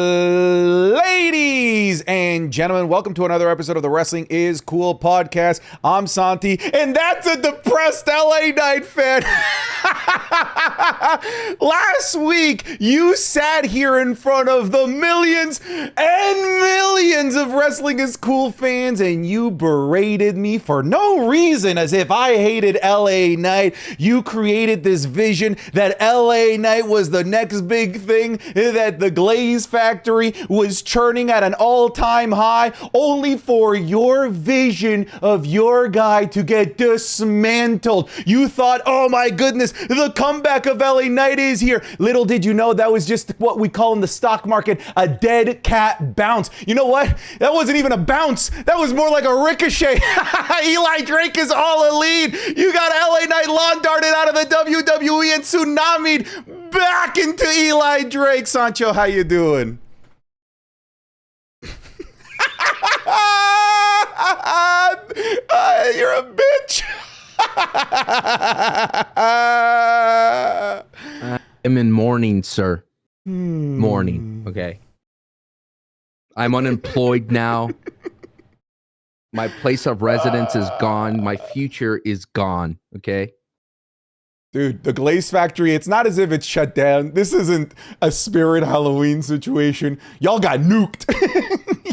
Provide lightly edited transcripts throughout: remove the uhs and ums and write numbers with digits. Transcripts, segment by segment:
Ladies and gentlemen, welcome to another episode of the Wrestling is Cool podcast. I'm Santi, and that's a depressed LA Knight fan. Last week, you sat here in front of the millions and millions of Wrestling is Cool fans, and you berated me for no reason, as if I hated LA Knight. You created this vision that LA Knight was the next big thing, that the Glaze Factory was churning at an all-time high, only for your vision of your guy to get dismantled. You thought, oh my goodness, the comeback of LA Knight is here. Little did you know that was just what we call in the stock market a dead cat bounce. You know what? That wasn't even a bounce. That was more like a ricochet. Eli Drake is all elite. You got LA Knight lawn darted out of the WWE and tsunami'd back into Eli Drake. Sancho, how you doing? You're a bitch. I'm in mourning, sir. Mourning. Okay. I'm unemployed now. My place of residence is gone. My future is gone. Okay. Dude, the Glaze Factory, it's not as if it's shut down. This isn't a Spirit Halloween situation. Y'all got nuked.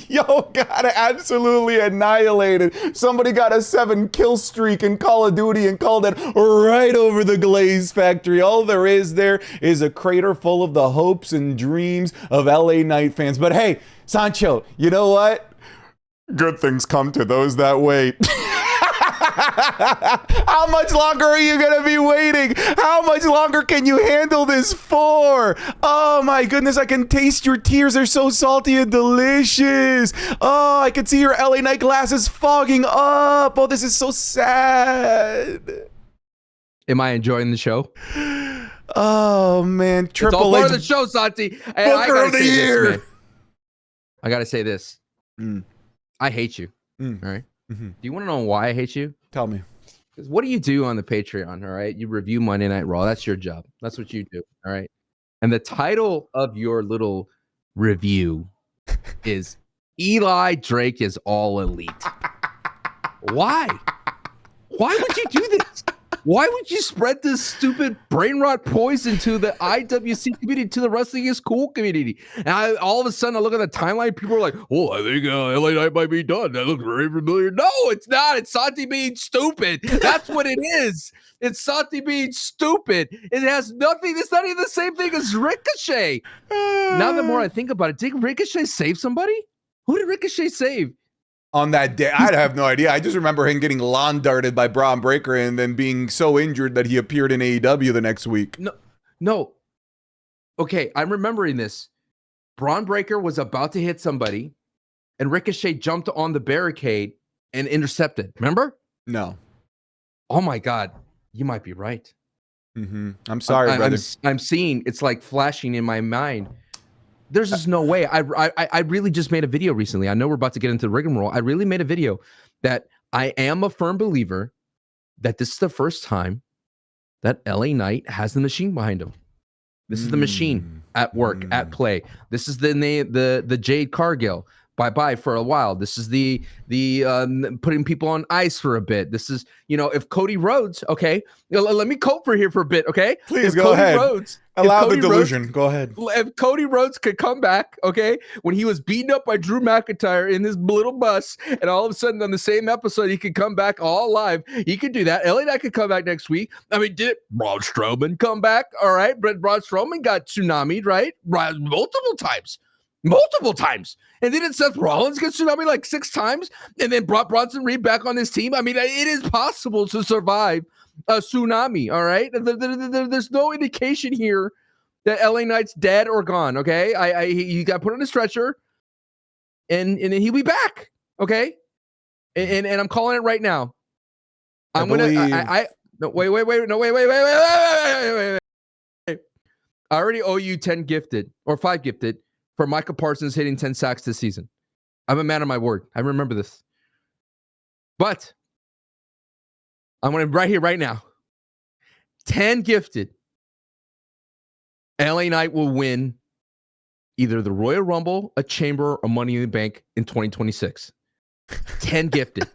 Y'all got absolutely annihilated. Somebody got a 7-kill streak in Call of Duty and called it right over the Glaze Factory. All there is a crater full of the hopes and dreams of LA Knight fans. But hey, Sancho, you know what? Good things come to those that wait. How much longer are you going to be waiting? How much longer can you handle this for? Oh my goodness, I can taste your tears. They're so salty and delicious. Oh, I can see your LA Knight glasses fogging up. Oh, this is so sad. Am I enjoying the show? Oh man, Triple H. It's all part of the show, Santi. Booker of the year. I got to say this. I hate you. All right. Mm-hmm. Do you want to know why I hate you? Tell me. Because what do you do on the Patreon? All right. You review Monday Night Raw. That's your job. That's what you do. All right. And the title of your little review is Eli Drake is all elite. Why? Why would you do this? Why would you spread this stupid brain rot poison to the IWC community, to the Wrestling is Cool community? And all of a sudden, I look at the timeline. People are like, "Oh, I think LA Knight might be done. That looks very familiar." No, it's not. It's Santi being stupid. That's what it is. It's Santi being stupid. It has nothing. It's not even the same thing as Ricochet. Now, the more I think about it, did Ricochet save somebody? Who did Ricochet save? On that day, I have no idea. I just remember him getting lawn darted by Braun Breaker and then being so injured that he appeared in AEW the next week. No. Okay, I'm remembering this. Braun Breaker was about to hit somebody, and Ricochet jumped on the barricade and intercepted. Remember? No. Oh my God, you might be right. Mm-hmm. I'm sorry, brother. I'm seeing it's like flashing in my mind. There's just no way. I really just made a video recently. I know we're about to get into the rigmarole. I really made a video that I am a firm believer that this is the first time that LA Knight has the machine behind him. This is the machine at work, at play. This is the Jade Cargill. Bye-bye for a while. This is the putting people on ice for a bit. This is, if Cody Rhodes, okay, let me cope for here for a bit, okay? Please go ahead. Allow the delusion. Go ahead. If Cody Rhodes could come back, okay, when he was beaten up by Drew McIntyre in his little bus, and all of a sudden on the same episode, he could come back all alive. He could do that. LA Knight could come back next week. I mean, did Braun Strowman come back? All right, but Braun Strowman got tsunami'd, right? Multiple times. And didn't Seth Rollins get tsunami like 6 times and then brought Bronson Reed back on his team? I mean, it is possible to survive a tsunami, all right? There's no indication here that LA Knight's dead or gone, okay? He got put on a stretcher and he'll be back, okay? And I'm calling it right now. Wait. I already owe you 10 gifted or 5 gifted for Micah Parsons hitting 10 sacks this season. I'm a man of my word. I remember this. But I'm going to right here, right now. 10 gifted. LA Knight will win either the Royal Rumble, a Chamber, or Money in the Bank in 2026. 10 gifted.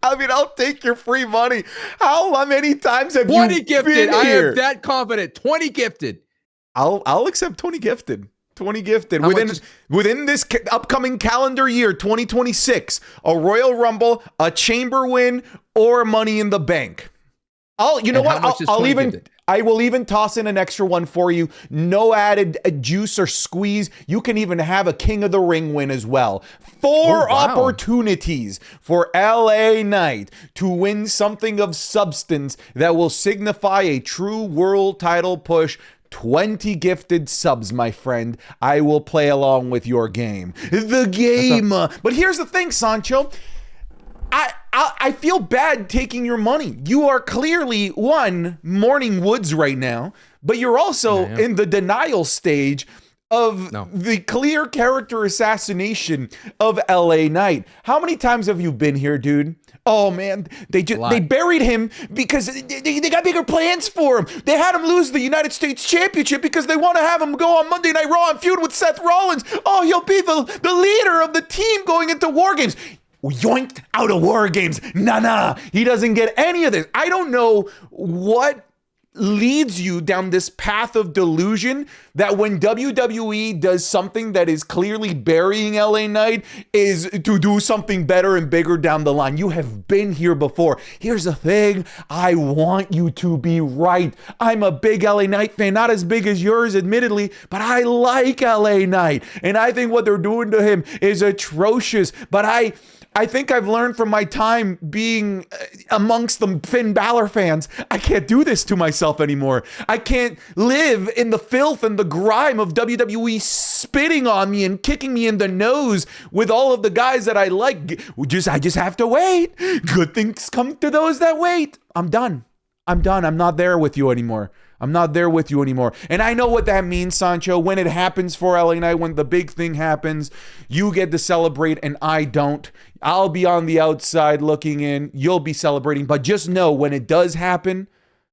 I mean, I'll take your free money. How many times have 20 you gifted. been I here? am that confident. 20 gifted. I'll accept 20 gifted. 20 gifted. How Within this upcoming calendar year, 2026, a Royal Rumble, a Chamber win, or Money in the Bank. You know what? I will even toss in an extra one for you. No added juice or squeeze. You can even have a King of the Ring win as well. 4 opportunities for LA Knight to win something of substance that will signify a true world title push. 20 gifted subs, my friend. I will play along with your game. The game. But here's the thing, Sancho. I feel bad taking your money. You are clearly mourning woods right now, but you're also in the denial stage of the clear character assassination of LA Knight. How many times have you been here, dude? Oh man, they buried him because they got bigger plans for him. They had him lose the United States Championship because they want to have him go on Monday Night Raw and feud with Seth Rollins. Oh, he'll be the leader of the team going into War Games. Yoinked out of War Games. Nah. He doesn't get any of this. I don't know what leads you down this path of delusion that when WWE does something that is clearly burying LA Knight is to do something better and bigger down the line. You have been here before. Here's the thing. I want you to be right. I'm a big LA Knight fan, not as big as yours, admittedly, but I like LA Knight. And I think what they're doing to him is atrocious. But I think I've learned from my time being amongst the Finn Balor fans, I can't do this to myself anymore. I can't live in the filth and the grime of WWE spitting on me and kicking me in the nose with all of the guys that I like. I just have to wait. Good things come to those that wait. I'm done. I'm not there with you anymore. And I know what that means, Sancho. When it happens for LA Knight, when the big thing happens, you get to celebrate and I don't. I'll be on the outside looking in. You'll be celebrating. But just know when it does happen,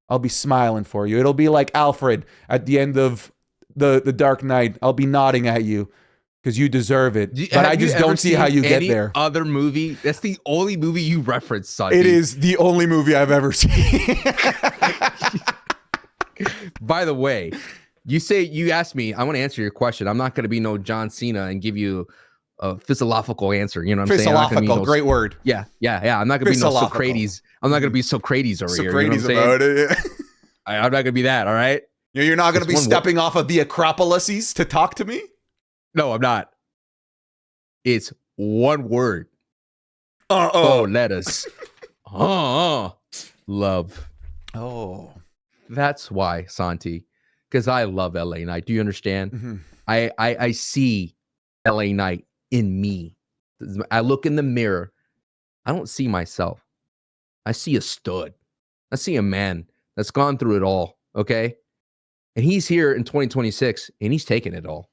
I'll be smiling for you. It'll be like Alfred at the end of the Dark Knight. I'll be nodding at you because you deserve it. But I just don't see how you get there. Other movie? That's the only movie you referenced, Santi. It is the only movie I've ever seen. By the way, you asked me, I want to answer your question. I'm not going to be no John Cena and give you a philosophical answer. You know what I'm saying? Philosophical, great word. Yeah. I'm not going to be no Socrates. I'm not going to be Socrates over here. Socrates about it. I'm not going to be that. All right. You're not going to be stepping off of the Acropolises to talk to me? No, I'm not. It's one word. Letters. Love. Oh. That's why, Santi, because I love LA Knight. Do you understand? Mm-hmm. I see LA Knight in me. I look in the mirror. I don't see myself. I see a stud. I see a man that's gone through it all, okay? And he's here in 2026, and he's taking it all.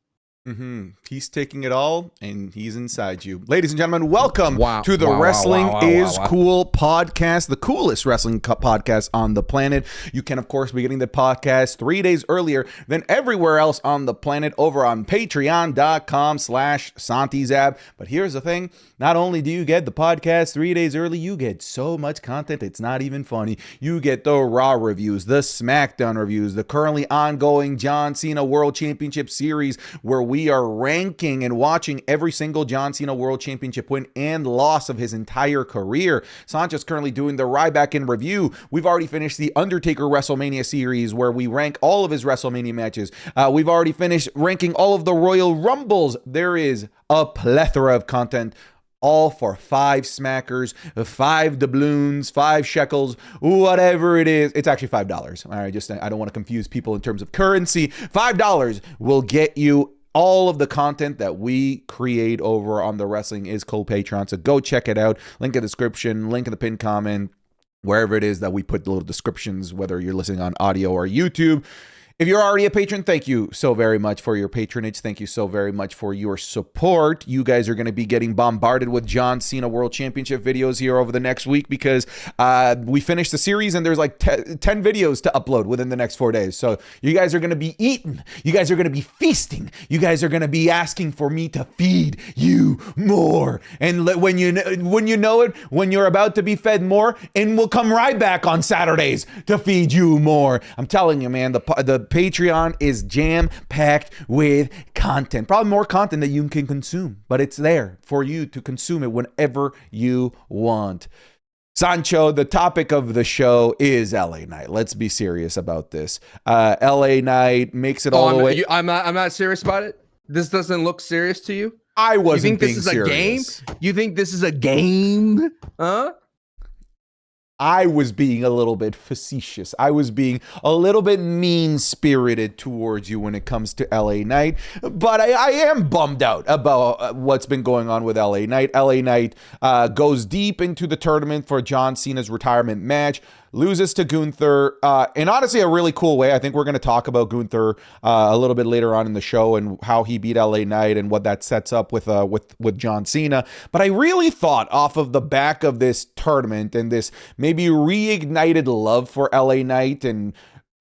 Mm-hmm. He's taking it all, and he's inside you. Ladies and gentlemen, welcome to the Wrestling is Cool podcast, the coolest wrestling podcast on the planet. You can, of course, be getting the podcast 3 days earlier than everywhere else on the planet over on patreon.com/SantiZab. But here's the thing. Not only do you get the podcast 3 days early, you get so much content, it's not even funny. You get the Raw reviews, the SmackDown reviews, the currently ongoing John Cena World Championship Series, where we are ranking and watching every single John Cena World Championship win and loss of his entire career. Sancho's currently doing the Ryback in review. We've already finished the Undertaker WrestleMania series, where we rank all of his WrestleMania matches. We've already finished ranking all of the Royal Rumbles. There is a plethora of content, all for 5 smackers, 5 doubloons, 5 shekels, whatever it is. It's actually $5. All right, I don't want to confuse people in terms of currency. $5 will get you all of the content that we create over on the Wrestling is Cool Patreon. So go check it out. Link in the description, link in the pinned comment, wherever it is that we put the little descriptions, whether you're listening on audio or YouTube. If you're already a patron, thank you so very much for your patronage. Thank you so very much for your support. You guys are going to be getting bombarded with John Cena World Championship videos here over the next week because we finished the series and there's like 10 videos to upload within the next 4 days. So you guys are going to be eating. You guys are going to be feasting. You guys are going to be asking for me to feed you more. And when you know it, when you're about to be fed more, and we'll come right back on Saturdays to feed you more. I'm telling you, man, the Patreon is jam-packed with content. Probably more content that you can consume, but it's there for you to consume it whenever you want. Sancho, the topic of the show is LA Knight. Let's be serious about this. LA Knight makes it all the way. I'm not serious about it. This doesn't look serious to you. I wasn't being serious. You think this is a game? You think this is a game? Huh? I was being a little bit facetious. I was being a little bit mean-spirited towards you when it comes to LA Knight. But I am bummed out about what's been going on with LA Knight. LA Knight goes deep into the tournament for John Cena's retirement match, loses to Gunther in honestly a really cool way. I think we're going to talk about Gunther a little bit later on in the show and how he beat LA Knight and what that sets up with John Cena. But I really thought off of the back of this tournament and this maybe reignited love for LA Knight and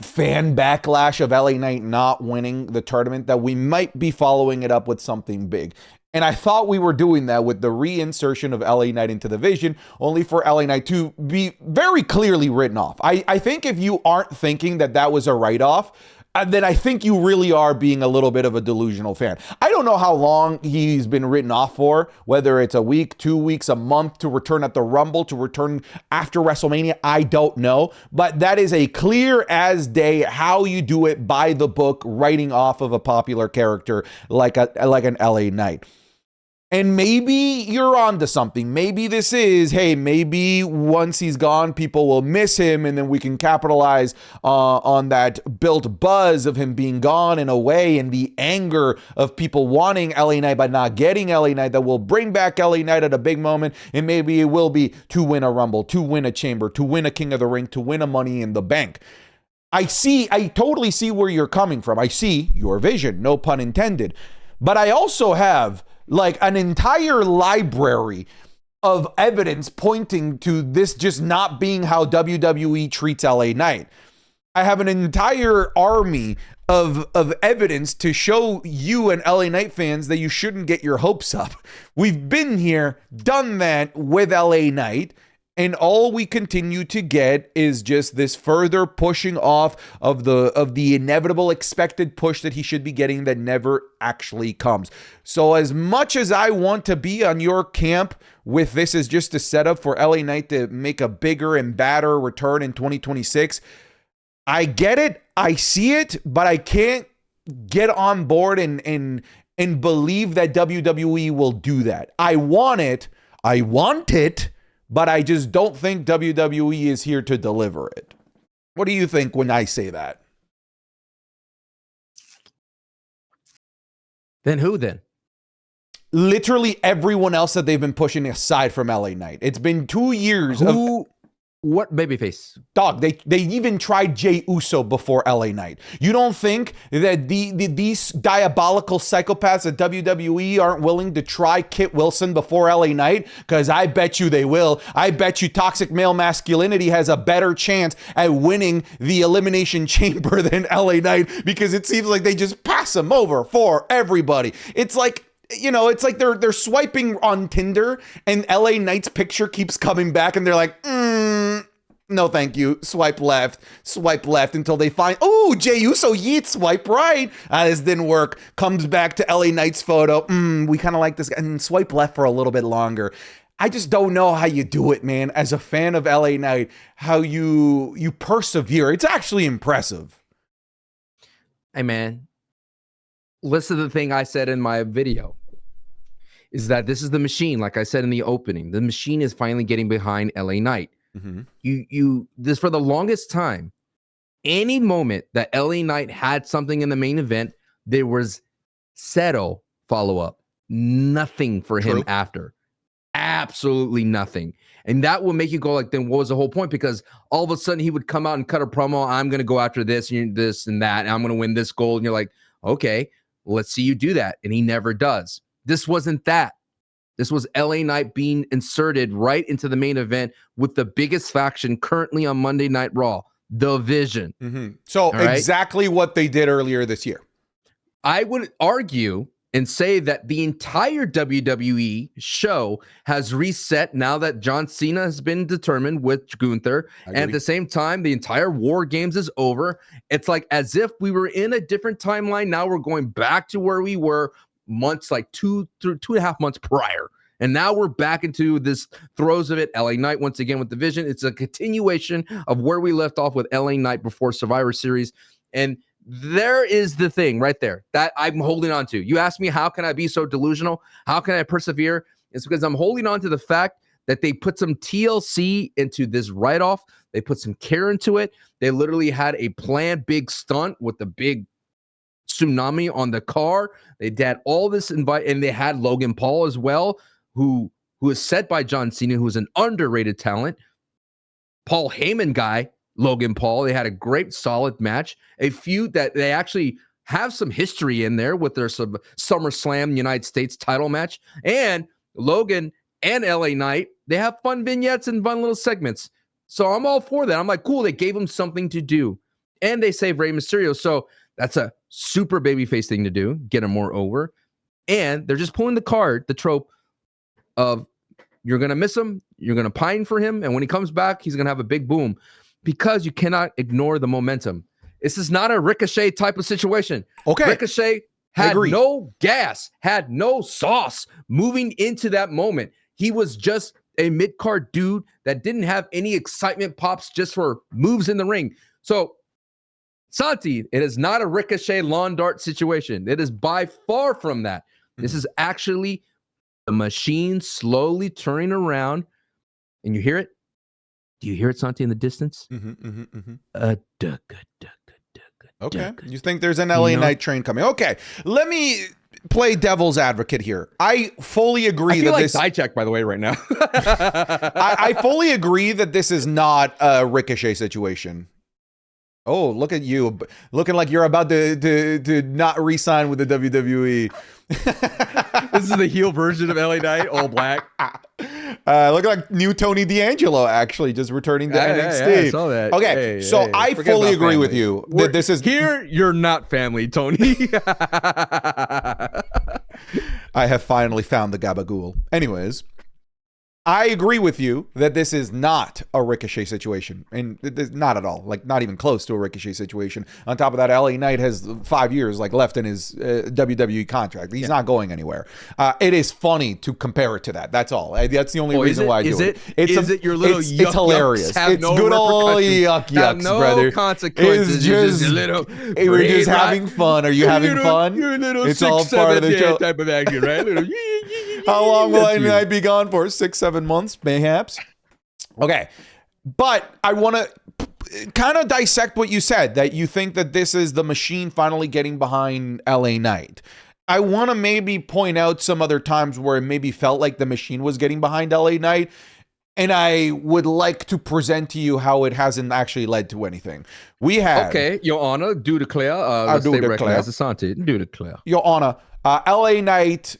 fan backlash of LA Knight not winning the tournament that we might be following it up with something big. And I thought we were doing that with the reinsertion of LA Knight into the Vision, only for LA Knight to be very clearly written off. I think if you aren't thinking that was a write-off, then I think you really are being a little bit of a delusional fan. I don't know how long he's been written off for, whether it's a week, 2 weeks, a month, to return at the Rumble, to return after WrestleMania. I don't know. But that is a clear as day how you do it by the book, writing off of a popular character like an LA Knight. And maybe you're onto something. Maybe this is, hey, maybe once he's gone, people will miss him, and then we can capitalize on that built buzz of him being gone in a way, and the anger of people wanting LA Knight but not getting LA Knight, that will bring back LA Knight at a big moment. And maybe it will be to win a Rumble, to win a Chamber, to win a King of the Ring, to win a Money in the Bank. I totally see where you're coming from. I see your vision, no pun intended. But I also have like an entire library of evidence pointing to this just not being how WWE treats LA Knight. I have an entire army of evidence to show you and LA Knight fans that you shouldn't get your hopes up. We've been here, done that with LA Knight, and all we continue to get is just this further pushing off of the inevitable expected push that he should be getting that never actually comes. So as much as I want to be on your camp with this as just a setup for LA Knight to make a bigger and badder return in 2026, I get it, I see it, but I can't get on board and believe that WWE will do that. I want it, but I just don't think WWE is here to deliver it. What do you think when I say that? Then who then? Literally everyone else that they've been pushing aside from LA Knight. It's been 2 years What babyface? Dog, they even tried Jey Uso before LA Knight. You don't think that these diabolical psychopaths at WWE aren't willing to try Kit Wilson before LA Knight? Because I bet you they will. I bet you toxic male masculinity has a better chance at winning the Elimination Chamber than LA Knight, because it seems like they just pass him over for everybody. It's like, you know, it's like they're swiping on Tinder and LA Knight's picture keeps coming back and they're like, no, thank you. Swipe left until they find, oh, Jey Uso, yeet, swipe right. This didn't work. Comes back to LA Knight's photo. We kind of like this guy, and swipe left for a little bit longer. I just don't know how you do it, man. As a fan of LA Knight, how you persevere. It's actually impressive. Hey, man. Listen to the thing I said in my video. Is that this is the machine, like I said in the opening. The machine is finally getting behind LA Knight. Mm-hmm. This for the longest time, any moment that LA Knight had something in the main event, there was zero follow-up. Nothing for him after. absolutely nothing. And that will make you go like, then what was the whole point? Because all of a sudden he would come out and cut a promo. I'm going to go after this and this and that. And I'm going to win this gold. And you're like, okay, let's see you do that. And he never does. This wasn't that. This was LA Knight being inserted right into the main event with the biggest faction currently on Monday Night Raw, The Vision. Mm-hmm. So exactly what they did earlier this year. I would argue and say that the entire WWE show has reset now that John Cena has been determined with Gunther. And at the same time, the entire War Games is over. It's like as if we were in a different timeline. Now we're going back to where we were months, like 2.5 months prior. And now we're back into this throes of it. LA Knight once again with the Vision. It's a continuation of where we left off with LA Knight before Survivor Series. And there is the thing right there that I'm holding on to. You ask me, how can I be so delusional? How can I persevere? It's because I'm holding on to the fact that they put some TLC into this write-off. They put some care into it. They literally had a planned big stunt with the big tsunami on the car. They had all this invite, and they had Logan Paul as well, who is set by John Cena, who is an underrated talent. Paul Heyman guy, Logan Paul. They had a great, solid match. A feud that they actually have some history in there with their SummerSlam United States title match. And Logan and LA Knight, they have fun vignettes and fun little segments. So I'm all for that. I'm like, cool, they gave him something to do. And they saved Rey Mysterio. So that's a super babyface thing to do, get him more over. And they're just pulling the trope of you're going to miss him, you're going to pine for him, and when he comes back, he's going to have a big boom, because you cannot ignore the momentum. This is not a Ricochet type of situation. Okay. Ricochet had no gas, had no sauce moving into that moment. He was just a mid-card dude that didn't have any excitement pops just for moves in the ring. So, Santi, it is not a Ricochet lawn dart situation. It is by far from that. This is actually the machine slowly turning around, and you hear it. Do you hear it, Santi, in the distance? Okay. You think there's an LA Knight train coming? Okay. Let me play devil's advocate here. I fully agree. I feel like Dijak, by the way, right now. I fully agree that this is not a Ricochet situation. Oh, look at you, looking like you're about to not re-sign with the WWE. This is the heel version of LA Knight, all black. Looking like new Tony D'Angelo, actually, just returning to NXT. I saw that. Okay, I fully agree with you that this is here. You're not family, Tony. I have finally found the gabagool. Anyways, I agree with you that this is not a Ricochet situation, and not at all, like not even close to a Ricochet situation. On top of that, LA Knight has 5 years left in his WWE contract. He's not going anywhere. It is funny to compare it to that. That's all. That's the only reason why I do it. Is it your little it's hilarious. It's good old yucks, brother. Consequences. It's just we're just having fun. Are you having fun? It's all part of the show. Type of action, right? How long will I be gone for? 6-7 months, mayhaps. Okay. But I want to kind of dissect what you said, that you think that this is the machine finally getting behind LA Knight. I want to maybe point out some other times where it maybe felt like the machine was getting behind LA Knight. And I would like to present to you how it hasn't actually led to anything. We had... Okay, Your Honor, do declare. Let's say recognize the Santi. Do declare. Your Honor, LA Knight...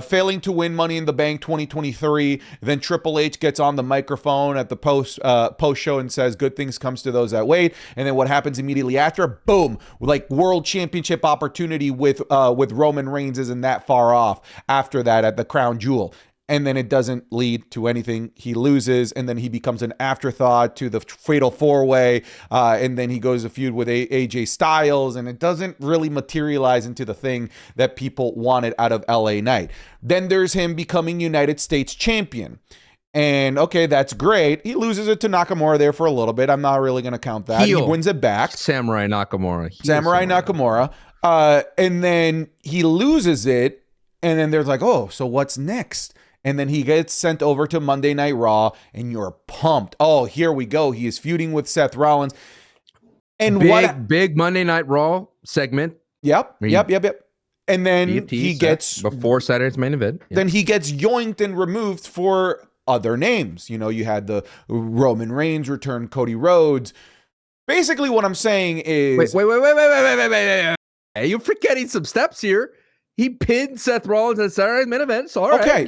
failing to win Money in the Bank 2023. Then Triple H gets on the microphone at the post show and says, "Good things comes to those that wait." And then what happens immediately after? Boom! Like world championship opportunity with Roman Reigns isn't that far off after that at the Crown Jewel. And then it doesn't lead to anything. He loses, and then he becomes an afterthought to the Fatal 4-Way, and then he goes to feud with AJ Styles, and it doesn't really materialize into the thing that people wanted out of LA Knight. Then there's him becoming United States champion. And okay, that's great. He loses it to Nakamura there for a little bit. I'm not really going to count that. He wins it back. Samurai Nakamura. Samurai Nakamura. And then he loses it, and then there's like, oh, so what's next? And then he gets sent over to Monday Night Raw, and you're pumped. Oh, here we go. He is feuding with Seth Rollins. And big Monday Night Raw segment. Yep. And then BFTs, he gets before Saturday's main event. Then he gets yoinked and removed for other names. You know, you had the Roman Reigns return, Cody Rhodes. Basically, what I'm saying is, wait. Hey, you're forgetting some steps here. He pinned Seth Rollins at Saturday's main event. So, all right.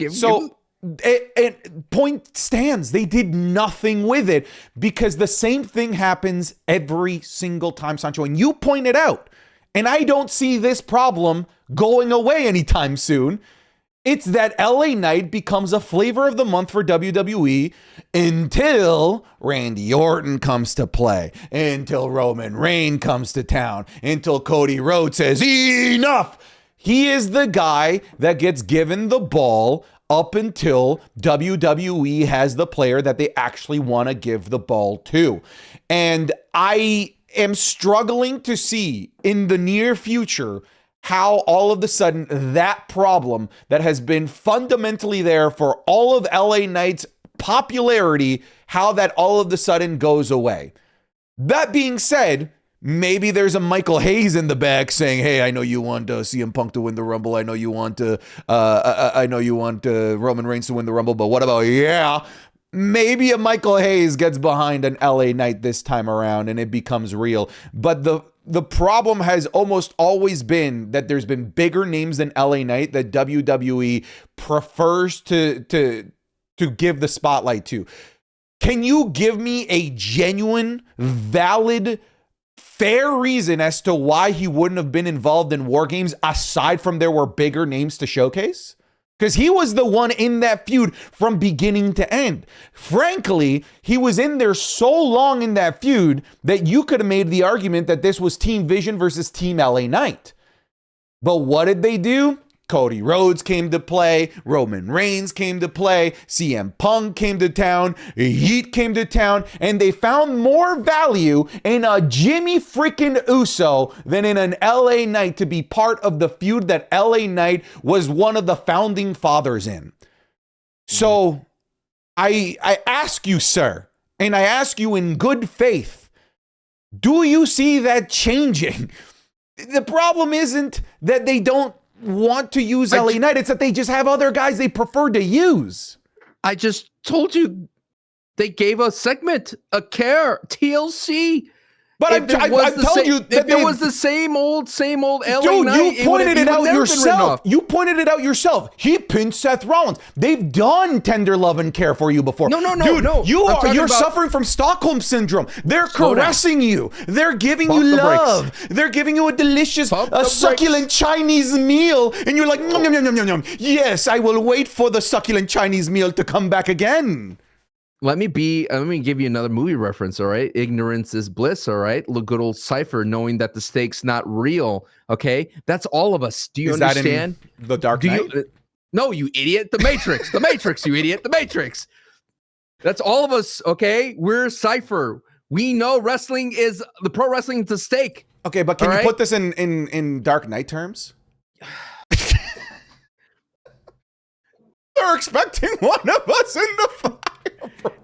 It point stands. They did nothing with it because the same thing happens every single time, Sancho. And you pointed out, and I don't see this problem going away anytime soon. It's that LA Knight becomes a flavor of the month for WWE until Randy Orton comes to play, until Roman Reigns comes to town, until Cody Rhodes says, enough. He is the guy that gets given the ball up until WWE has the player that they actually want to give the ball to. And I am struggling to see in the near future how all of a sudden that problem that has been fundamentally there for all of LA Knight's popularity, how that all of a sudden goes away. That being said, maybe there's a Michael Hayes in the back saying, "Hey, I know you want CM Punk to win the Rumble. I know you want Roman Reigns to win the Rumble. But what about maybe a Michael Hayes gets behind an LA Knight this time around and it becomes real." But the problem has almost always been that there's been bigger names than LA Knight that WWE prefers to give the spotlight to. Can you give me a genuine, valid, fair reason as to why he wouldn't have been involved in War Games aside from there were bigger names to showcase? Because he was the one in that feud from beginning to end. Frankly, he was in there so long in that feud that you could have made the argument that this was Team Vision versus Team LA Knight. But what did they do? Cody Rhodes came to play, Roman Reigns came to play, CM Punk came to town, Yeet came to town, and they found more value in a Jimmy freaking Uso than in an LA Knight to be part of the feud that LA Knight was one of the founding fathers in. So I ask you, sir, and I ask you in good faith, do you see that changing? The problem isn't that they don't want to use LA Knight, it's that they just have other guys they prefer to use. I just told you they gave a segment, a care, TLC. But I've told you that it was the same old LA dude, Knight. You pointed it out yourself. You pointed it out yourself. He pinned Seth Rollins. They've done tender love and care for you before. No. Dude, you're suffering from Stockholm syndrome. They're caressing you. They're giving you love. They're giving you a delicious, succulent Chinese meal, and you're like, nom, nom, nom, nom, nom. Yes, I will wait for the succulent Chinese meal to come back again. Let me give you another movie reference, all right? Ignorance is bliss, all right? Look, good old Cypher, knowing that the stake's not real, okay? That's all of us. Do you understand? That in The Dark Knight? No, you idiot. The Matrix. The Matrix, you idiot. The Matrix. That's all of us, okay? We're Cypher. We know wrestling is, the pro wrestling is a stake. Okay, but can you put this in Dark Knight terms? They're expecting one of us in the fire.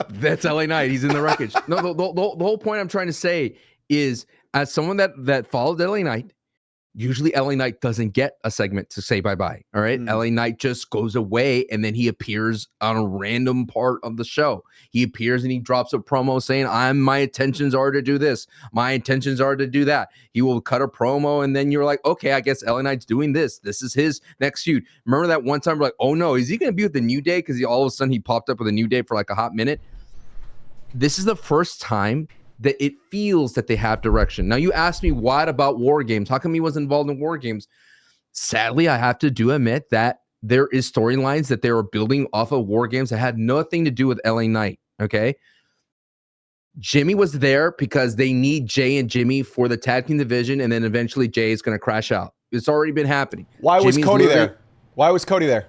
That's LA Knight. He's in the wreckage. No, the whole point I'm trying to say is, as someone that followed LA Knight, usually LA Knight doesn't get a segment to say bye-bye. All right. LA Knight just goes away and then he appears on a random part of the show. He appears and he drops a promo saying, my intentions are to do this. My intentions are to do that. He will cut a promo and then you're like, okay, I guess LA Knight's doing this. This is his next feud. Remember that one time we're like, oh no, is he going to be with the New Day? Because all of a sudden he popped up with a New Day for like a hot minute. This is the first time that it feels that they have direction. Now, you asked me, what about War Games? How come he was involved in War Games? Sadly, I have to admit that there is storylines that they were building off of War Games that had nothing to do with LA Knight, okay? Jimmy was there because they need Jay and Jimmy for the tag team division, and then eventually Jay is going to crash out. It's already been happening. Why was Cody there? Why was Cody there?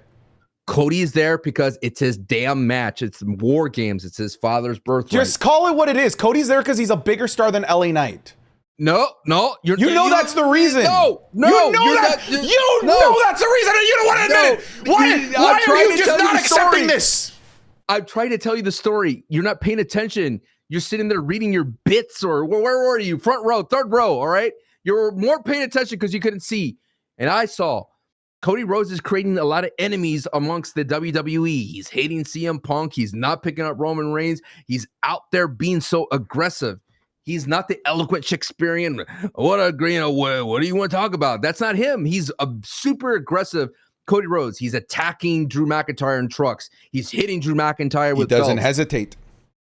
Cody is there because it's his damn match. It's War Games. It's his father's birthright. Just call it what it is. Cody's there because he's a bigger star than LA Knight. No. You know that's the reason. No. You know that's the reason, and you don't want to admit it. Why are you just not accepting this? I'm trying to tell you the story. You're not paying attention. You're sitting there reading your bits, or where were you? Front row, third row, all right? You're more paying attention because you couldn't see. And I saw Cody Rhodes is creating a lot of enemies amongst the WWE. He's hating CM Punk. He's not picking up Roman Reigns. He's out there being so aggressive. He's not the eloquent Shakespearean. What do you want to talk about? That's not him. He's a super aggressive Cody Rhodes. He's attacking Drew McIntyre in trucks. He's hitting Drew McIntyre with belts. He doesn't hesitate.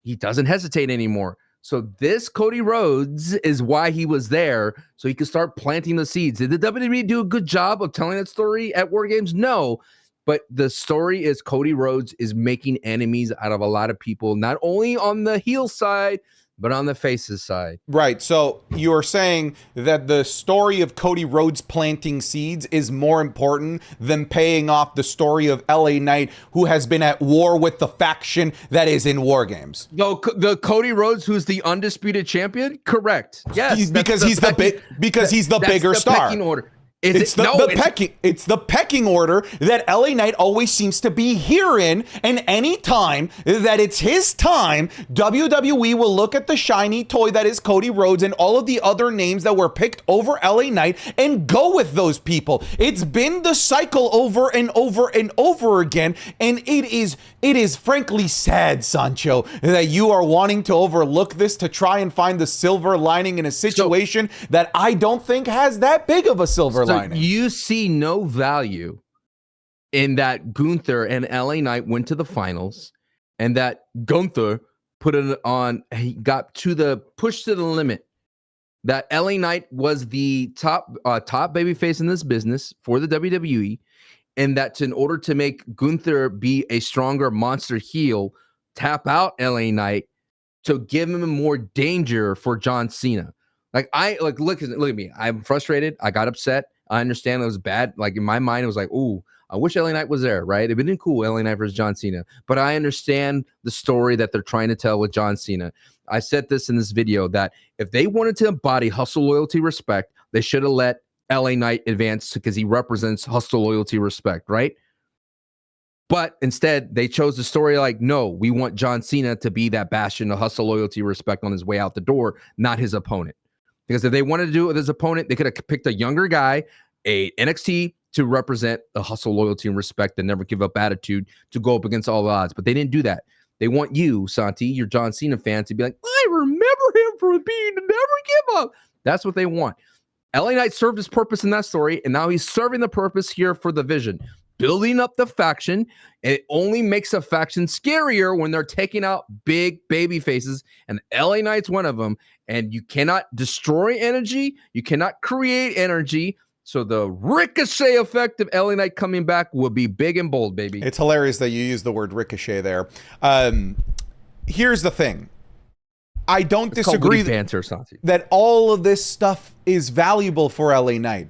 He doesn't hesitate anymore. So this Cody Rhodes is why he was there, so he could start planting the seeds. Did the WWE do a good job of telling that story at War Games? No. But the story is Cody Rhodes is making enemies out of a lot of people, not only on the heel side, but on the faces side. Right. So you're saying that the story of Cody Rhodes planting seeds is more important than paying off the story of LA Knight, who has been at war with the faction that is in War Games. No, the Cody Rhodes, who's the undisputed champion? Correct. Yes. Because he's the bigger star. Pecking order. It's the pecking order that LA Knight always seems to be here in, and any time that it's his time, WWE will look at the shiny toy that is Cody Rhodes and all of the other names that were picked over LA Knight and go with those people. It's been the cycle over and over and over again, and it is frankly sad, Sancho, that you are wanting to overlook this to try and find the silver lining in a situation that I don't think has that big of a silver lining. You see no value in that Gunther and LA Knight went to the finals, and that Gunther put it on. He got to the push to the limit. That LA Knight was the top babyface in this business for the WWE, and that in order to make Gunther be a stronger monster heel, tap out LA Knight to give him more danger for John Cena. Look at me. I'm frustrated. I got upset. I understand it was bad. Like in my mind, it was like, ooh, I wish LA Knight was there, right? It'd been cool, LA Knight versus John Cena. But I understand the story that they're trying to tell with John Cena. I said this in this video that if they wanted to embody hustle, loyalty, respect, they should have let LA Knight advance because he represents hustle, loyalty, respect, right? But instead, they chose the story like, no, we want John Cena to be that bastion of hustle, loyalty, respect on his way out the door, not his opponent. Because if they wanted to do it with his opponent, they could have picked a younger guy, a NXT, to represent the hustle, loyalty, and respect and never give up attitude to go up against all odds. But they didn't do that. They want you, Santi, your John Cena fan, to be like, I remember him for being never give up. That's what they want. LA Knight served his purpose in that story, and now he's serving the purpose here for the Vision. Building up the faction, and it only makes a faction scarier when they're taking out big baby faces, and LA Knight's one of them. And you cannot destroy energy, you cannot create energy. So the ricochet effect of LA Knight coming back will be big and bold, baby. It's hilarious that you use the word ricochet there. Here's the thing. I don't disagree that all of this stuff is valuable for LA Knight.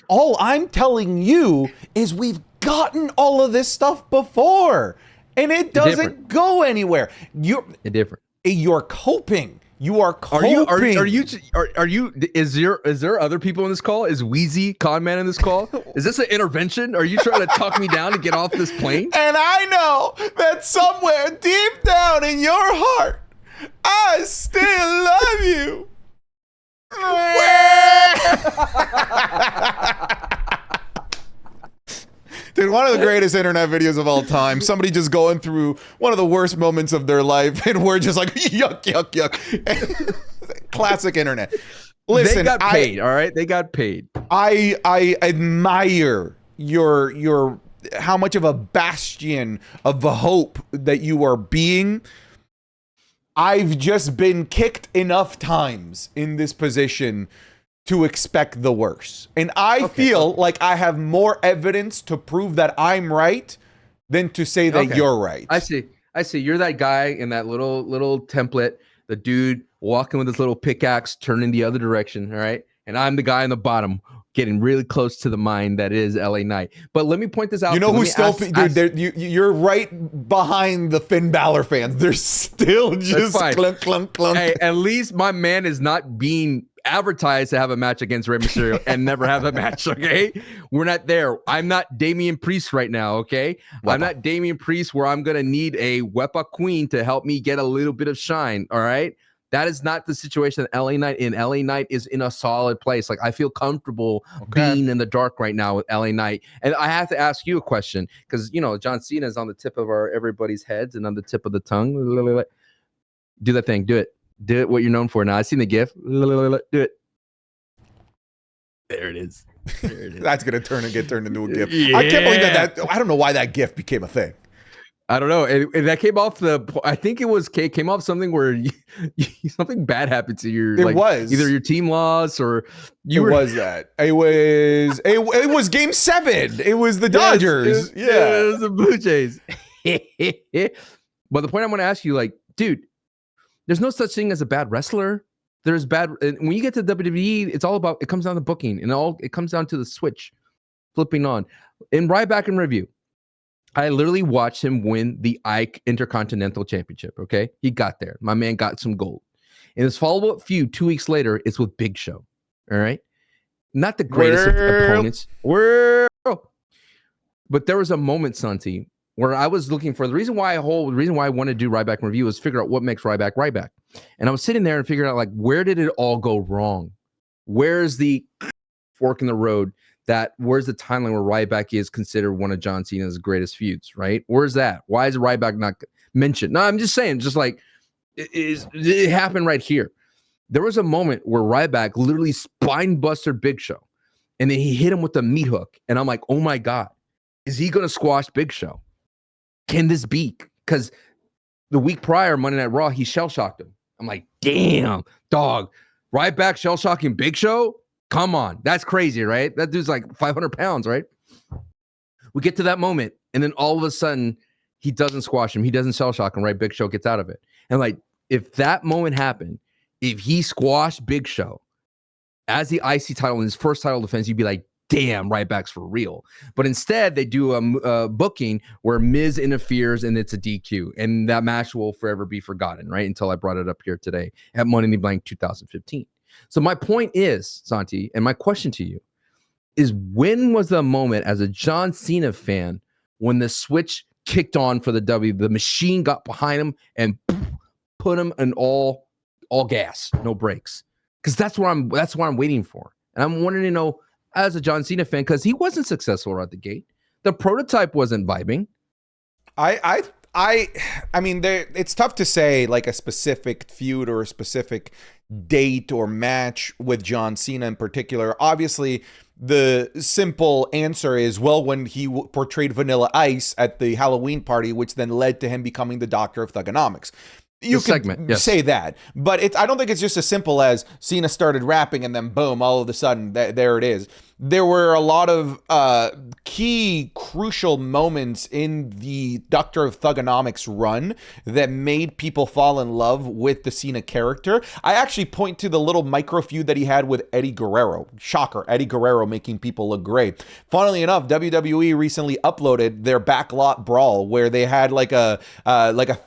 All I'm telling you is we've gotten all of this stuff before, and it doesn't go anywhere. You're coping. You are coping. Are you? Is there other people in this call? Is Wheezy Conman in this call? Is this an intervention? Are you trying to talk me down to get off this plane? And I know that somewhere deep down in your heart, I still love you. Dude, one of the greatest internet videos of all time. Somebody just going through one of the worst moments of their life, and we're just like, yuck, yuck, yuck. Classic internet. Listen, they got paid, all right? They got paid. I admire your how much of a bastion of the hope that you are being. I've just been kicked enough times in this position to expect the worst. And I feel like I have more evidence to prove that I'm right than to say that you're right. I see. You're that guy in that little template, the dude walking with his little pickaxe, turning the other direction, all right? And I'm the guy on the bottom, getting really close to the mine that is LA Knight. But let me point this out. You know who's still, dude, you're right behind the Finn Balor fans. They're still just clunk, clunk, clunk. Hey, at least my man is not being advertised to have a match against Rey Mysterio and never have a match, okay? We're not there. I'm not Damian Priest right now, okay? I'm not Damian Priest where I'm going to need a Wepa Queen to help me get a little bit of shine, all right? That is not the situation that LA Knight in. LA Knight is in a solid place. Like I feel comfortable being in the dark right now with LA Knight. And I have to ask you a question because John Cena is on the tip of everybody's heads and on the tip of the tongue. Do that thing. Do it. Do it. What you're known for now. I seen the GIF. Do it. There it is. That's gonna get turned into a GIF. Yeah. I can't believe that. I don't know why that GIF became a thing. I don't know. And that came off I think it came off something where something bad happened to your. It was either your team lost or it was Game 7. It was the Dodgers. It was the Blue Jays. But the point I'm going to ask you, like, dude, there's no such thing as a bad wrestler. There's bad. When you get to WWE, it's all about. It comes down to booking, and it comes down to the switch flipping on. In Ryback and Review, I literally watched him win the Ike Intercontinental Championship, okay? He got there. My man got some gold. In his follow-up feud 2 weeks later, it's with Big Show, all right? Not the greatest of opponents. But there was a moment, Santi, where I was looking for the reason why I wanted to do Ryback and Review is figure out what makes Ryback Ryback. And I was sitting there and figuring out, like, where did it all go wrong? Where's the fork in the road? Where's the timeline where Ryback is considered one of John Cena's greatest feuds, right? Where's that? Why is Ryback not mentioned? No, I'm just saying, just like it happened right here. There was a moment where Ryback literally spine busted Big Show, and then he hit him with the meat hook. And I'm like, oh my God, is he going to squash Big Show? Can this be? Because the week prior, Monday Night Raw, he shell shocked him. I'm like, damn, dog, Ryback shell shocking Big Show? Come on. That's crazy, right? That dude's like 500 pounds, right? We get to that moment, and then all of a sudden, he doesn't squash him. He doesn't shell shock him, right? Big Show gets out of it. And like, if that moment happened, if he squashed Big Show as the IC title in his first title defense, you'd be like, damn, Ryback's for real. But instead, they do a booking where Miz interferes, and it's a DQ. And that match will forever be forgotten, right? Until I brought it up here today at Money in the Bank 2015. So my point is, Santi, and my question to you is, when was the moment as a John Cena fan when the switch kicked on for the the machine got behind him and put him in all gas, no brakes? Because that's what I'm waiting for. And I'm wanting to know, as a John Cena fan, because he wasn't successful out the gate. The prototype wasn't vibing. I mean, it's tough to say like a specific feud or a specific date or match with John Cena in particular. Obviously, the simple answer is, well, when he portrayed Vanilla Ice at the Halloween party, which then led to him becoming the Doctor of Thugonomics. You can say that, but I don't think it's just as simple as Cena started rapping and then boom, all of a sudden there it is. There were a lot of key crucial moments in the Doctor of Thugonomics run that made people fall in love with the Cena character. I actually point to the little micro feud that he had with Eddie Guerrero. Shocker, Eddie Guerrero making people look great. Funnily enough, WWE recently uploaded their backlot brawl where they had like a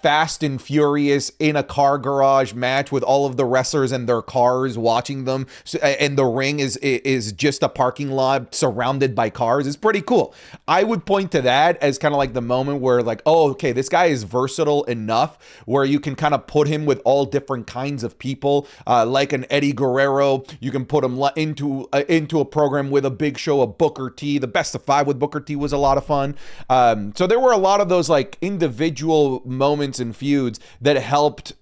Fast and Furious in a car garage match with all of the wrestlers and their cars watching them, and the ring is just a parking lot surrounded by cars. It's pretty cool. I would point to that as kind of like the moment where, like, oh, okay, this guy is versatile enough where you can kind of put him with all different kinds of people, like an Eddie Guerrero. You can put him into a program with a Big Show, a Booker T. The Best of 5 with Booker T was a lot of fun. So there were a lot of those like individual moments and feuds that helped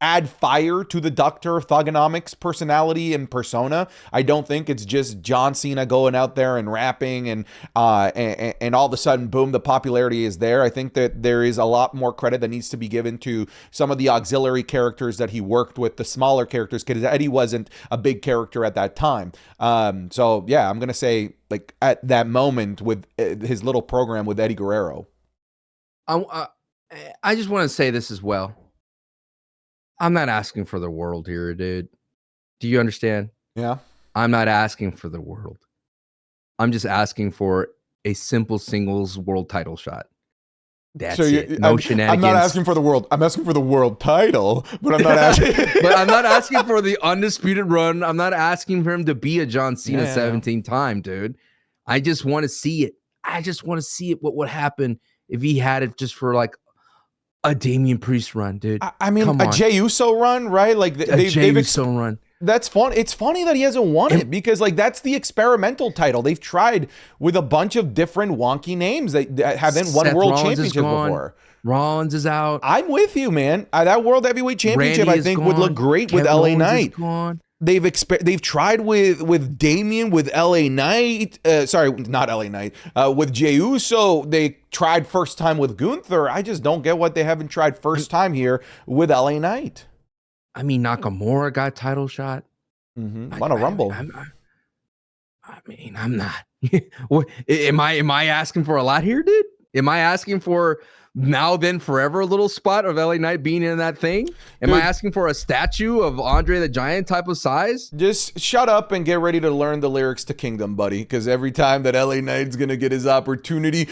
add fire to the Doctor of Thugonomics personality and persona. I don't think it's just John Cena going out there and rapping and all of a sudden, boom, the popularity is there. I think that there is a lot more credit that needs to be given to some of the auxiliary characters that he worked with, the smaller characters, because Eddie wasn't a big character at that time. So yeah, I'm going to say like at that moment with his little program with Eddie Guerrero. I just want to say this as well. I'm not asking for the world here, dude. Do you understand? Yeah. I'm not asking for the world. I'm just asking for a simple singles world title shot. That's it. No shenanigans. I'm not asking for the world. I'm asking for the world title, but I'm not asking. But I'm not asking for the undisputed run. I'm not asking for him to be a John Cena 17 time, dude. I just want to see it. I just want to see it. What would happen if he had it just for like a Damian Priest run, dude. I mean, Come a on. Jey Uso run, right? Like A Jey Uso run. That's fun. It's funny that he hasn't won it because like that's the experimental title. They've tried with a bunch of different wonky names that haven't won Seth world Rollins championships before. Rollins is out. I'm with you, man. That World Heavyweight Championship, Randy I think, is would gone. look great with Kevin LA Owens Knight. is gone. They've tried with Damian, with LA Knight. Sorry, not LA Knight. With Jey Uso, they tried first time with Gunther. I just don't get what they haven't tried first time here with LA Knight. I mean, Nakamura got title shot. On a Rumble. I'm not. Am I asking for a lot here, dude? Am I asking for now then forever a little spot of LA Knight being in that thing? Am I asking for a statue of Andre the Giant type of size? Just shut up and get ready to learn the lyrics to Kingdom, buddy. Because every time that LA Knight's gonna get his opportunity,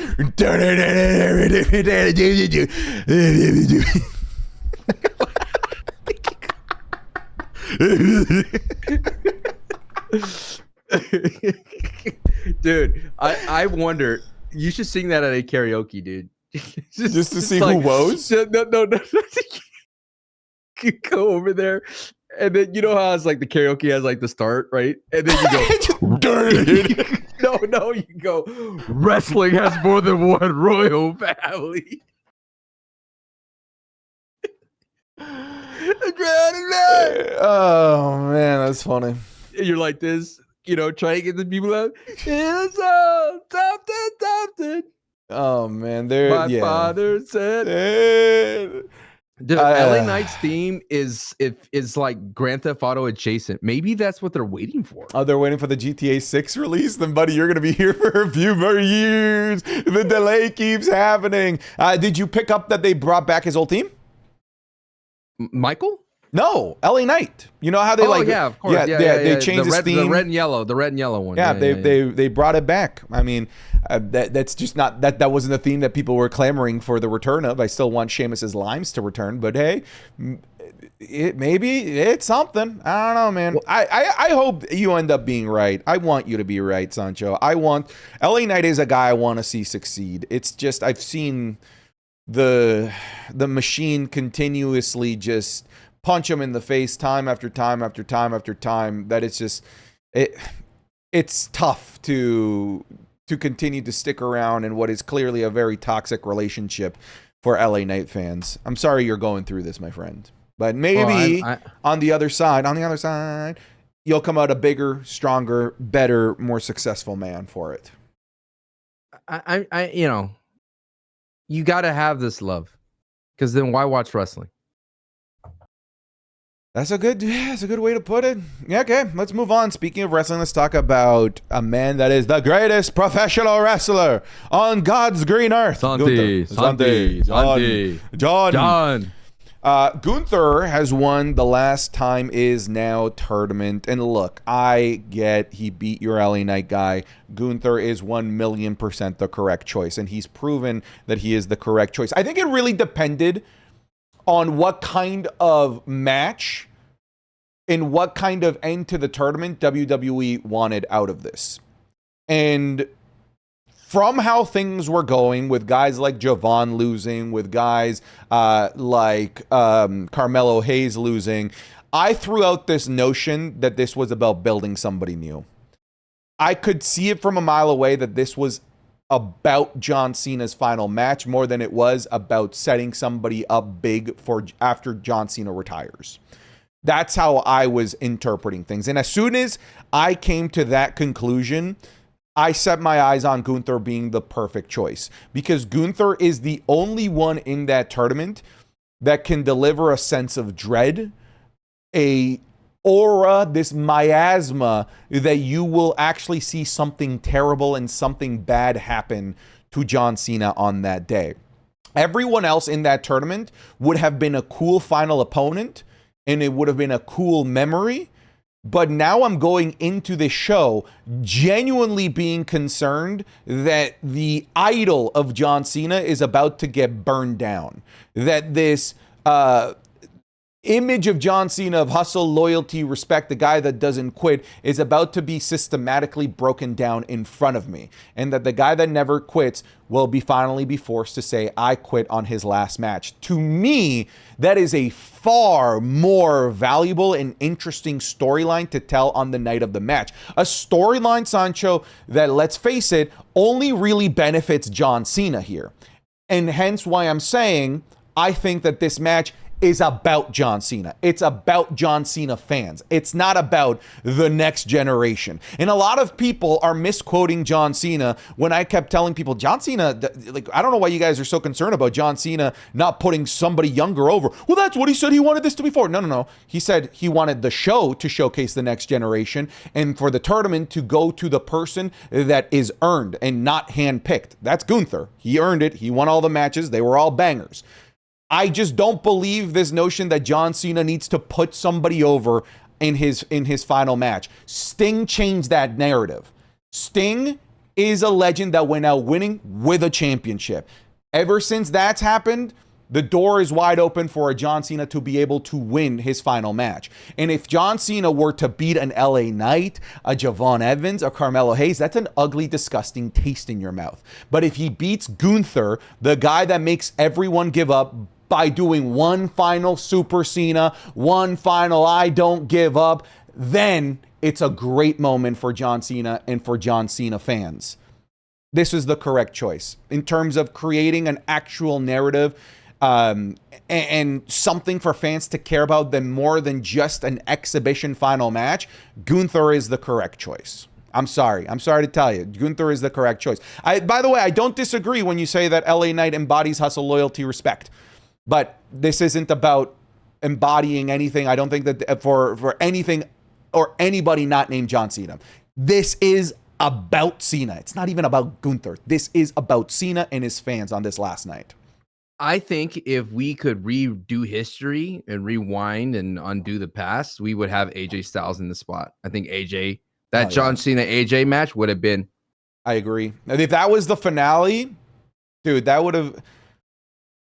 dude, I wonder. You should sing that at a karaoke, dude. just to see who woes. No. You go over there, and then you know how it's like the karaoke has like the start, right? And then you go, no, you go. Wrestling has more than one royal family. Oh man, that's funny. You're like this, you know, trying to get the people out. It's all something. Oh man, My father said. Dude, LA Knight's theme is like Grand Theft Auto adjacent. Maybe that's what they're waiting for. Oh, they're waiting for the GTA 6 release? Then, buddy, you're going to be here for a few more years. The delay keeps happening. Did you pick up that they brought back his old team? Michael? No, LA Knight. You know how they yeah, of course. Yeah, they changed his theme. The red and yellow one. Yeah, they brought it back. I mean, that's just not that wasn't the theme that people were clamoring for the return of. I still want Sheamus's limes to return, but hey, maybe it's something. I don't know, man. I hope you end up being right. I want you to be right, Sancho. LA Knight is a guy I want to see succeed. It's just I've seen the machine continuously just punch him in the face time after time after time after time, that it's just it's tough to continue to stick around in what is clearly a very toxic relationship for LA Knight fans. I'm sorry you're going through this, my friend, but maybe on the other side you'll come out a bigger, stronger, better, more successful man for it. I you know, you got to have this love, because then why watch wrestling? That's a good way to put it. Yeah, okay, let's move on. Speaking of wrestling, let's talk about a man that is the greatest professional wrestler on God's green earth. John. Gunther has won the Last Time Is Now tournament. And look, I get he beat your LA Knight guy. Gunther is 1,000,000% the correct choice. And he's proven that he is the correct choice. I think it really depended on what kind of match and what kind of end to the tournament WWE wanted out of this. And from how things were going with guys like Javon losing, with guys like Carmelo Hayes losing, I threw out this notion that this was about building somebody new. I could see it from a mile away that this was about John Cena's final match more than it was about setting somebody up big for after John Cena retires. That's how I was interpreting things. And as soon as I came to that conclusion, I set my eyes on Gunther being the perfect choice, because Gunther is the only one in that tournament that can deliver a sense of dread, a aura, this miasma that you will actually see something terrible and something bad happen to John Cena on that day. Everyone else in that tournament would have been a cool final opponent and it would have been a cool memory. But now I'm going into this show genuinely being concerned that the idol of John Cena is about to get burned down. That this image of John Cena of hustle, loyalty, respect, the guy that doesn't quit, is about to be systematically broken down in front of me. And that the guy that never quits will finally be forced to say, I quit on his last match. To me, that is a far more valuable and interesting storyline to tell on the night of the match. A storyline, Sancho, that, let's face it, only really benefits John Cena here. And hence why I'm saying I think that this match is about John Cena. It's about John Cena fans. It's not about the next generation. And a lot of people are misquoting John Cena when I kept telling people, John Cena, like, I don't know why you guys are so concerned about John Cena not putting somebody younger over. Well, that's what he said he wanted this to be for. No. He said he wanted the show to showcase the next generation and for the tournament to go to the person that is earned and not handpicked. That's Gunther. He earned it. He won all the matches. They were all bangers. I just don't believe this notion that John Cena needs to put somebody over in his final match. Sting changed that narrative. Sting is a legend that went out winning with a championship. Ever since that's happened, the door is wide open for a John Cena to be able to win his final match. And if John Cena were to beat an LA Knight, a Javon Evans, a Carmelo Hayes, that's an ugly, disgusting taste in your mouth. But if he beats Gunther, the guy that makes everyone give up by doing one final Super Cena, one final I don't give up, then it's a great moment for John Cena and for John Cena fans. This is the correct choice in terms of creating an actual narrative and something for fans to care about than more than just an exhibition final match. Gunther is the correct choice. I'm sorry to tell you, Gunther is the correct choice. By the way, I don't disagree when you say that LA Knight embodies hustle, loyalty, respect. But this isn't about embodying anything. I don't think that for anything or anybody not named John Cena. This is about Cena. It's not even about Gunther. This is about Cena and his fans on this last night. I think if we could redo history and rewind and undo the past, we would have AJ Styles in the spot. I think John Cena AJ match would have been. I agree. And if that was the finale, dude, that would have.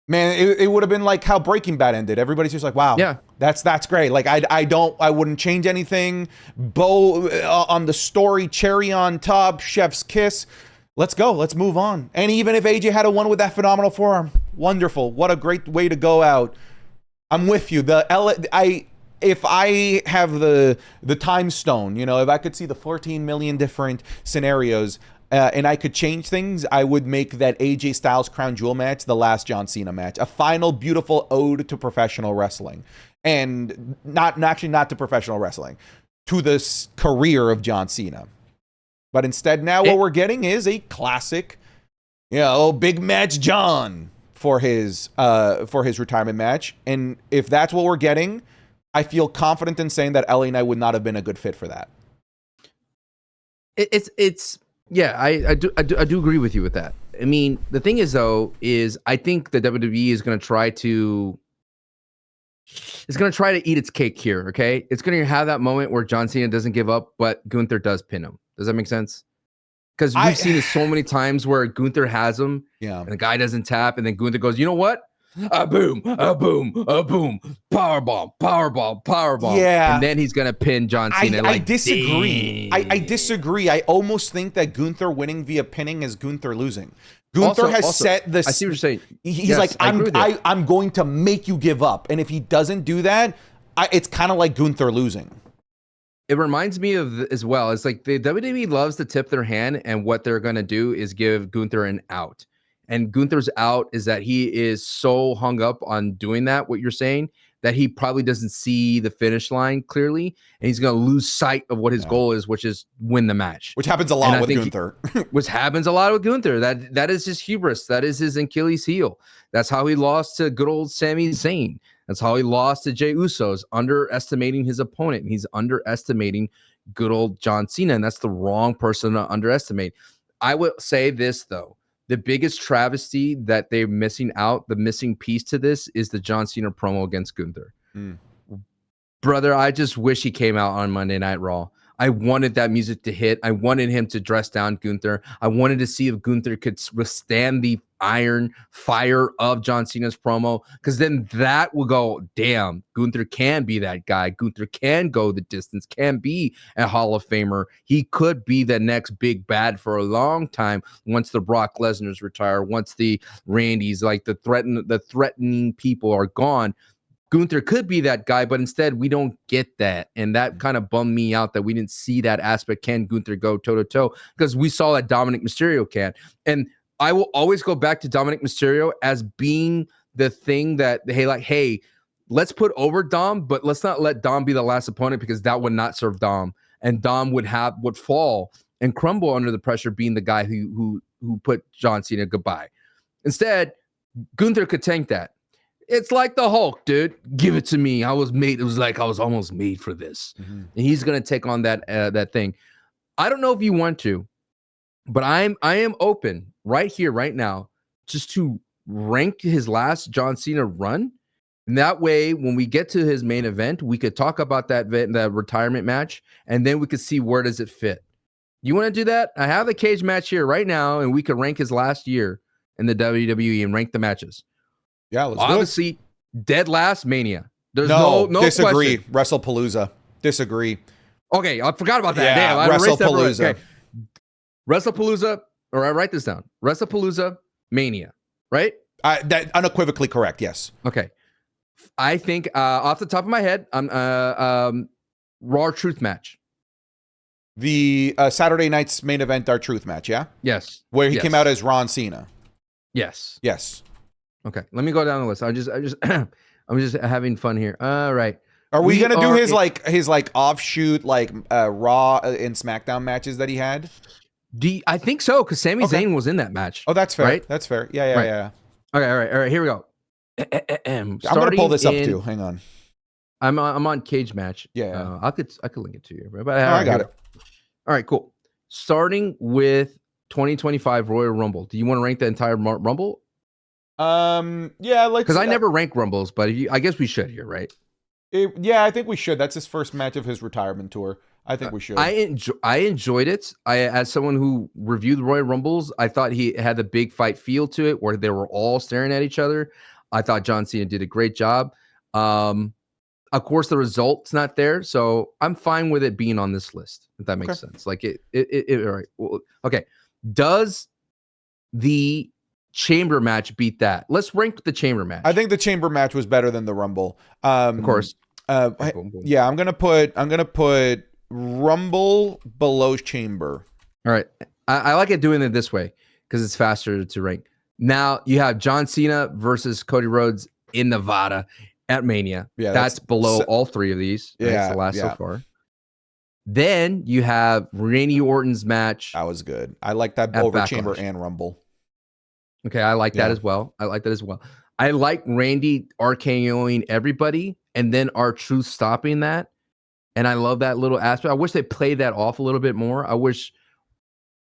Man, it would have been like how Breaking Bad ended. Everybody's just like, wow, yeah, that's great. Like, I wouldn't change anything. Bow on the story, cherry on top, chef's kiss. Let's go. Let's move on. And even if AJ had won with that phenomenal forearm, wonderful. What a great way to go out. I'm with you. If I have the time stone, if I could see the 14 million different scenarios, and I could change things, I would make that AJ Styles Crown Jewel match the last John Cena match. A final beautiful ode to professional wrestling. And not to professional wrestling, to this career of John Cena. But instead now what we're getting is a classic, big match John for his retirement match. And if that's what we're getting, I feel confident in saying that LA Knight would not have been a good fit for that. Yeah, I do agree with you with that. I mean, the thing is, though, I think the WWE is going to try to eat its cake here, okay? It's going to have that moment where John Cena doesn't give up, but Gunther does pin him. Does that make sense? Because we've seen this so many times where Gunther has him, and the guy doesn't tap, and then Gunther goes, you know what? A boom, a boom, a boom, powerbomb, powerbomb, powerbomb. Yeah. And then he's going to pin John Cena. I disagree. I disagree. I almost think that Gunther winning via pinning is Gunther losing. Gunther has set this. I see what you're saying. He's like, I'm going to make you give up. And if he doesn't do that, it's kind of like Gunther losing. It reminds me of, as well, it's like the WWE loves to tip their hand, and what they're going to do is give Gunther an out. And Gunther's out is that he is so hung up on doing that, what you're saying, that he probably doesn't see the finish line clearly, and he's going to lose sight of what his goal is, which is win the match. Which happens a lot with Gunther. Which happens a lot with Gunther. That is his hubris. That is his Achilles heel. That's how he lost to good old Sami Zayn. That's how he lost to Jey Usos, underestimating his opponent. He's underestimating good old John Cena, and that's the wrong person to underestimate. I will say this, though. The biggest travesty that they're missing out, the missing piece to this, is the John Cena promo against Gunther. Brother, I just wish he came out on Monday Night Raw. I wanted that music to hit. I wanted him to dress down Gunther. I wanted to see if Gunther could withstand the iron fire of John Cena's promo, because then that will go, damn, Gunther can be that guy. Gunther can go the distance, can be a Hall of Famer. He could be the next big bad for a long time once the Brock Lesnar's retire, once the Randy's, like the threatening people are gone. Gunther could be that guy, but instead we don't get that. And that kind of bummed me out that we didn't see that aspect. Can Gunther go toe-to-toe? Because we saw that Dominic Mysterio can. And I will always go back to Dominic Mysterio as being the thing that, hey, let's put over Dom, but let's not let Dom be the last opponent, because that would not serve Dom. And Dom would fall and crumble under the pressure, being the guy who put John Cena goodbye. Instead, Gunther could tank that. It's like the Hulk, dude. Give it to me. It was like I was almost made for this. Mm-hmm. And he's gonna take on that thing. I don't know if you want to, but I am open right here, right now, just to rank his last John Cena run. And that way, when we get to his main event, we could talk about that retirement match, and then we could see where does it fit. You want to do that? I have the cage match here right now, and we could rank his last year in the WWE and rank the matches. Yeah, let's obviously do it. Dead last Mania. There's no disagree. Question. WrestlePalooza. Disagree. Okay, I forgot about that. Yeah, damn, WrestlePalooza. Okay. WrestlePalooza, or I write this down. WrestlePalooza, Mania, right? That unequivocally correct. Yes. Okay. I think off the top of my head, Raw Truth match. The Saturday night's main event, our Truth match. Yeah. Yes. Where he came out as Ron Cena. Yes. Yes. Okay, let me go down the list. I'm just having fun here. All right. Are we gonna do his offshoot Raw and SmackDown matches that he had? I think so, because Sami Zayn was in that match. Oh, that's fair. Right? That's fair. Yeah. Okay, all right. Here we go. I'm gonna pull this up too. Hang on. I'm on Cage Match. Yeah. I could link it to you, but I got it. All right, cool. Starting with 2025 Royal Rumble. Do you want to rank the entire Rumble? Yeah, because I never rank Rumbles, but I guess we should here, right? Yeah, I think we should. That's his first match of his retirement tour. I think we should. I enjoyed it. As someone who reviewed the Royal Rumbles, I thought he had a big fight feel to it, where they were all staring at each other. I thought John Cena did a great job. Of course, the result's not there, so I'm fine with it being on this list, if that makes sense. Like it all right. Well, okay. Does the Chamber match beat that? Let's rank the Chamber match. I think the Chamber match was better than the Rumble. Of course. Boom. Yeah, I'm gonna put Rumble below Chamber. All right. I like it doing it this way because it's faster to rank. Now you have John Cena versus Cody Rhodes in Nevada at Mania. Yeah, that's below all three of these. Yeah, that's the last so far. Then you have Randy Orton's match. That was good. I like that over Chamber and Rumble. Okay, I like that as well. I like Randy RKOing everybody and then R-Truth stopping that. And I love that little aspect. I wish they played that off a little bit more. I wish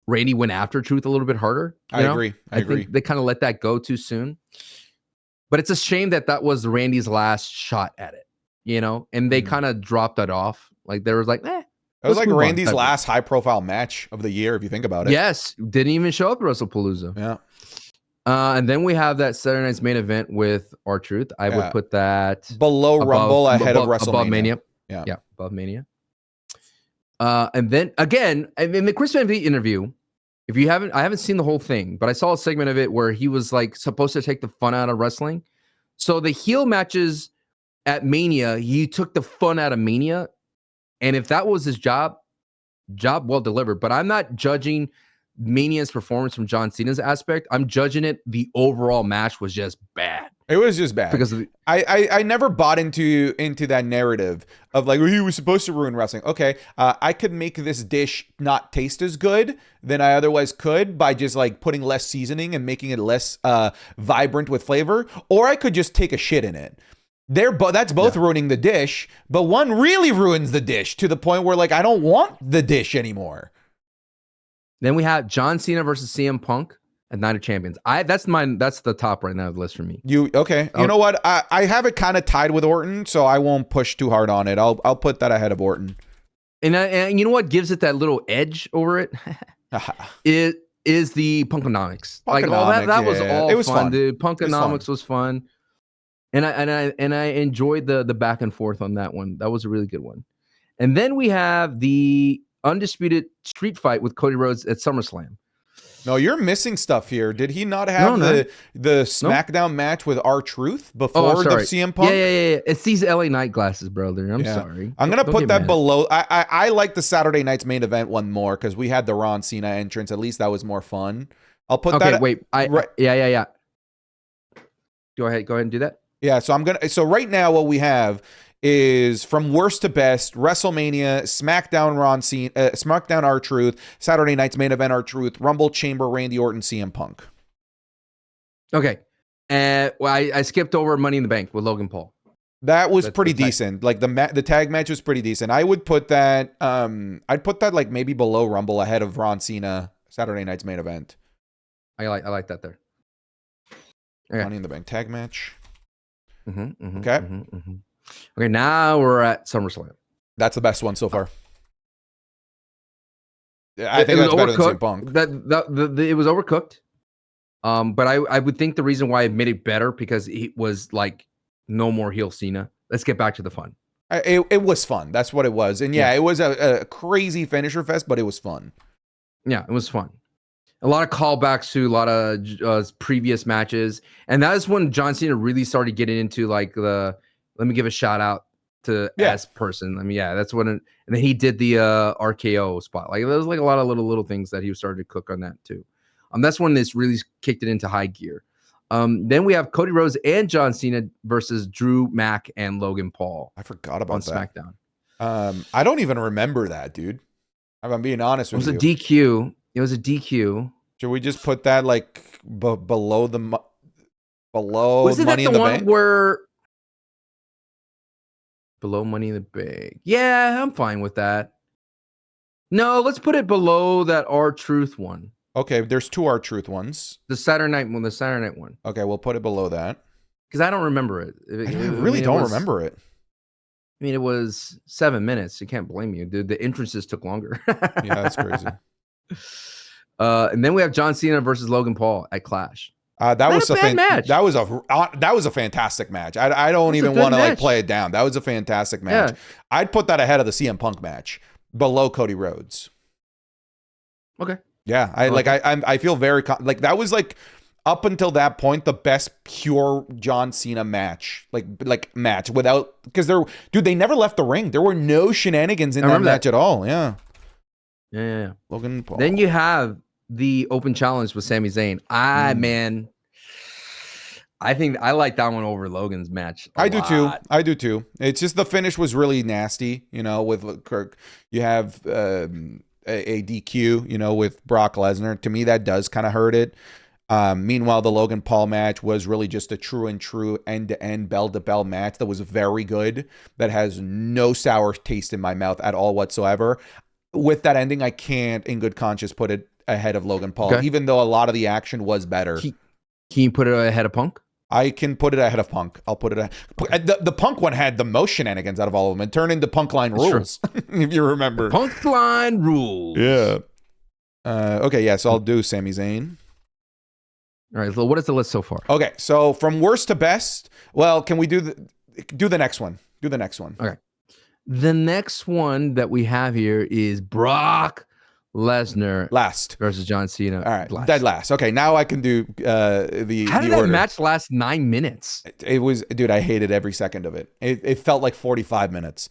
Randy went after Truth a little bit harder. I agree. I think they kind of let that go too soon. But it's a shame that was Randy's last shot at it, and they kind of dropped that off. Like there was like, it was like Randy's last high-profile match of the year, if you think about it. Yes, didn't even show up at WrestlePalooza. Yeah. And then we have that Saturday night's main event with R-Truth. I would put that below Rumble, ahead of WrestleMania. Above Mania. Yeah, above Mania. And then again, in the Chris Van Vliet interview, I haven't seen the whole thing, but I saw a segment of it where he was like supposed to take the fun out of wrestling. So the heel matches at Mania, he took the fun out of Mania. And if that was his job well delivered. But I'm not judging Mania's performance from John Cena's aspect. I'm judging it. The overall match was just bad. It was just bad because I never bought into that narrative of like, he was supposed to ruin wrestling. Okay, I could make this dish not taste as good than I otherwise could by just like putting less seasoning and making it less vibrant with flavor, or I could just take a shit in it. That's both ruining the dish, but one really ruins the dish to the point where like I don't want the dish anymore. Then we have John Cena versus CM Punk at Night of Champions. That's the top right now of the list for me. You know what? I have it kind of tied with Orton, so I won't push too hard on it. I'll put that ahead of Orton. And you know what gives it that little edge over it? is the Punkonomics. Like all Punkonomics, that was yeah. all It was fun. dude. It was fun. Punkonomics was fun. And I enjoyed the back and forth on that one. That was a really good one. And then we have the undisputed street fight with Cody Rhodes at SummerSlam. No, you're missing stuff here. Did he not have the SmackDown match with R-Truth before the CM Punk? Yeah. It's these LA Knight glasses, brother. I'm sorry. I'm gonna put that below. I like the Saturday night's main event one more because we had the Ron Cena entrance. At least that was more fun. I'll put that. Wait. Yeah. Go ahead and do that. Yeah. So right now what we have is from worst to best: WrestleMania, SmackDown, Ron Cena, SmackDown, R-Truth, Saturday night's main event, R-Truth, Rumble, Chamber, Randy Orton, CM Punk. Okay, well, I skipped over Money in the Bank with Logan Paul. That was pretty decent. Like the tag match was pretty decent. I would put that. I'd put that like maybe below Rumble, ahead of Ron Cena, Saturday night's main event. I like that there. Okay. Money in the Bank tag match. Okay. Okay, now we're at SummerSlam. That's the best one so far. I think that's better than CM Punk. It was overcooked. But I would think the reason why it made it better because it was like no more heel Cena. Let's get back to the fun. It was fun. That's what it was. And it was a crazy finisher fest, but it was fun. Yeah, it was fun. A lot of callbacks to a lot of previous matches. And that is when John Cena really started getting into like let me give a shout out to S person. I mean, that's when and then he did the RKO spot. Like there was like a lot of little things that he started to cook on that too. That's when this really kicked it into high gear. Then we have Cody Rhodes and John Cena versus Drew Mack and Logan Paul. I forgot about that. SmackDown. I don't even remember that, dude. If I'm being honest with you. It was a DQ. Should we just put that like below the was it Money the in the one Bank? Where below Money in the Bank? Yeah, I'm fine with that. No, let's put it below that R-Truth one. Okay, there's two R-Truth ones. The Saturday night one. Okay, we'll put it below that. Because I don't remember it. I really don't remember it. I mean, it was 7 minutes. You can't blame you, dude. The entrances took longer. Yeah, that's crazy. And then we have John Cena versus Logan Paul at Clash. That was a bad match. That was a fantastic match. I don't even want to like play it down. That was a fantastic match. Yeah. I'd put that ahead of the CM Punk match, below Cody Rhodes. Okay. Yeah, I feel very like that was like up until that point the best pure John Cena match, like match without because they never left the ring. There were no shenanigans in that match at all. Yeah. Logan Paul. Then you have the open challenge with Sami Zayn. Man, I think I like that one over Logan's match. I do too. It's just the finish was really nasty. With Kirk, you have a DQ, with Brock Lesnar. To me, that does kind of hurt it. Meanwhile, the Logan Paul match was really just a true end-to-end, bell-to-bell match that was very good, that has no sour taste in my mouth at all whatsoever. With that ending, I can't, in good conscience, put it ahead of Logan Paul, even though a lot of the action was better. Can you put it ahead of Punk? I can put it ahead of Punk. I'll put it ahead. The Punk one had the most shenanigans out of all of them. It turned into Punk Line Rules, if you remember. Punk Line Rules. Yeah. Okay, yeah, so I'll do Sami Zayn. All right, so what is the list so far? Okay, so from worst to best, well, can we do the next one? Do the next one. Okay. The next one that we have here is Brock Lesnar versus John Cena. All right, dead last. Okay, now I can do the How did that match last 9 minutes? It was, dude, I hated every second of it. It felt like 45 minutes.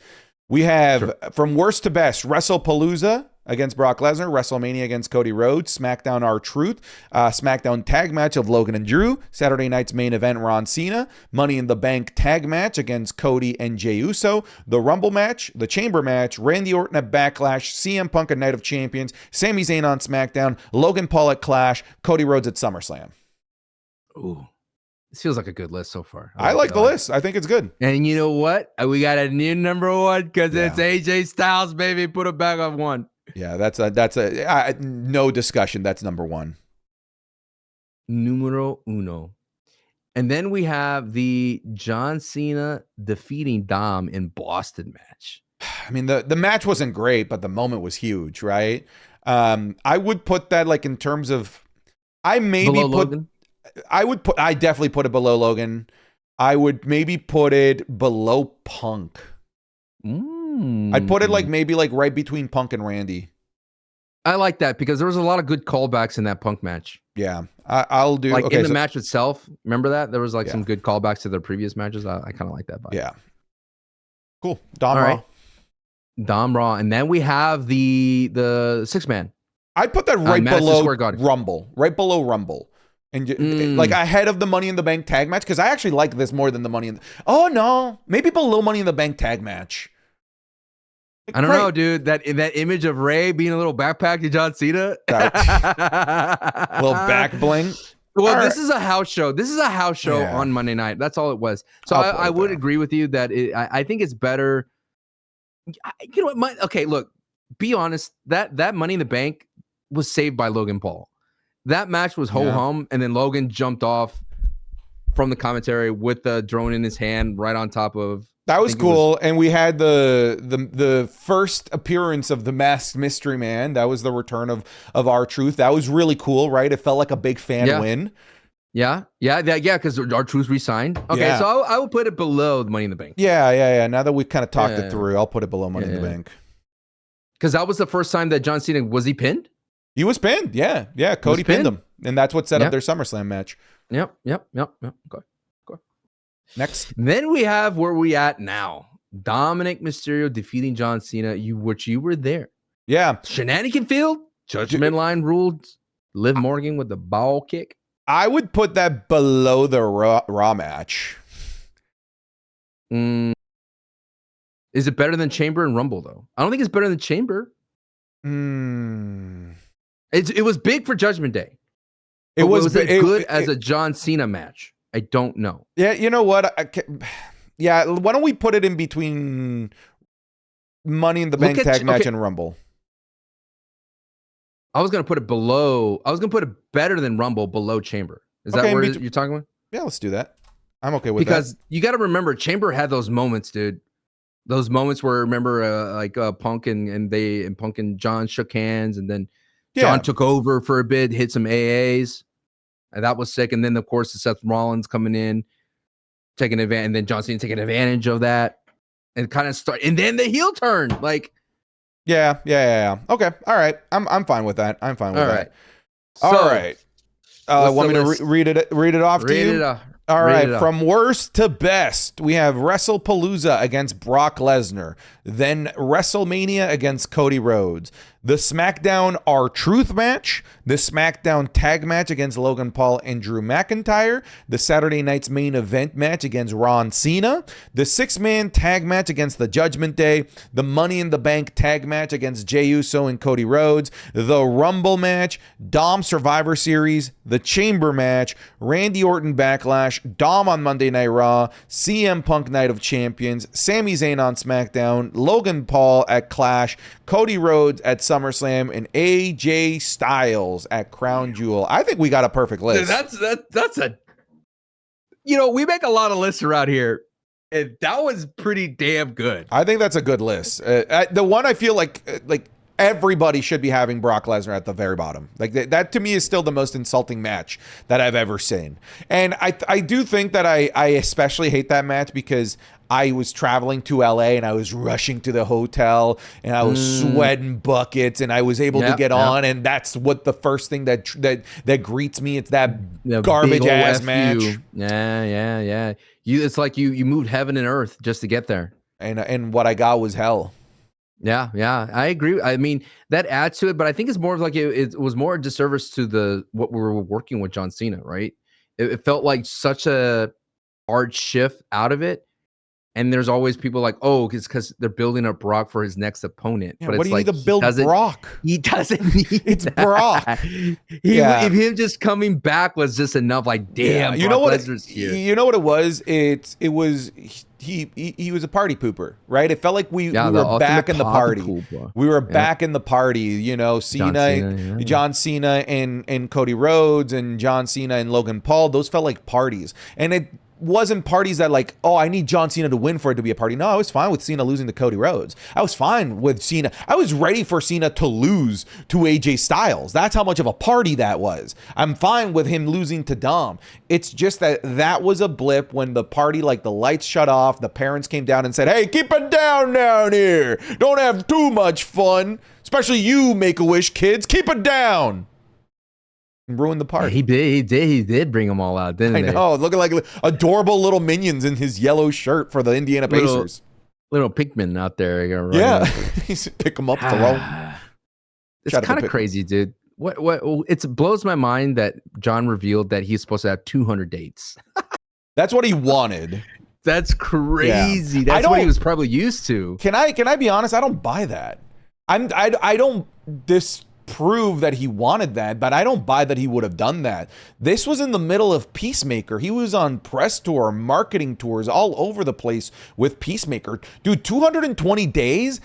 We have from worst to best, WrestlePalooza against Brock Lesnar, WrestleMania against Cody Rhodes, SmackDown R-Truth, SmackDown tag match of Logan and Drew, Saturday night's main event Ron Cena, Money in the Bank tag match against Cody and Jey Uso, the Rumble match, the Chamber match, Randy Orton at Backlash, CM Punk at Night of Champions, Sami Zayn on SmackDown, Logan Paul at Clash, Cody Rhodes at SummerSlam. Ooh. This feels like a good list so far. I like the list. I think it's good. And you know what? We got a new number one because it's AJ Styles, baby. Put it back on one. Yeah, that's a no discussion. That's number one. Numero uno. And then we have the John Cena defeating Dom in Boston match. I mean, the match wasn't great, but the moment was huge, right? I would put that like in terms of, I definitely put it below Logan. I would maybe put it below Punk. I'd put it like maybe like right between Punk and Randy. I like that because there was a lot of good callbacks in that Punk match. Yeah, I'll do like in the match itself. Remember that there was like some good callbacks to their previous matches. I kind of like that vibe. Yeah, cool. Dom Raw. Dom Raw, and then we have the 6-man. I'd put that right below Rumble, right below Rumble, and like ahead of the Money in the Bank tag match because I actually like this more than the Money in. Oh no, maybe below Money in the Bank tag match. I don't know, dude. That image of Ray being a little backpack to John Cena, little back bling. Well, this is a house show. This is a house show on Monday night. That's all it was. So I would agree with you that I think it's better. You know what? Okay, look. Be honest. That Money in the Bank was saved by Logan Paul. That match was ho hum, and then Logan jumped off from the commentary with the drone in his hand, right on top of. That was cool, and we had the first appearance of the Masked Mystery Man. That was the return of R-Truth. That was really cool, right? It felt like a big fan win. Yeah, because R-Truth re-signed. Okay, so I will put it below the Money in the Bank. Yeah. Now that we've kind of talked it through, I'll put it below Money in the Bank. Because that was the first time that John Cena, was he pinned? He was pinned, yeah. Cody pinned him, and that's what set up their SummerSlam match. Yep. Okay. Next. Then we have where we at now. Dominic Mysterio defeating John Cena, which you were there. Yeah. Shenanigan Field, Judgment Line ruled. Liv Morgan with the ball kick. I would put that below the Raw match. Is it better than Chamber and Rumble, though? I don't think it's better than Chamber. It was big for Judgment Day. Was it good as a John Cena match? I don't know. Yeah, you know what? Why don't we put it in between Money in the Bank tag match and Rumble? I was going to put it below. I was going to put it better than Rumble below Chamber. Is that what you're talking about? Yeah, let's do that. I'm okay with that. Because you got to remember, Chamber had those moments, dude. Those moments where, remember, Punk and Punk and John shook hands, and then John took over for a bit, hit some AAs. And that was sick. And then, of course, the Seth Rollins coming in, taking advantage, and then John Cena taking advantage of that, and kind of start. And then the heel turn, like, yeah. Okay, all right. I'm fine with that. I'm fine with that. All right. Want me to read it off to you? All right, from worst to best, we have WrestlePalooza against Brock Lesnar, then WrestleMania against Cody Rhodes, the SmackDown R-Truth match, the SmackDown tag match against Logan Paul and Drew McIntyre, the Saturday night's main event match against Ron Cena, the 6-man tag match against the Judgment Day, the Money in the Bank tag match against Jey Uso and Cody Rhodes, the Rumble match, Dom Survivor Series, the Chamber match, Randy Orton Backlash, Dom on Monday Night Raw, CM Punk Night of Champions, Sami Zayn on SmackDown, Logan Paul at Clash, Cody Rhodes at SummerSlam, and AJ Styles at Crown Jewel. I think we got a perfect list. Dude, that's a, we make a lot of lists around here, and that was pretty damn good. I think that's a good list. The one I feel like everybody should be having Brock Lesnar at the very bottom. Like that to me is still the most insulting match that I've ever seen. And I do think that I especially hate that match because I was traveling to LA and I was rushing to the hotel and I was sweating buckets and I was able to get on, and that's what the first thing that greets me. It's that garbage ass match. Yeah. It's like you moved heaven and earth just to get there. And what I got was hell. Yeah, I agree. I mean, that adds to it, but I think it's more of like it was more a disservice to what we were working with John Cena, right? It felt like such a hard shift out of it. And there's always people like, oh, it's because they're building up Brock for his next opponent. Yeah, but what it's do you like need to build Brock? He doesn't need it's that. Brock. If him just coming back was just enough. Like, damn, you Brock know what? Lesnar's here. You know what it was? It was he was a party pooper, right? It felt like we were back in the party. We were back in the party. John Cena and Cody Rhodes and John Cena and Logan Paul. Those felt like parties, and wasn't parties that like, oh, I need John Cena to win for it to be a party. No, I was fine with Cena losing to Cody Rhodes. I was fine with Cena. I was ready for Cena to lose to AJ Styles. That's how much of a party that was. I'm fine with him losing to Dom. It's just that was a blip when the party, like the lights shut off, the parents came down and said, hey, keep it down here. Don't have too much fun. Especially you, Make-A-Wish kids. Keep it down. And ruined the party. Yeah, he did bring them all out, didn't they? I know, looking like adorable little minions in his yellow shirt for the Indiana Pacers. Little Pinkman out there. Yeah, he's pick them up, throw them. It's kind of crazy, dude. What? It blows my mind that John revealed that he's supposed to have 200 dates. That's what he wanted. That's crazy. Yeah. That's what he was probably used to. Can I be honest? I don't buy that. I don't disprove that he wanted that, but I don't buy that he would have done that. This was in the middle of Peacemaker. He was on press tour, marketing tours all over the place with Peacemaker. Dude, 220 days?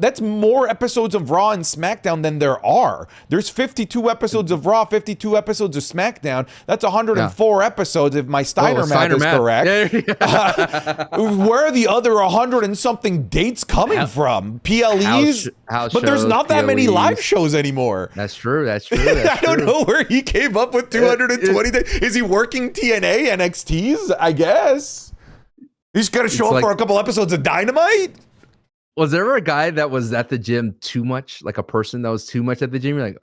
That's more episodes of Raw and SmackDown than there are. There's 52 episodes of Raw, 52 episodes of SmackDown. That's 104 episode if my Steiner math is correct. Where are the other 100 and something dates coming from? PLEs? House but there's not that many live shows anymore. That's true. I don't know where he came up with 220 days. Is he working TNA, NXTs? I guess. He's going to show up for a couple episodes of Dynamite? Was there ever a guy that was at the gym too much, like a person that was too much at the gym? You're like,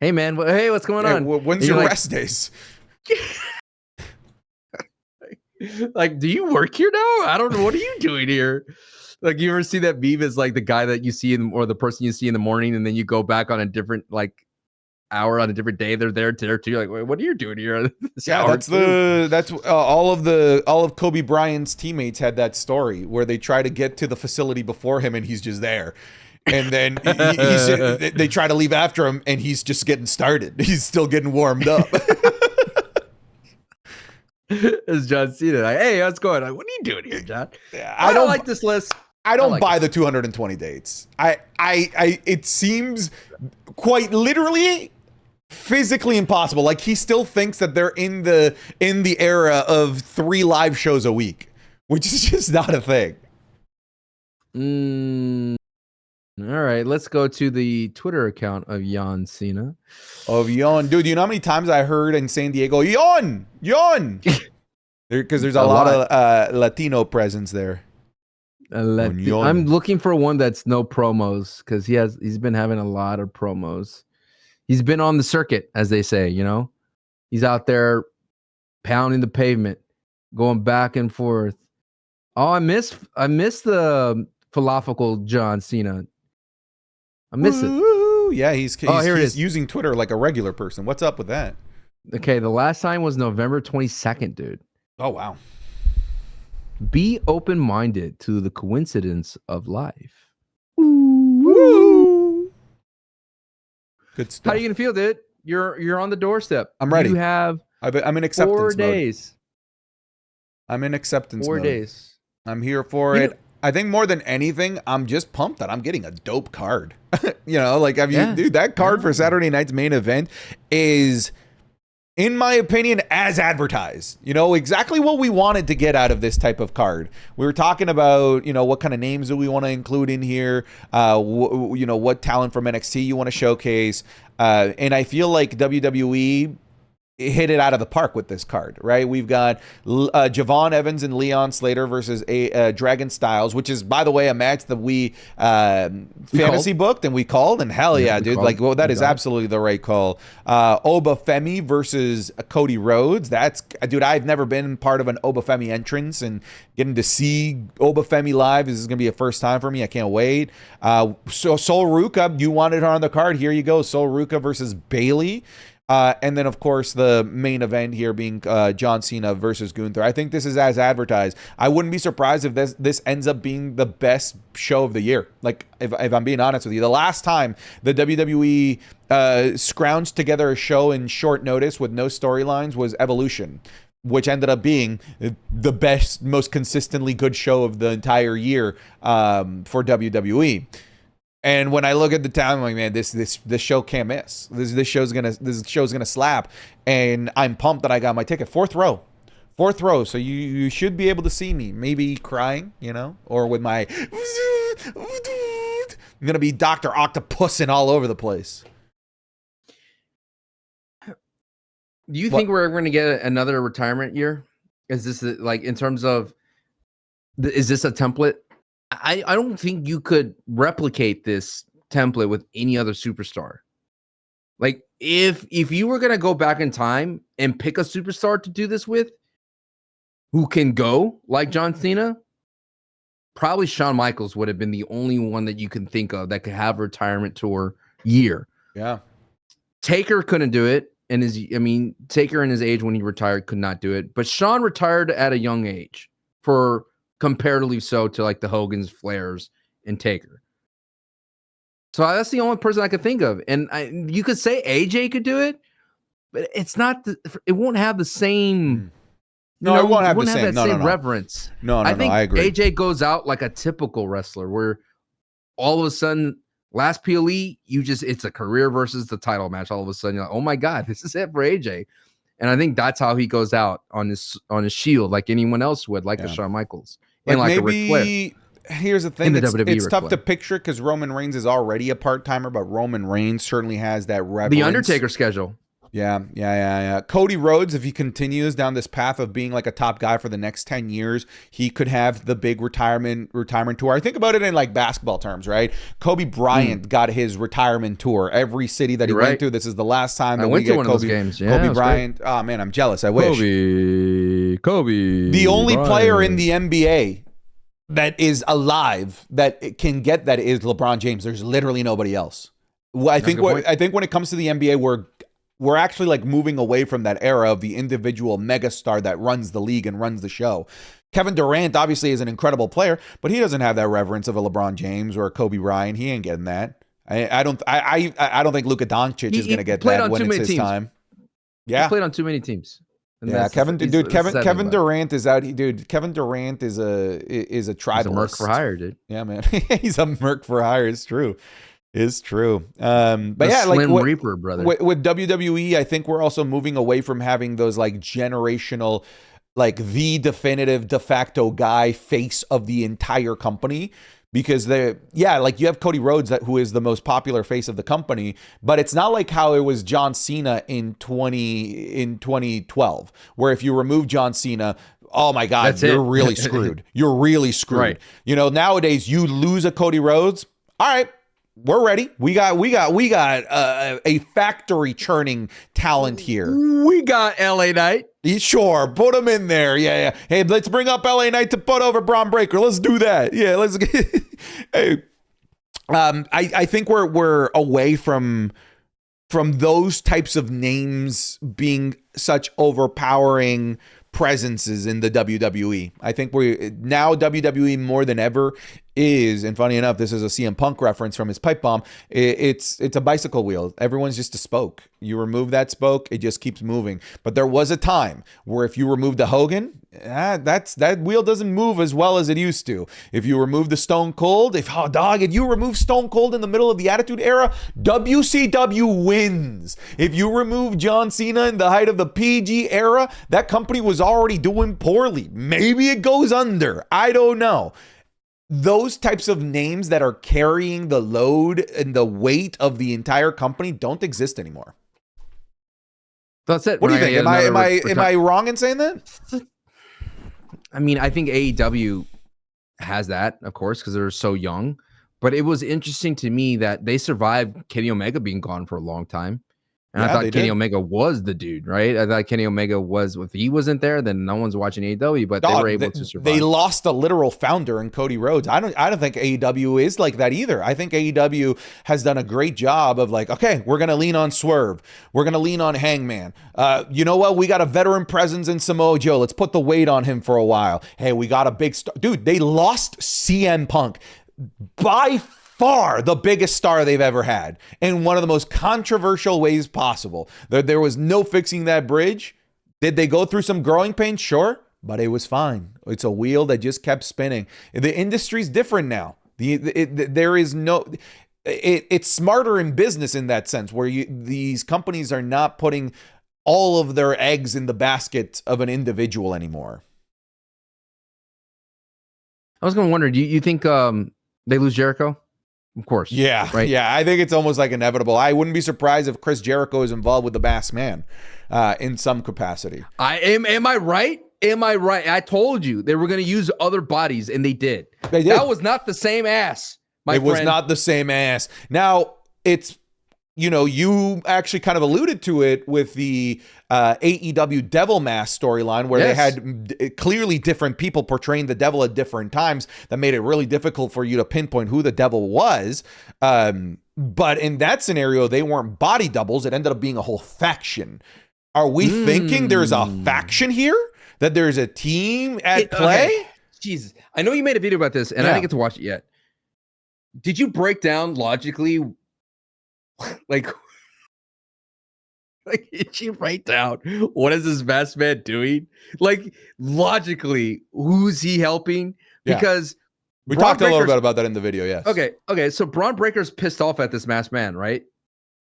hey man, hey, what's going on? When's your rest days? Like, do you work here now? I don't know. What are you doing here? Like, you ever see that meme? Is like the guy that you see or the person you see in the morning, and then you go back on a different hour on a different day. They're there too. You're like, wait, what are you doing here? Yeah, that's all of Kobe Bryant's teammates had that story where they try to get to the facility before him and he's just there, and then they try to leave after him and he's just getting started. He's still getting warmed up. It's John Cena. Like, hey, how's it going? Like, what are you doing here, John? I don't like this list. I don't buy the 220 dates. It seems quite literally physically impossible. Like, he still thinks that they're in the era of 3 live shows a week, which is just not a thing. All right, let's go to the Twitter account of John Cena. Dude, you know how many times I heard in San Diego, Yon, because there's a lot of Latino presence there. I'm looking for one that's no promos, because he's been having a lot of promos. He's been on the circuit, as they say, you know. He's out there pounding the pavement, going back and forth. Oh, I miss the falafel John Cena. I miss it. Yeah, he's using Twitter like a regular person. What's up with that? Okay, the last time was November 22nd, dude. Oh, wow. Be open-minded to the coincidence of life. Woo. Good stuff. How are you gonna feel, dude? You're on the doorstep. I'm ready. I'm in acceptance 4 days. Mode. I'm in acceptance 4 mode. days. I'm here for it. I think more than anything, I'm just pumped that I'm getting a dope card. You know, like, dude, that card for Saturday night's main event is, in my opinion, as advertised. You know, exactly what we wanted to get out of this type of card. We were talking about, you know, what kind of names do we want to include in here? You know, what talent from NXT you want to showcase? And I feel like WWE hit it out of the park with this card, right? We've got Javon Evans and Leon Slater versus Dragon Styles, which is, by the way, a match that we fantasy booked and we called, and hell yeah, dude. Like, well, that is absolutely the right call. Oba Femi versus Cody Rhodes. Dude, I've never been part of an Oba Femi entrance, and getting to see Oba Femi live is going to be a first time for me. I can't wait. So Sol Ruka, you wanted her on the card. Here you go. Sol Ruka versus Bayley. And then, of course, the main event here being John Cena versus Gunther. I think this is as advertised. I wouldn't be surprised if this ends up being the best show of the year. Like, if I'm being honest with you, the last time the WWE scrounged together a show in short notice with no storylines was Evolution, which ended up being the best, most consistently good show of the entire year for WWE. And when I look at the time, I'm like, man, this show can't miss. This show's gonna slap. And I'm pumped that I got my ticket. Fourth row 4th row, so you should be able to see me. Maybe crying, or with my. I'm gonna be Dr. Octopussing all over the place. Do you think we're going to get another retirement year? Is this like in terms of? Is this a template? I don't think you could replicate this template with any other superstar. Like if you were going to go back in time and pick a superstar to do this with, who can go like John Cena, probably Shawn Michaels would have been the only one that you can think of that could have a retirement tour year. Yeah. Taker couldn't do it. Taker in his age when he retired could not do it. But Shawn retired at a young age for comparatively so to like the Hogans, Flairs, and Taker. So that's the only person I could think of. And you could say AJ could do it, but it's not. It won't have the same. No, it won't have the same. No. reverence. No, I think I agree. AJ goes out like a typical wrestler, where all of a sudden, last PLE, it's a career versus the title match. All of a sudden, you're like, oh my god, this is it for AJ. And I think that's how he goes out on his shield, like anyone else would, like a Shawn Michaels and like a Ric Flair. Here's the thing: it's tough Flair. to picture because Roman Reigns is already a part-timer, but Roman Reigns certainly has that reverence. The Undertaker schedule. Yeah. Cody Rhodes, if he continues down this path of being like a top guy for the next 10 years, he could have the big retirement tour. I think about it in like basketball terms, right? Kobe Bryant got his retirement tour. Every city that he went to, this is the last time that we get one of those games. Yeah, Kobe Bryant. Great. Oh man, I'm jealous. I wish. Kobe. The only player in the NBA that is alive that can get that is LeBron James. There's literally nobody else. I think when it comes to the NBA, we're actually like moving away from that era of the individual megastar that runs the league and runs the show. Kevin Durant obviously is an incredible player, but he doesn't have that reverence of a LeBron James or a Kobe Bryant. He ain't getting that. I don't think Luka Doncic is going to get that when it's his time. Yeah, he played on too many teams. Yeah, Kevin Durant is out. Dude, Kevin Durant is a tribalist. He's a merc for hire, dude. Yeah, man, he's a merc for hire. It's true. Is true. But the yeah, Slim like Reaper, brother. With WWE, I think we're also moving away from having those like generational, like the definitive de facto guy face of the entire company. Because like you have Cody Rhodes, who is the most popular face of the company, but it's not like how it was John Cena in 2012, where if you remove John Cena, oh my God, you're really screwed. You're really screwed. Right. Nowadays you lose a Cody Rhodes. All right. We're ready. We got a factory churning talent here. We got LA Knight. Sure, put him in there. Yeah. Hey, let's bring up LA Knight to put over Braun Breaker. Let's do that. Yeah, let's. Hey, I think we're away from those types of names being such overpowering presences in the WWE. I think now WWE more than ever is, and funny enough, this is a CM Punk reference from his pipe bomb. It's a bicycle wheel. Everyone's just a spoke. You remove that spoke, it just keeps moving. But there was a time where if you removed the Hogan, that wheel doesn't move as well as it used to. If you remove the Stone Cold, if you remove Stone Cold in the middle of the Attitude Era, WCW wins. If you remove John Cena in the height of the PG era, that company was already doing poorly. Maybe it goes under. I don't know. Those types of names that are carrying the load and the weight of the entire company don't exist anymore. That's it. What do you think? Am I wrong in saying that? I mean, I think AEW has that, of course, because they're so young. But it was interesting to me that they survived Kenny Omega being gone for a long time. And I thought Kenny Omega was the dude, right? I thought Kenny Omega was, if he wasn't there, then no one's watching AEW, but they were able to survive. They lost a literal founder in Cody Rhodes. I don't think AEW is like that either. I think AEW has done a great job of like, okay, we're going to lean on Swerve. We're going to lean on Hangman. You know what? We got a veteran presence in Samoa Joe. Let's put the weight on him for a while. Hey, we got a big star. Dude, they lost CM Punk by far the biggest star they've ever had in one of the most controversial ways possible. There was no fixing that bridge. Did they go through some growing pains? Sure, but it was fine. It's a wheel that just kept spinning. The industry's different now. It's smarter in business in that sense, where these companies are not putting all of their eggs in the basket of an individual anymore. I was going to wonder, do you think they lose Jericho? Of course. Yeah, right? Yeah. I think it's almost like inevitable. I wouldn't be surprised if Chris Jericho is involved with the Masked Man in some capacity. Am I right? Am I right? I told you they were going to use other bodies, and they did. They did. That was not the same ass, my friend. It was not the same ass. Now, it's, you actually kind of alluded to it with the AEW Devil Mask storyline where they had clearly different people portraying the devil at different times that made it really difficult for you to pinpoint who the devil was. But in that scenario, they weren't body doubles. It ended up being a whole faction. Are we thinking there's a faction here? That there's a team at play? Okay. Jesus. I know you made a video about this, and I didn't get to watch it yet. Did you break down logically, like did you write down what is this Masked Man doing? Like, logically, who's he helping? Because we talked a little bit about that in the video, yes. Okay, so Braun Breaker's pissed off at this Masked Man, right?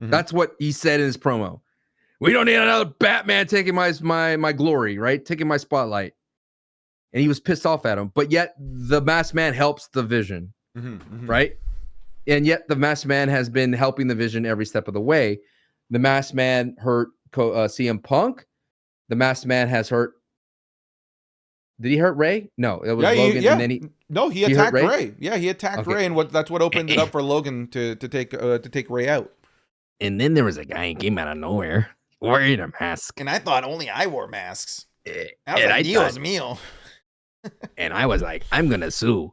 Mm-hmm. That's what he said in his promo. We don't need another Batman taking my glory, right? Taking my spotlight. And he was pissed off at him. But yet the Masked Man helps the Vision, right? And yet the Masked Man has been helping the Vision every step of the way. The Masked Man hurt CM Punk. The Masked Man has hurt. Did he hurt Ray? No, it was Logan. And then he attacked Ray. Yeah, he attacked Ray, and that's what opened it up for Logan to take Ray out. And then there was a guy who came out of nowhere wearing a mask. And I thought only I wore masks. And I was like, I'm gonna sue.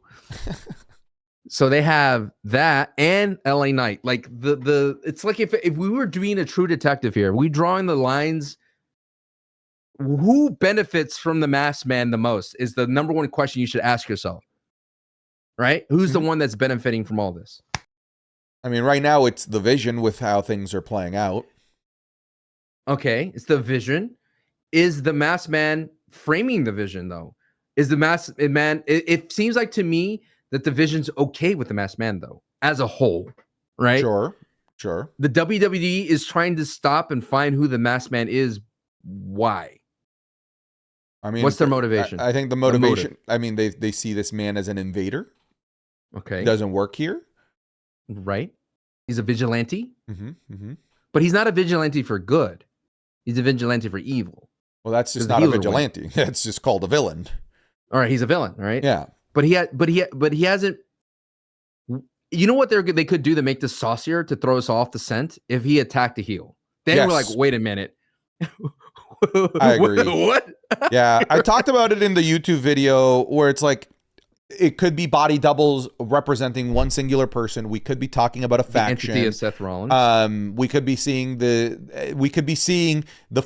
So they have that and LA Knight. Like it's like if we were doing a true detective here, we drawing the lines. Who benefits from the Masked Man the most is the number one question you should ask yourself. Right? Who's the one that's benefiting from all this? I mean, right now it's the Vision with how things are playing out. Okay, it's the Vision. Is the Masked Man framing the Vision though? Is the Masked Man? It seems like to me that the Vision's okay with the Masked Man though, as a whole, right? Sure. The WWE is trying to stop and find who the Masked Man is. Why? I mean, what's their motivation? I think the motivation. I mean, they see this man as an invader. Okay, he doesn't work here. Right. He's a vigilante. But he's not a vigilante for good. He's a vigilante for evil. Well, that's just not a vigilante. That's just called a villain. All right, he's a villain, right? Yeah. But he hasn't. You know what they could do to make this saucier to throw us off the scent? If he attacked a heel, then we're like, wait a minute. I agree. What? Yeah, I talked about it in the YouTube video where it's like it could be body doubles representing one singular person. We could be talking about a faction. The entity of Seth Rollins. We could be seeing the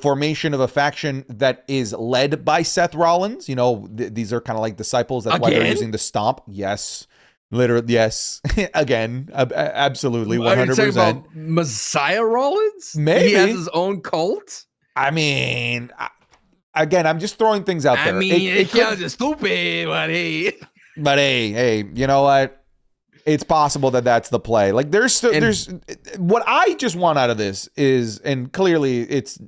formation of a faction that is led by Seth Rollins. These are kind of like disciples. That's why they're using the stomp. Yes. Literally, yes. Again, absolutely, 100%. Messiah Rollins? Maybe he has his own cult. I mean, again, I'm just throwing things out there. I mean, it sounds stupid, but hey, you know what? It's possible that that's the play. Like, there's what I just want out of this is, and clearly it's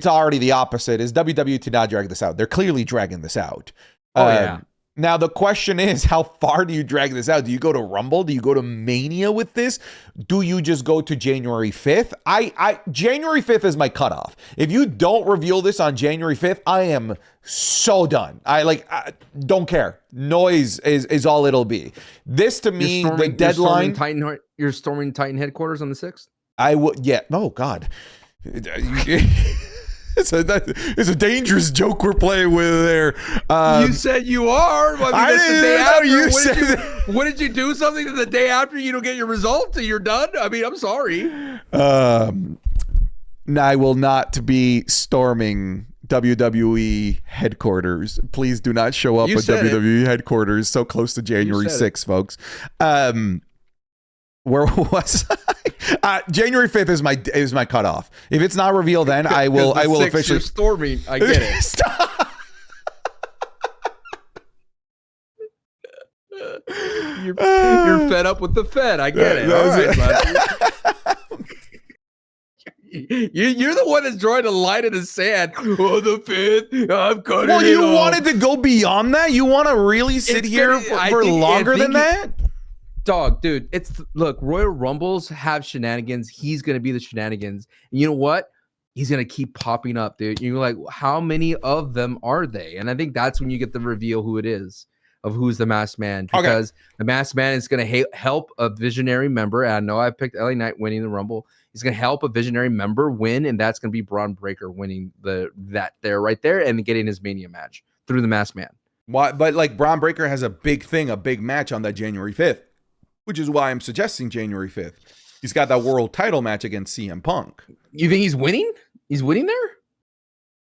already the opposite. Is WWE to not drag this out? They're clearly dragging this out. Yeah. Now, the question is, how far do you drag this out? Do you go to Rumble? Do you go to Mania with this? Do you just go to January 5th? January 5th is my cutoff. If you don't reveal this on January 5th, I am so done. I don't care. Noise is all it'll be. This, to me, the deadline... You're storming Titan headquarters on the 6th? I would, yeah. Oh, God. It's a dangerous joke we're playing with there. You said you are. I didn't know you said that. What did you do something the day after you don't get your result and you're done? I mean, I'm sorry. I will not be storming WWE headquarters. Please do not show up at WWE headquarters so close to January 6th, folks. Where was I? January 5th is my cutoff. If it's not revealed, then I will officially storming. I get it. Stop. You're fed up with the Fed. I get it. All right, You're the one that's drawing a line in the sand. Oh, the fifth. I'm cutting Well, it you off. wanted to go beyond that? You want to really sit here for longer than that? Dog, dude, look, Royal Rumbles have shenanigans. He's going to be the shenanigans. And you know what? He's going to keep popping up, dude. You're like, how many of them are they? And I think that's when you get the reveal who it is, of who's the masked man. Because the masked man is going to help a visionary member. And I know I picked LA Knight winning the Rumble. He's going to help a visionary member win, and that's going to be Braun Breaker winning that right there and getting his Mania match through the masked man. Why? But like Braun Breaker has a big match on that January 5th, which is why I'm suggesting January 5th. He's got that world title match against CM Punk. You think he's winning? He's winning there?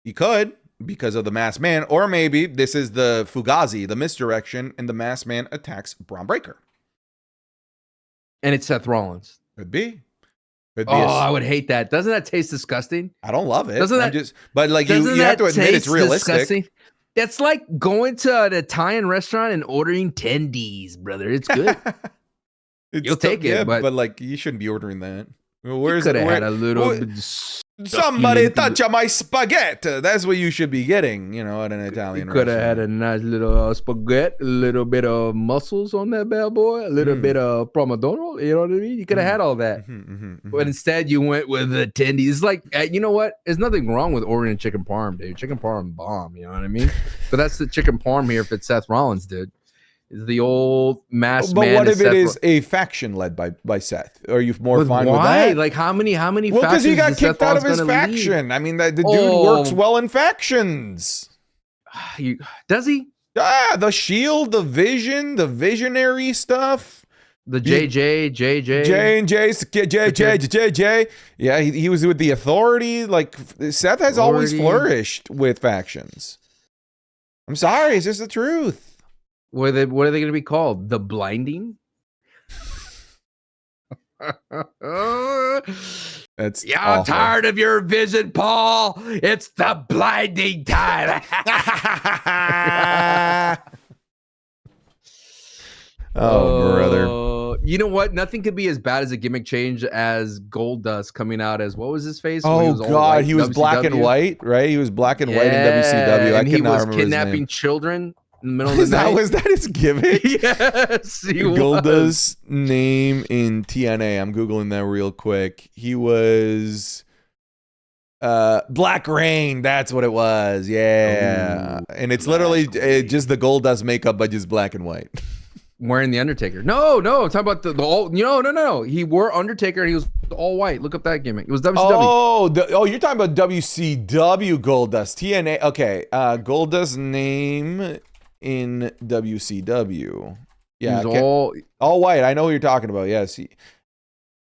He could, because of the masked man, or maybe this is the Fugazi, the misdirection, and the masked man attacks Braun Breaker. And it's Seth Rollins. Could be. I would hate that. Doesn't that taste disgusting? I don't love it. Doesn't that? But like you have to admit it's realistic. Disgusting? That's like going to an Italian restaurant and ordering tendies, brother. It's good. You'll take it, but like you shouldn't be ordering that. Where's it? Had a little. Somebody touch my spaghetti. That's what you should be getting, at an Italian restaurant. Could have had a nice little spaghetti, a little bit of mussels on that bad boy, a little bit of pomodoro. You know what I mean? You could have had all that, but instead you went with the tendies. It's like, you know what? There's nothing wrong with ordering chicken parm, dude. Chicken parm bomb. You know what I mean? But that's the chicken parm here if it's Seth Rollins, dude. Is the old masked man. But what if it is a faction led by Seth? Are you more fine with that? Like how many factions? Well, because he got kicked out of his faction. I mean, the dude works well in factions. Does he? The Shield, the Vision, the Visionary stuff. The JJ. Yeah, he was with the Authority. Like Seth has always flourished with factions. I'm sorry, it's just the truth. What are they going to be called? The Blinding? That's I'm tired of your vision, Paul. It's the blinding time. Brother. You know what? Nothing could be as bad as a gimmick change as Goldust coming out as, what was his face? Oh, God. He was black and white, right? He was black and white in WCW. And he was kidnapping children. In the middle of the night. Was that his gimmick? Yes, he Golda's name in TNA. I'm Googling that real quick. He was Black Rain. That's what it was. Yeah. And it's literally just the Goldust makeup, but just black and white. Wearing the Undertaker. No, I'm talking about the all. No. He wore Undertaker and he was all white. Look up that gimmick. It was WCW. You're talking about WCW Goldust. TNA. Okay. Goldust's name in WCW. Yeah, he's all white. I know what you're talking about. Yes.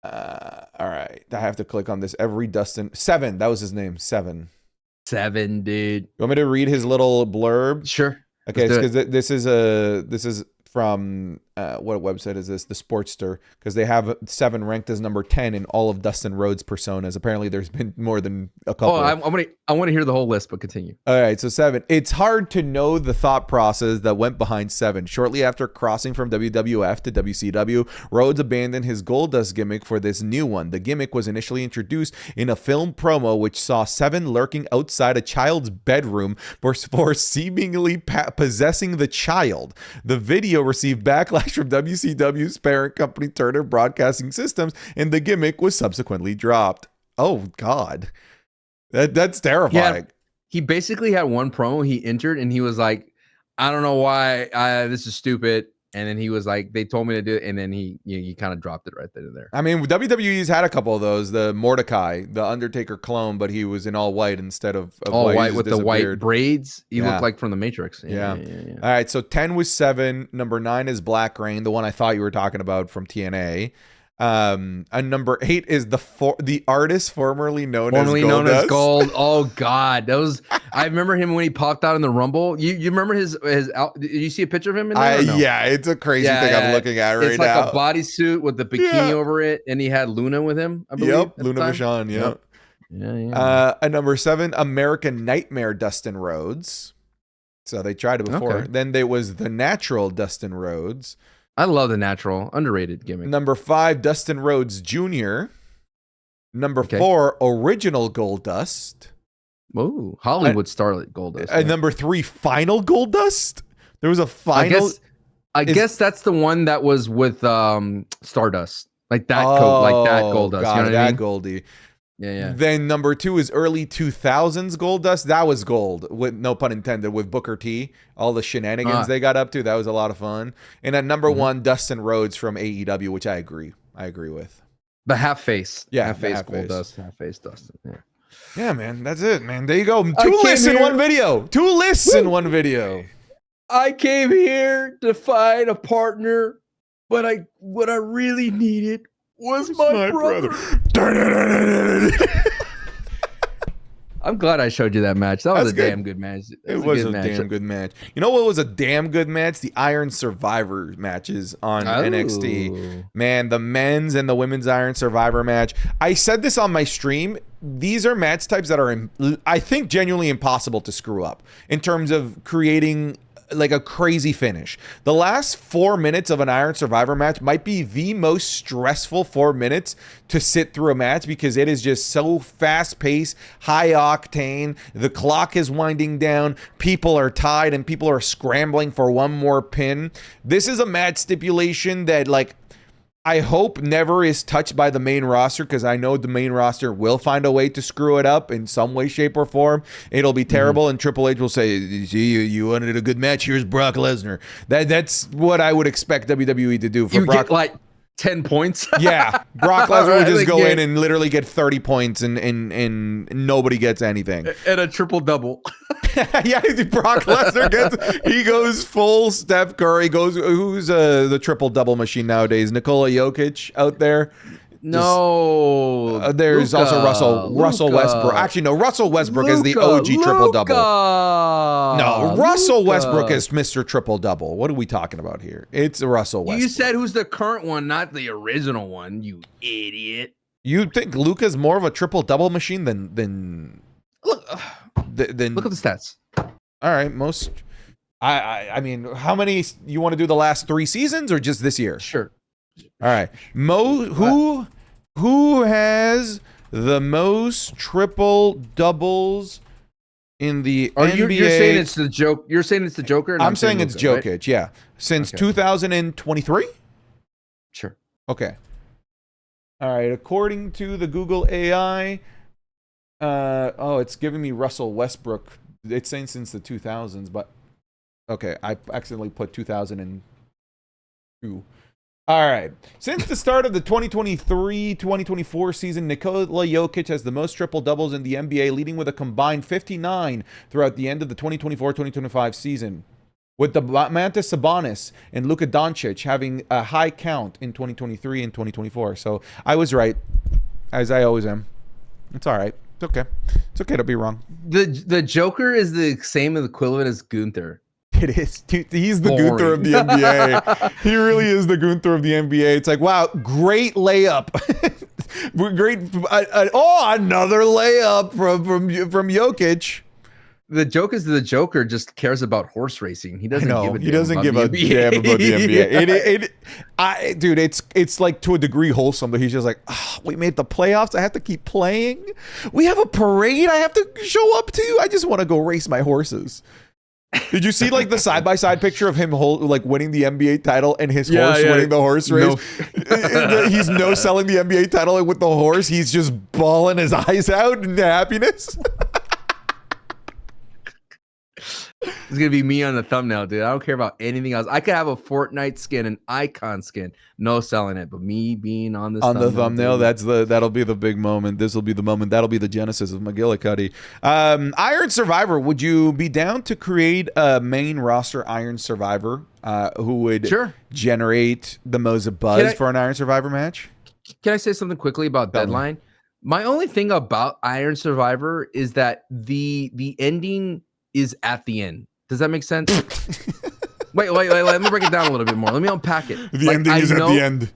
All right. I have to click on this. Every Dustin 7. That was his name. 7, dude. You want me to read his little blurb? Sure. Okay, because this is from what website is this? The Sportster, because they have 7 ranked as number 10 in all of Dustin Rhodes' personas. Apparently, there's been more than a couple. I want to hear the whole list, but continue. All right, so 7. It's hard to know the thought process that went behind 7. Shortly after crossing from WWF to WCW, Rhodes abandoned his Goldust gimmick for this new one. The gimmick was initially introduced in a film promo, which saw 7 lurking outside a child's bedroom for seemingly possessing the child. The video received backlash from WCW's parent company, Turner Broadcasting Systems, and the gimmick was subsequently dropped. Oh, God. That's terrifying. Yeah, he basically had one promo he entered, and he was like, I don't know why this is stupid. And then he was like, they told me to do it. And then he kind of dropped it right then and there. I mean, WWE's had a couple of those. The Mordecai, the Undertaker clone, but he was in all white instead of all white with the white disappeared. Braids. He looked like from the Matrix. Yeah. All right. So 10 was 7. Number 9 is Black Rain, the one I thought you were talking about from TNA. And number 8 is the artist formerly known as Gold. Oh God, I remember him when he popped out in the Rumble. You remember his? Did you see a picture of him in there? No? Yeah, it's a crazy thing I'm looking at right now. It's like a bodysuit with the bikini over it, and he had Luna with him. I believe. Yep, Luna Vachon. Yep. Yeah. And number 7, American Nightmare, Dustin Rhodes. So they tried it before. Okay. Then there was the Natural, Dustin Rhodes. I love the Natural, underrated gimmick. Number 5, Dustin Rhodes Jr. Number Okay. 4, original Goldust. Ooh, Hollywood starlet Goldust. And number 3, final Goldust. There was a final. I guess that's the one that was with Stardust, like that like that Goldust. Got You know it, what I that mean? Goldie. Yeah. Then number 2 is early 2000s Goldust. That was gold, with no pun intended, with Booker T. All the shenanigans they got up to. That was a lot of fun. And at number 1, Dustin Rhodes from AEW, which I agree with. The half face. Yeah, half face half face. Goldust. Half face Dustin. Yeah. Yeah, man, that's it, man. There you go. 2 lists in one video. 2 lists in one video. I came here to find a partner, but what I really needed was my brother. I'm glad I showed you that match. That was damn good match. It was a damn good match. You know what was a damn good match? The Iron Survivor matches on NXT. Man, the men's and the women's Iron Survivor match. I said this on my stream. These are match types that are, I think, genuinely impossible to screw up in terms of creating like a crazy finish. The last 4 minutes of an Iron Survivor match might be the most stressful 4 minutes to sit through a match because it is just so fast-paced, high octane. The clock is winding down. People are tied and people are scrambling for one more pin. This is a match stipulation that, like, I hope never is touched by the main roster, because I know the main roster will find a way to screw it up in some way, shape, or form. It'll be terrible, and Triple H will say, "See, you wanted a good match. Here's Brock Lesnar." That's what I would expect WWE to do for Brock. Get like 10 points. Yeah, Brock Lesnar would just go in and literally get 30 points, and nobody gets anything. And a triple double. Yeah, Brock Lesnar he goes full Steph Curry. Who's the triple double machine nowadays? Nikola Jokic out there. No, there's also Russell Westbrook. Actually, no, Russell Westbrook is the OG triple double. No, Russell Westbrook is Mr. Triple Double. What are we talking about here? It's Russell Westbrook. You said who's the current one, not the original one. You idiot. You think Luka's more of a triple double machine than look at the stats. All right, most. I mean, how many you want to do? The last 3 seasons or just this year? Sure. All right, who has the most triple doubles in the NBA? You're saying it's the joke. You're saying it's the Joker. And I'm saying it's Jokic. Right? Yeah, since 2023. Sure. Okay. All right. According to the Google AI, it's giving me Russell Westbrook. It's saying since the 2000s, but okay, I accidentally put 2002. All right. Since the start of the 2023-2024 season, Nikola Jokic has the most triple doubles in the NBA, leading with a combined 59 throughout the end of the 2024-2025 season, with the Mantis Sabonis and Luka Doncic having a high count in 2023 and 2024. So I was right, as I always am. It's all right. It's okay. It's okay to be wrong. The Joker is the same equivalent as Gunther. It is. He's the Gunther of the NBA. He really is the Gunther of the NBA. It's like, wow, great layup. Great. Another layup from Jokic. The joke is the Joker just cares about horse racing. He doesn't give a damn. He doesn't give a damn about the NBA. Dude, it's like to a degree wholesome, but he's just like, we made the playoffs. I have to keep playing. We have a parade I have to show up to. I just want to go race my horses. Did you see like the side-by-side picture of him winning the NBA title and his horse winning the horse race? No. He's no-selling the NBA title, and with the horse, he's just bawling his eyes out in happiness. It's gonna be me on the thumbnail, dude. I don't care about anything else. I could have a Fortnite skin, an icon skin, no selling it, but me being on this the thumbnail, that'll be the big moment. This will be the moment. That'll be the genesis of McGillicuddy. Iron Survivor. Would you be down to create a main roster Iron Survivor who would generate the most buzz for an Iron Survivor match? Can I say something quickly about Deadline? My only thing about Iron Survivor is that the ending is at the end. Does that make sense? wait, let me break it down a little bit more. Let me unpack it. The ending is at the end.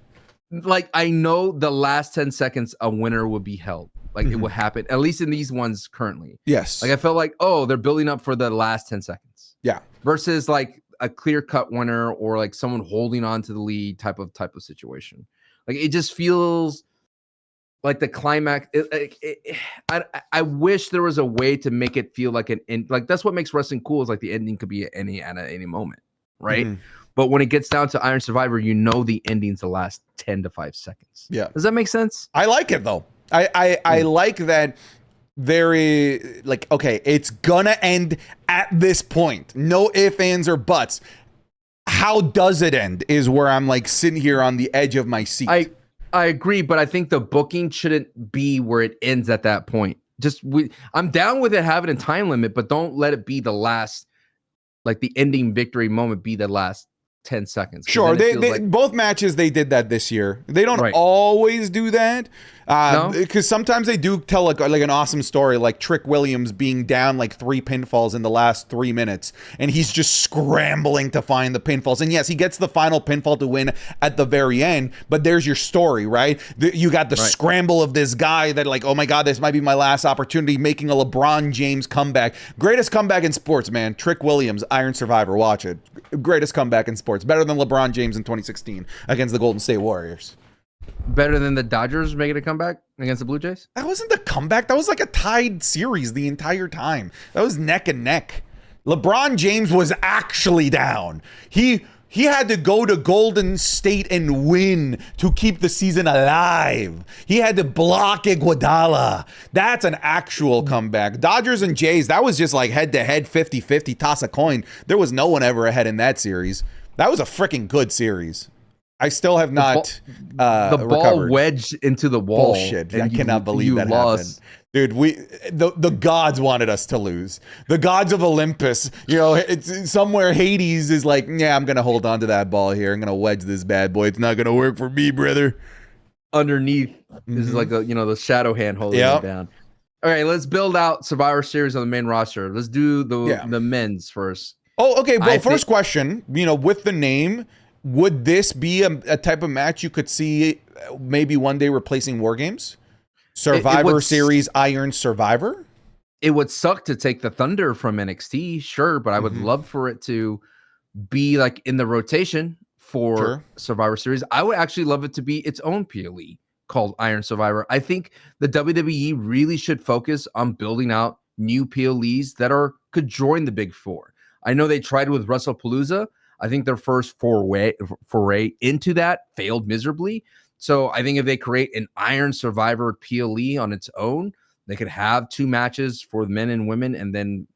Like, I know the last 10 seconds a winner would be held. Like, it will happen, at least in these ones currently. Yes. Like, I felt like, they're building up for the last 10 seconds. Yeah. Versus like a clear-cut winner or like someone holding on to the lead type of situation. Like, it just feels like the climax. I wish there was a way to make it feel like like that's what makes wrestling cool is like the ending could be at any moment, right? Mhm. But when it gets down to Iron Survivor, you know the ending's the last 10 to 5 seconds. Yeah. Does that make sense? I like it though. I like that there is like, okay, it's gonna end at this point. No ifs, ands, or buts. How does it end is where I'm like sitting here on the edge of my seat. I agree, but I think the booking shouldn't be where it ends at that point. I'm down with it having a time limit, but don't let it be the last, like the ending victory moment be the last 10 seconds. Sure, they both matches they did that this year. They don't Right. always do that, No? because sometimes they do tell like an awesome story, like Trick Williams being down like 3 pinfalls in the last 3 minutes, and he's just scrambling to find the pinfalls. And yes, he gets the final pinfall to win at the very end. But there's your story, right? You got the scramble of this guy that like, oh my God, this might be my last opportunity, making a LeBron James comeback. Greatest comeback in sports, man. Trick Williams, Iron Survivor. Watch it. Greatest comeback in sports. Better than LeBron James in 2016 against the Golden State Warriors. Better than the Dodgers making a comeback against the Blue Jays? That wasn't the comeback. That was like a tied series the entire time. That was neck and neck. LeBron James was actually down. He had to go to Golden State and win to keep the season alive. He had to block Iguodala. That's an actual comeback. Dodgers and Jays, that was just like head-to-head, 50-50, toss a coin. There was no one ever ahead in that series. That was a freaking good series. I still have not the ball recovered. wedged into the wall. Bullshit. I cannot believe that happened. Dude, the gods wanted us to lose. The gods of Olympus, you know, it's somewhere Hades is like, yeah, I'm going to hold on to that ball here. I'm going to wedge this bad boy. It's not going to work for me, brother. Underneath is like the shadow hand holding it down. All right, let's build out Survivor Series on the main roster. Let's do the men's first. Oh, okay. Well, first question, with the name, would this be a type of match you could see maybe one day replacing War Games? Survivor Series Iron Survivor? It would suck to take the Thunder from NXT, sure, but I would love for it to be like in the rotation for Survivor Series. I would actually love it to be its own PLE called Iron Survivor. I think the WWE really should focus on building out new PLEs that could join the Big Four. I know they tried with WrestlePalooza. I think their first foray into that failed miserably. So I think if they create an Iron Survivor PLE on its own, they could have 2 matches for men and women, and then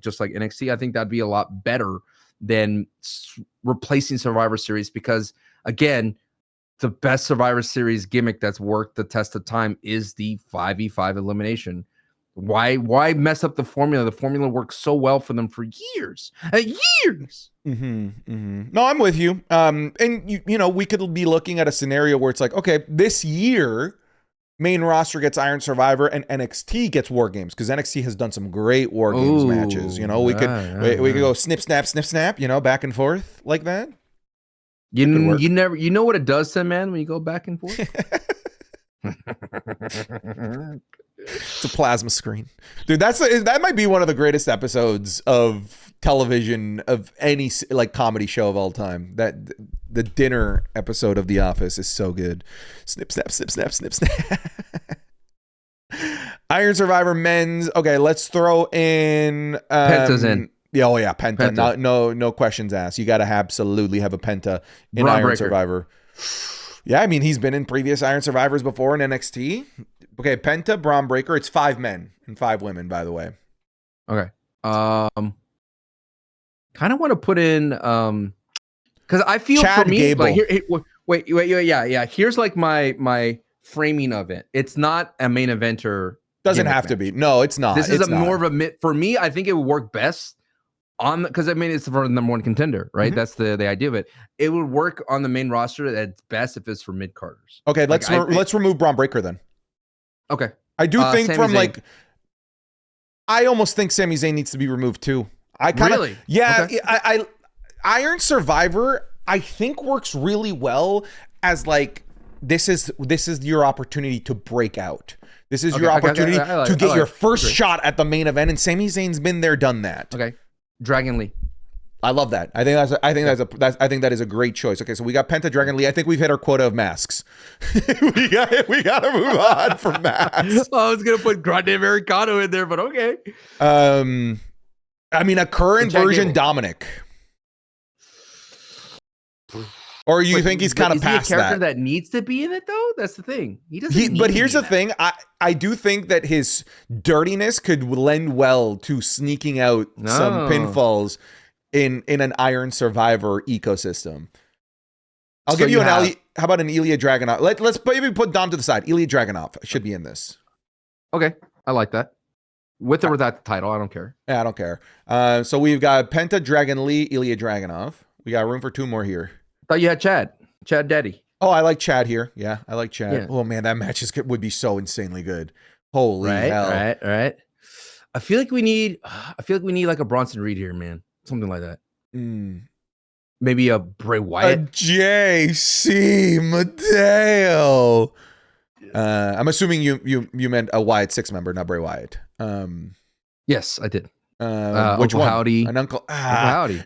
just like NXT, I think that'd be a lot better than replacing Survivor Series, because again, the best Survivor Series gimmick that's worked the test of time is the 5v5 elimination. Why mess up the formula? The formula worked so well for them for years and years. No, I'm with you. And we could be looking at a scenario where it's like, okay, this year, main roster gets Iron Survivor and NXT gets War Games, because NXT has done some great War Games matches. We could go snip, snap, back and forth like that. You know what it does to man when you go back and forth? It's a plasma screen, dude. That might be one of the greatest episodes of television of any comedy show of all time. That the dinner episode of The Office is so good. Snip, snap, snip, snap, snip, snap. Iron Survivor men's. Okay, let's throw in Penta's in. Yeah, oh yeah, Penta. No questions asked. You got to absolutely have a Penta in Iron Survivor. Yeah, I mean, he's been in previous Iron Survivors before in NXT. Okay, Penta, Braun Breaker. It's 5 men and 5 women, by the way. Okay. Kind of want to put in because I feel Chad for me Gable. Wait, yeah. Here's like my framing of it. It's not a main eventer. Doesn't have to be. No, it's not. This is more of a for me. I think it would work best because it's for the number 1 contender, right? That's the idea of it. It would work on the main roster at best if it's for mid carders. Okay, let's remove Braun Breaker then. Okay, I do think I almost think Sami Zayn needs to be removed too. Really? Yeah. Okay. I Iron Survivor I think works really well as this is your opportunity to break out. This is your opportunity to get your first shot at the main event, and Sami Zayn's been there, done that. Okay. Dragon Lee. I love that. I think that is a great choice. Okay, so we got Penta Dragon Lee. I think we've hit our quota of masks. we got to move on from masks. I was gonna put Grande Americano in there, but okay. I mean, a current version Dominic. Or you think he's kind of past that? Is he a character that needs to be in it though? That's the thing. He doesn't. But here's the thing. I do think that his dirtiness could lend well to sneaking out some pinfalls in an Iron Survivor ecosystem. I'll give you an how about an Ilya Dragunov? Let's maybe put Dom to the side. Ilya Dragunov should be in this. Okay, I like that. With or without the title, I don't care. Yeah, I don't care. So we've got Penta Dragon Lee, Ilya Dragunov. We got room for 2 more here. I thought you had Chad Daddy. Oh, I like Chad here. Yeah, I like Chad. Yeah. Oh man, that match would be so insanely good. Holy hell! Right. I feel like we need like a Bronson Reed here, man. Something like that. Maybe a Bray Wyatt. A JC Mateo. I'm assuming you meant a Wyatt 6 member, not Bray Wyatt. Yes, I did. Which Uncle one? Howdy. An Uncle Howdy.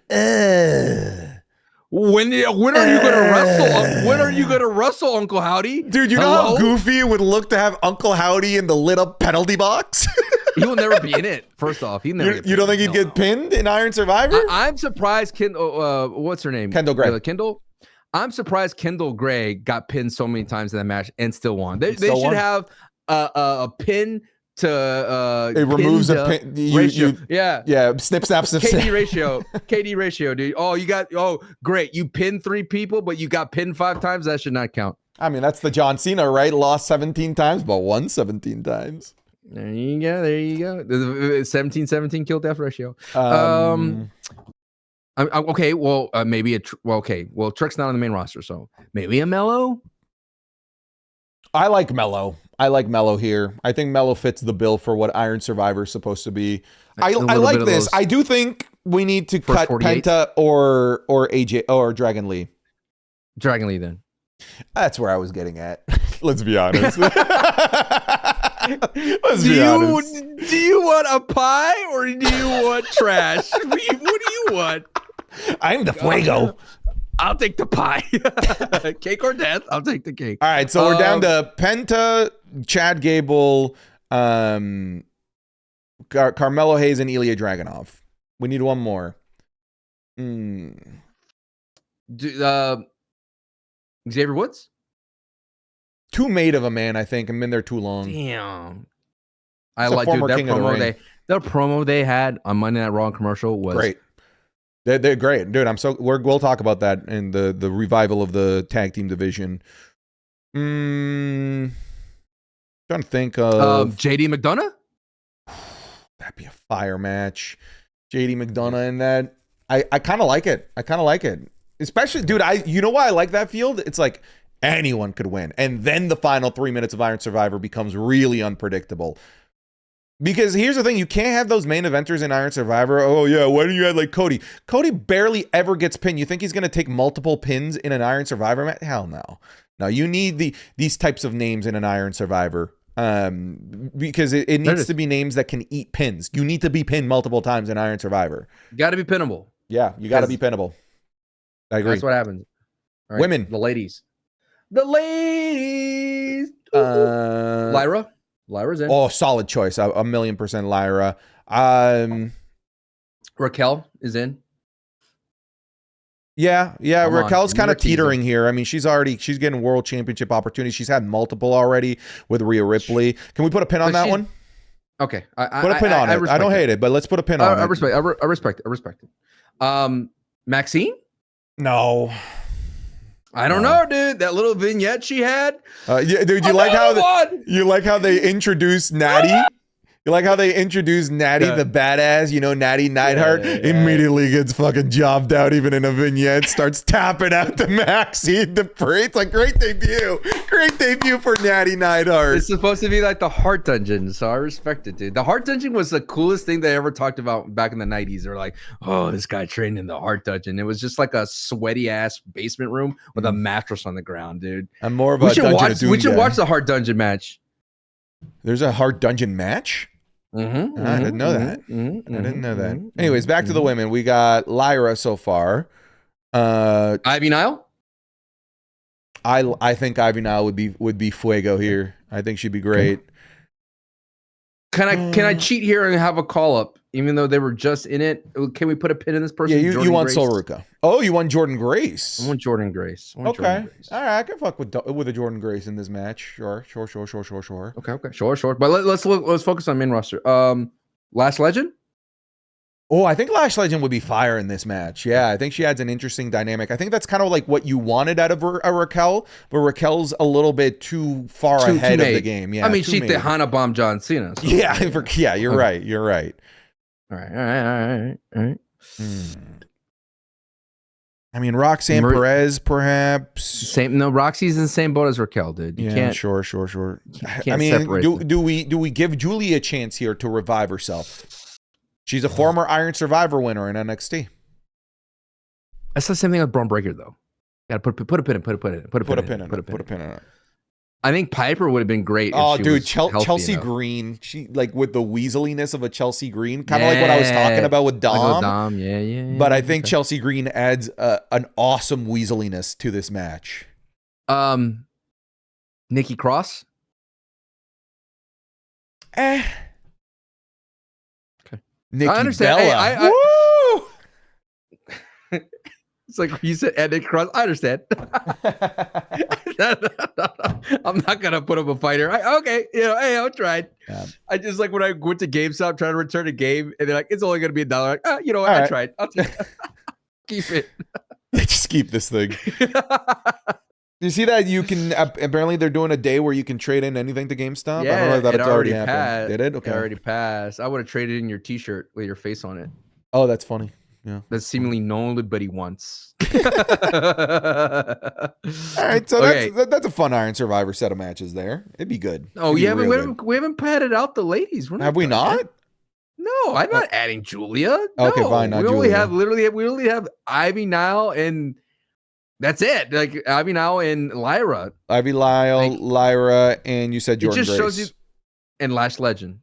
When are you gonna wrestle? When are you gonna wrestle, Uncle Howdy? Dude, you know how goofy it would look to have Uncle Howdy in the lit up penalty box? He will never be in it. First off, he never. You don't think he'd get pinned in Iron Survivor? I'm surprised. what's her name? Kendall Gray. Kendall. I'm surprised Kendall Gray got pinned so many times in that match and still won. They should have a pin to it removes a pin ratio. Yeah, snip snap snip. KD ratio, dude. Great. You pinned 3 people, but you got pinned 5 times. That should not count. I mean, that's the John Cena, right? Lost 17 times, but won 17 times. There you go. 17-17 kill death ratio. Okay. Well, maybe Well, Trick's not on the main roster, so maybe a Mello. I like Mello here. I think Mello fits the bill for what Iron Survivor is supposed to be. I like this. I do think we need to cut 48. Penta or AJ or Dragon Lee. Dragon Lee, then. That's where I was getting at. Let's be honest. Do you want a pie or do you want trash? What do you want? I'm the fuego. I'll take the pie. Cake or death, I'll take the cake. All right, so we're down to Penta, Chad Gable, Carmelo Hayes, and Ilya Dragunov. We need one more. Xavier Woods? Too made of a man, I think. I've been there too long. Damn. I like that promo they had on Monday Night Raw commercial was great. They're great, dude. We'll talk about that in the revival of the tag team division. Trying to think of JD McDonough. That'd be a fire match. JD McDonough in that. I kind of like it. Especially, dude. You know why I like that field? It's like anyone could win, and then the final 3 minutes of Iron Survivor becomes really unpredictable. Because here's the thing, you can't have those main eventers in Iron Survivor. Oh yeah, why don't you have like Cody? Cody barely ever gets pinned. You think he's gonna take multiple pins in an Iron Survivor match? Hell no. No, you need these types of names in an Iron Survivor. Because it needs to be names that can eat pins. You need to be pinned multiple times in Iron Survivor. You gotta be pinnable. Yeah, you gotta be pinnable. I agree. That's what happens. Right, women. The ladies. Lyra's in. Oh, solid choice. A 1,000,000% Lyra. Raquel is in. Yeah. Raquel's kind of teetering here. I mean, she's getting world championship opportunities. She's had multiple already with Rhea Ripley. Can we put a pin on that one? Okay. Put a pin on it. I don't hate it, but let's put a pin on it. I respect it. Maxine? No. I don't know, dude. That little vignette she had. Yeah, dude, you like how they introduced Natty? You like how they introduced Natty, the badass, Natty Neidhart, immediately gets fucking jobbed out even in a vignette, starts tapping out the Maxine Dupree. It's like great debut for Natty Neidhart. It's supposed to be like the Heart Dungeon, so I respect it, dude. The Heart Dungeon was the coolest thing they ever talked about back in the 90s. They were like, oh, this guy trained in the Heart Dungeon. It was just like a sweaty ass basement room with a mattress on the ground, dude. I'm more of a we should watch the Heart Dungeon match. There's a Heart Dungeon match? I didn't know that. I didn't know that. Anyways, back to the women. We got Lyra so far. Ivy Nile. I think Ivy Nile would be fuego here. I think she'd be great. Can I cheat here and have a call up, even though they were just in it? Can we put a pin in this person? Yeah, you want Sol Ruca. Oh, you want Jordan Grace. I want Jordan Grace. Okay. All right, I can fuck with a Jordan Grace in this match. Sure. Okay. Sure. But let's focus on main roster. Lash Legend. Oh, I think Lash Legend would be fire in this match. Yeah, I think she adds an interesting dynamic. I think that's kind of like what you wanted out of a Raquel, but Raquel's a little bit too far ahead of the game. Yeah, I mean, she the Hana bomb John Cena. So yeah, you're right. You're right. All right. I mean, Roxanne Perez, perhaps. Roxy's in the same boat as Raquel, dude. You can't. Sure. I mean, do we give Julie a chance here to revive herself? She's a former Iron Survivor winner in NXT. That's the same thing with Braun Breaker, though. Got to put a pin in it. I think Piper would have been great. Oh, if she dude, was Chelsea enough. Green. She like with the weaseliness of a Chelsea Green, kind of like what I was talking about with Dom. Yeah. But I think Chelsea Green adds an awesome weaseliness to this match. Nikki Cross. Okay. Nikki I understand. Bella. Woo! It's like you said, Nikki Cross. I understand. I'm not gonna put up a fighter. I tried. Yeah. I just like when I went to GameStop trying to return a game, and they're like, "It's only gonna be $1." Like, I tried. I'll keep it. Just keep this thing. You see that you can apparently they're doing a day where you can trade in anything to GameStop. Yeah, I don't know that it it's already passed. happened. Did it? Okay. It already passed. I would have traded in your T-shirt with your face on it. Oh, that's funny. Yeah, that's seemingly nobody wants. All right, so that's a fun Iron Survivor set of matches there. It'd be good. Oh, yeah, we haven't padded out the ladies. Have we not? No, I'm not adding Julia. Okay, no. fine. Not we Julia. We only have Ivy Nile and that's it. Like Ivy Nile and Lyra. Lyra, and you said Jordan Grace. It just shows you. And Lash Legend.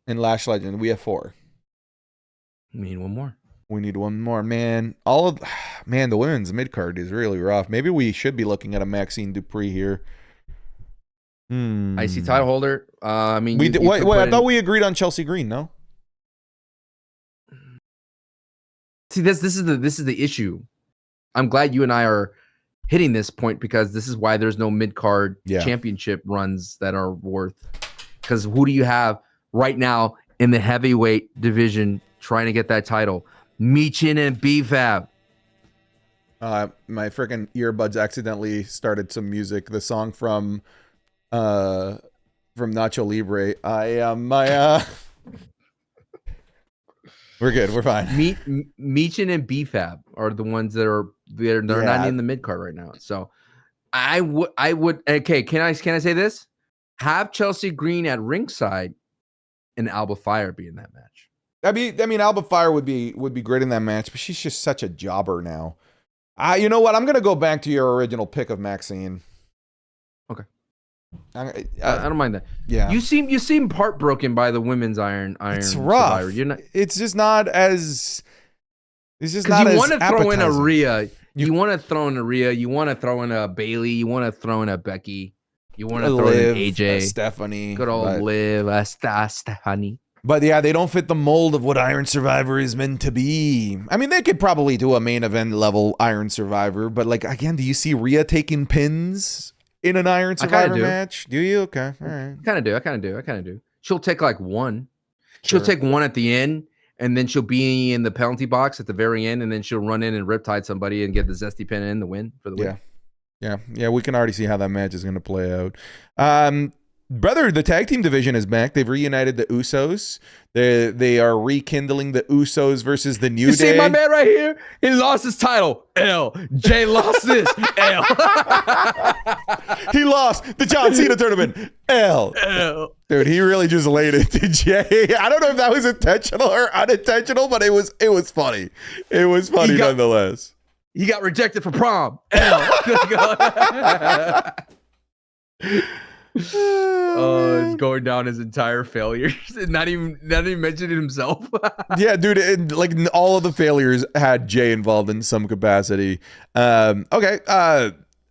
We have 4. We need one more. We need one more, man. The women's mid card is really rough. Maybe we should be looking at a Maxine Dupree here. IC title holder. I mean, I thought we agreed on Chelsea Green. No. See, this is the issue. I'm glad you and I are hitting this point because this is why there's no mid card championship runs that are worth. Because who do you have right now in the heavyweight division trying to get that title? Michin and BFAB. My freaking earbuds accidentally started some music. The song from Nacho Libre. We're good. We're fine. Michin and BFAB are the ones that are they're not in the mid card right now. So I would. Okay, can I say this? Have Chelsea Green at ringside and Alba Fire be in that match. I mean, Alba Fire would be great in that match, but she's just such a jobber now. You know what? I'm gonna go back to your original pick of Maxine. Okay. I don't mind that. Yeah. You seem heartbroken by the women's Iron. It's rough. Survivor. You're not. It's just not as. It's just not as. You want to throw in a appetizing. Rhea. You want to throw in a Rhea. You want to throw in a Bailey. You want to throw in a Becky. You want to throw in AJ. Stephanie. Good old Liv. Stephanie. But yeah, they don't fit the mold of what Iron Survivor is meant to be. I mean, they could probably do a main event level Iron Survivor, but like again, do you see Rhea taking pins in an Iron Survivor match? Do you? Okay, all right. I kind of do. She'll take like one. She'll take one at the end, and then she'll be in the penalty box at the very end, and then she'll run in and riptide somebody and get the zesty pin in the win for the win. Yeah. We can already see how that match is going to play out. Brother, the tag team division is back. They've reunited the Usos. They are rekindling the Usos versus the New Day. You see my man right here? He lost his title. L. Jay lost this. L. He lost the John Cena tournament. L. Dude, he really just laid it to Jay. I don't know if that was intentional or unintentional, but it was funny. It was funny nonetheless. He got rejected for prom. L. Oh, It's man. going down his entire failures. Not even mentioning himself. Yeah, dude, all of the failures had Jay involved in some capacity. Okay,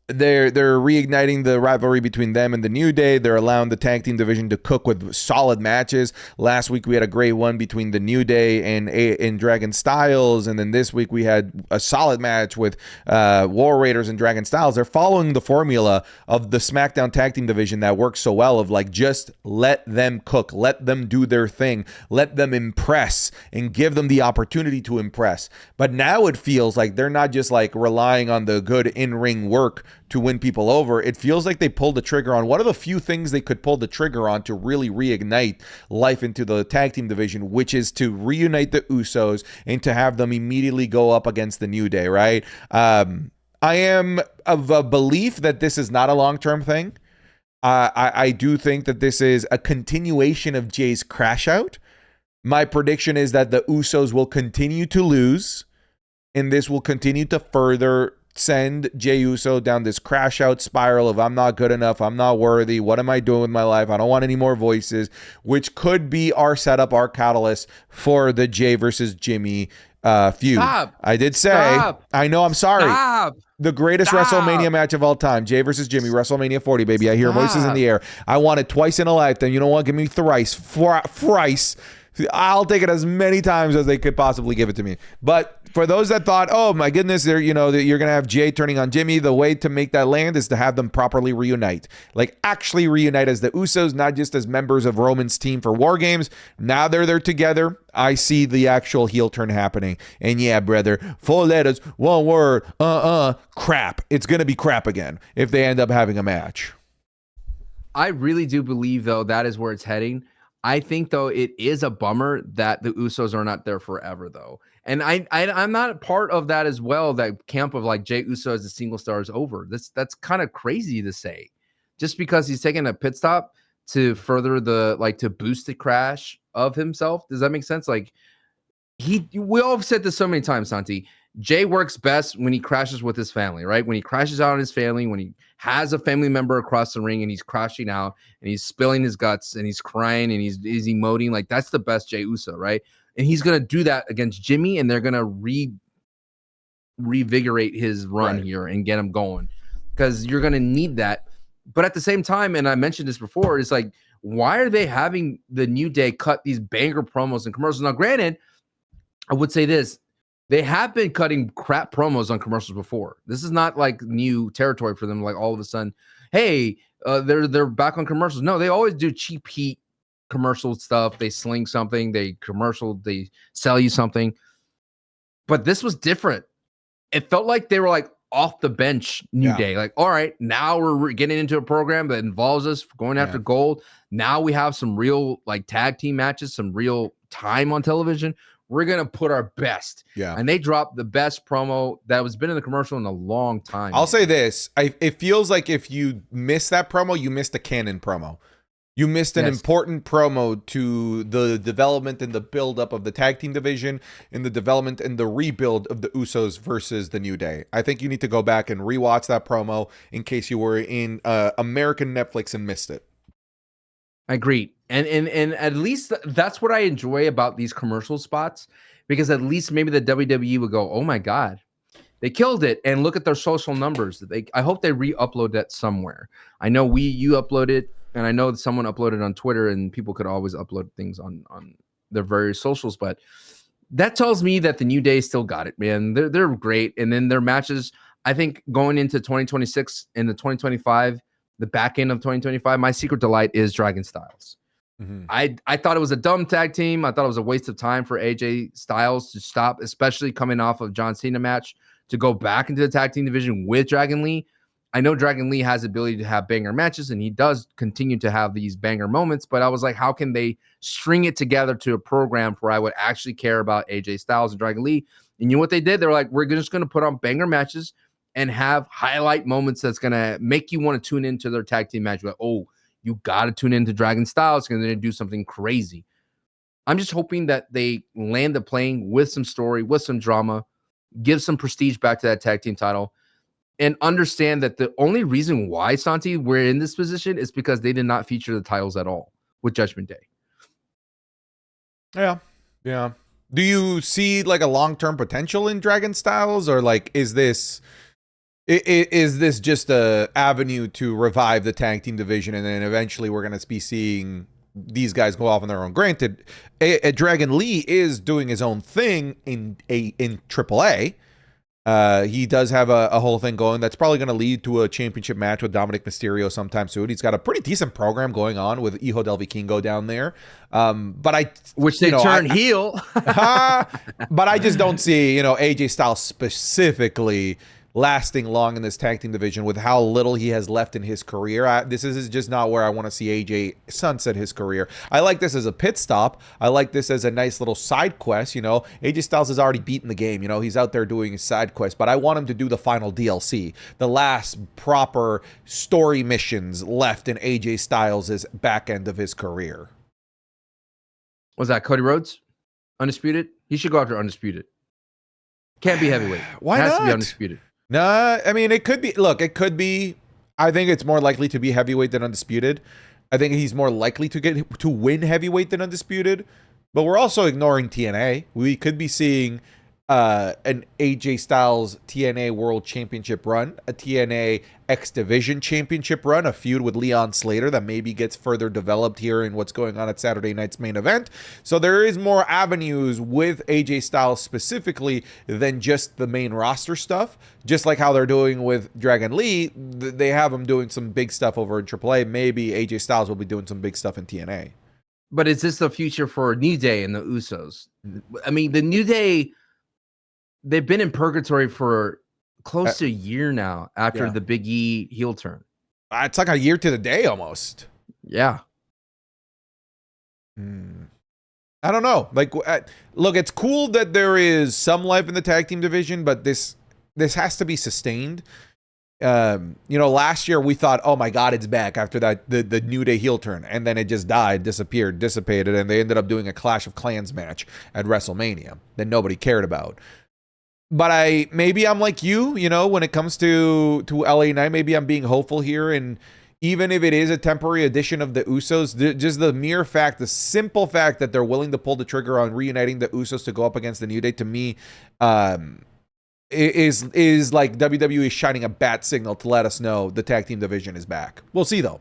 they're reigniting the rivalry between them and the New Day. They're allowing the tag team division to cook with solid matches. Last week we had a great one between the New Day and Dragon Styles, and then this week we had a solid match with War Raiders and Dragon Styles. They're following the formula of the SmackDown tag team division that works so well of like just let them cook, let them do their thing, let them impress and give them the opportunity to impress. But now it feels like they're not just like relying on the good in-ring work to win people over. It feels like they pulled the trigger on one of the few things they could pull the trigger on to really reignite life into the tag team division, which is to reunite the Usos and to have them immediately go up against the New Day, right? I am of a belief that this is not a long-term thing. I do think that this is a continuation of Jay's crash out. My prediction is that the Usos will continue to lose, and this will continue to further send Jey Uso down this crash out spiral of I'm not good enough, I'm not worthy, what am I doing with my life, I don't want any more voices, which could be our setup, our catalyst for the Jay versus Jimmy feud. Stop. I did say, Stop. I know, I'm sorry. Stop. The greatest WrestleMania match of all time, Jay versus Jimmy, WrestleMania 40, baby. I hear voices in the air. I want it twice in a lifetime. You know what? Give me thrice. Thrice. I'll take it as many times as they could possibly give it to me. But for those that thought, oh my goodness, that you're gonna have Jay turning on Jimmy, the way to make that land is to have them properly reunite, like actually reunite as the Usos, not just as members of Roman's team for War Games. Now they're together. I see the actual heel turn happening, and yeah, brother, 4 letters, 1 word, crap. It's gonna be crap again if they end up having a match. I really do believe though that is where it's heading. I think though it is a bummer that the Usos are not there forever though. And I'm not a part of that as well. That camp of like Jey Uso as a single star is over. That's kind of crazy to say, just because he's taking a pit stop to further to boost the crash of himself. Does that make sense? Like we all have said this so many times, Santi. Jay works best when he crashes with his family, right? When he crashes out on his family, when he has a family member across the ring and he's crashing out and he's spilling his guts and he's crying and he's emoting, like that's the best Jey Uso, right? And he's going to do that against Jimmy, and they're going to revigorate his run here and get him going, because you're going to need that. But at the same time, and I mentioned this before, it's like, why are they having the New Day cut these banger promos and commercials? Now, granted, I would say this. They have been cutting crap promos on commercials before. This is not like new territory for them. Like all of a sudden, hey, they're back on commercials. No, they always do cheap heat commercial stuff. They sling something, they sell you something. But this was different. It felt like they were like off the bench New Day. Like, all right, now we're getting into a program that involves us going after gold. Now we have some real like tag team matches, some real time on television. We're going to put our best. Yeah. And they dropped the best promo that was been in the commercial in a long time. I'll say this. It feels like if you miss that promo, you missed a canon promo. You missed an important promo to the development and the build-up of the tag team division, and the development and the rebuild of the Usos versus the New Day. I think you need to go back and rewatch that promo in case you were in American Netflix and missed it. I agree. And at least that's what I enjoy about these commercial spots, because at least maybe the WWE would go, oh my God, they killed it. And look at their social numbers. I hope they re-upload that somewhere. I know you uploaded, and I know that someone uploaded on Twitter, and people could always upload things on their various socials. But that tells me that the New Day still got it, man. They're great. And then their matches, I think going into 2026 and the 2025, the back end of 2025, my secret delight is Dragon Styles. Mm-hmm. I thought it was a dumb tag team. I thought it was a waste of time for AJ Styles to stop, especially coming off of John Cena match, to go back into the tag team division with Dragon Lee. I know Dragon Lee has the ability to have banger matches, and he does continue to have these banger moments, but I was like, how can they string it together to a program where I would actually care about AJ Styles and Dragon Lee? And you know what they did? They were like, we're just going to put on banger matches and have highlight moments that's going to make you want to tune into their tag team match. Like, oh, you got to tune into Dragon Styles because they're going to do something crazy. I'm just hoping that they land the plane with some story, with some drama, give some prestige back to that tag team title. and understand that the only reason why Santi we're in this position is because they did not feature the titles at all with Judgment Day. Yeah. Yeah. Do you see like a long-term potential in Dragon Styles, or like is this just a avenue to revive the tag team division, and then eventually we're going to be seeing these guys go off on their own? Granted, a Dragon Lee is doing his own thing in AAA. He does have a whole thing going that's probably going to lead to a championship match with Dominic Mysterio sometime soon. He's got a pretty decent program going on with Hijo del Vikingo down there. Which they turn heel. But I just don't see, AJ Styles specifically lasting long in this tag team division with how little he has left in his career. This is just not where I want to see AJ sunset his career. I like this as a pit stop. I like this as a nice little side quest. AJ Styles has already beaten the game. He's out there doing his side quest, but I want him to do the final DLC, the last proper story missions left in AJ Styles' back end of his career. Was that Cody Rhodes? Undisputed? He should go after Undisputed. Can't be heavyweight. Why not? Has not? to be Undisputed. Nah, I mean, it could be. Look, it could be. I think it's more likely to be heavyweight than Undisputed. I think he's more likely to win heavyweight than Undisputed. But we're also ignoring TNA. We could be seeing an AJ Styles TNA World Championship run, a TNA X Division Championship run, a feud with Leon Slater that maybe gets further developed here in what's going on at Saturday night's main event. So there is more avenues with AJ Styles specifically than just the main roster stuff. Just like how they're doing with Dragon Lee, they have him doing some big stuff over in AAA. Maybe AJ Styles will be doing some big stuff in TNA. But is this the future for New Day and the Usos? I mean, the New Day, they've been in purgatory for close to a year now after the Big E heel turn. It's like a year to the day almost. Yeah. I don't know. Like, look, it's cool that there is some life in the tag team division, but this has to be sustained. Last year we thought, oh my God, it's back after that the New Day heel turn, and then it just died, disappeared, dissipated, and they ended up doing a Clash of Clans match at WrestleMania that nobody cared about. But maybe I'm like you, when it comes to LA Knight, maybe I'm being hopeful here. And even if it is a temporary addition of the Usos, just the mere fact, the simple fact that they're willing to pull the trigger on reuniting the Usos to go up against the New Day, to me, is like WWE shining a bat signal to let us know the tag team division is back. We'll see, though.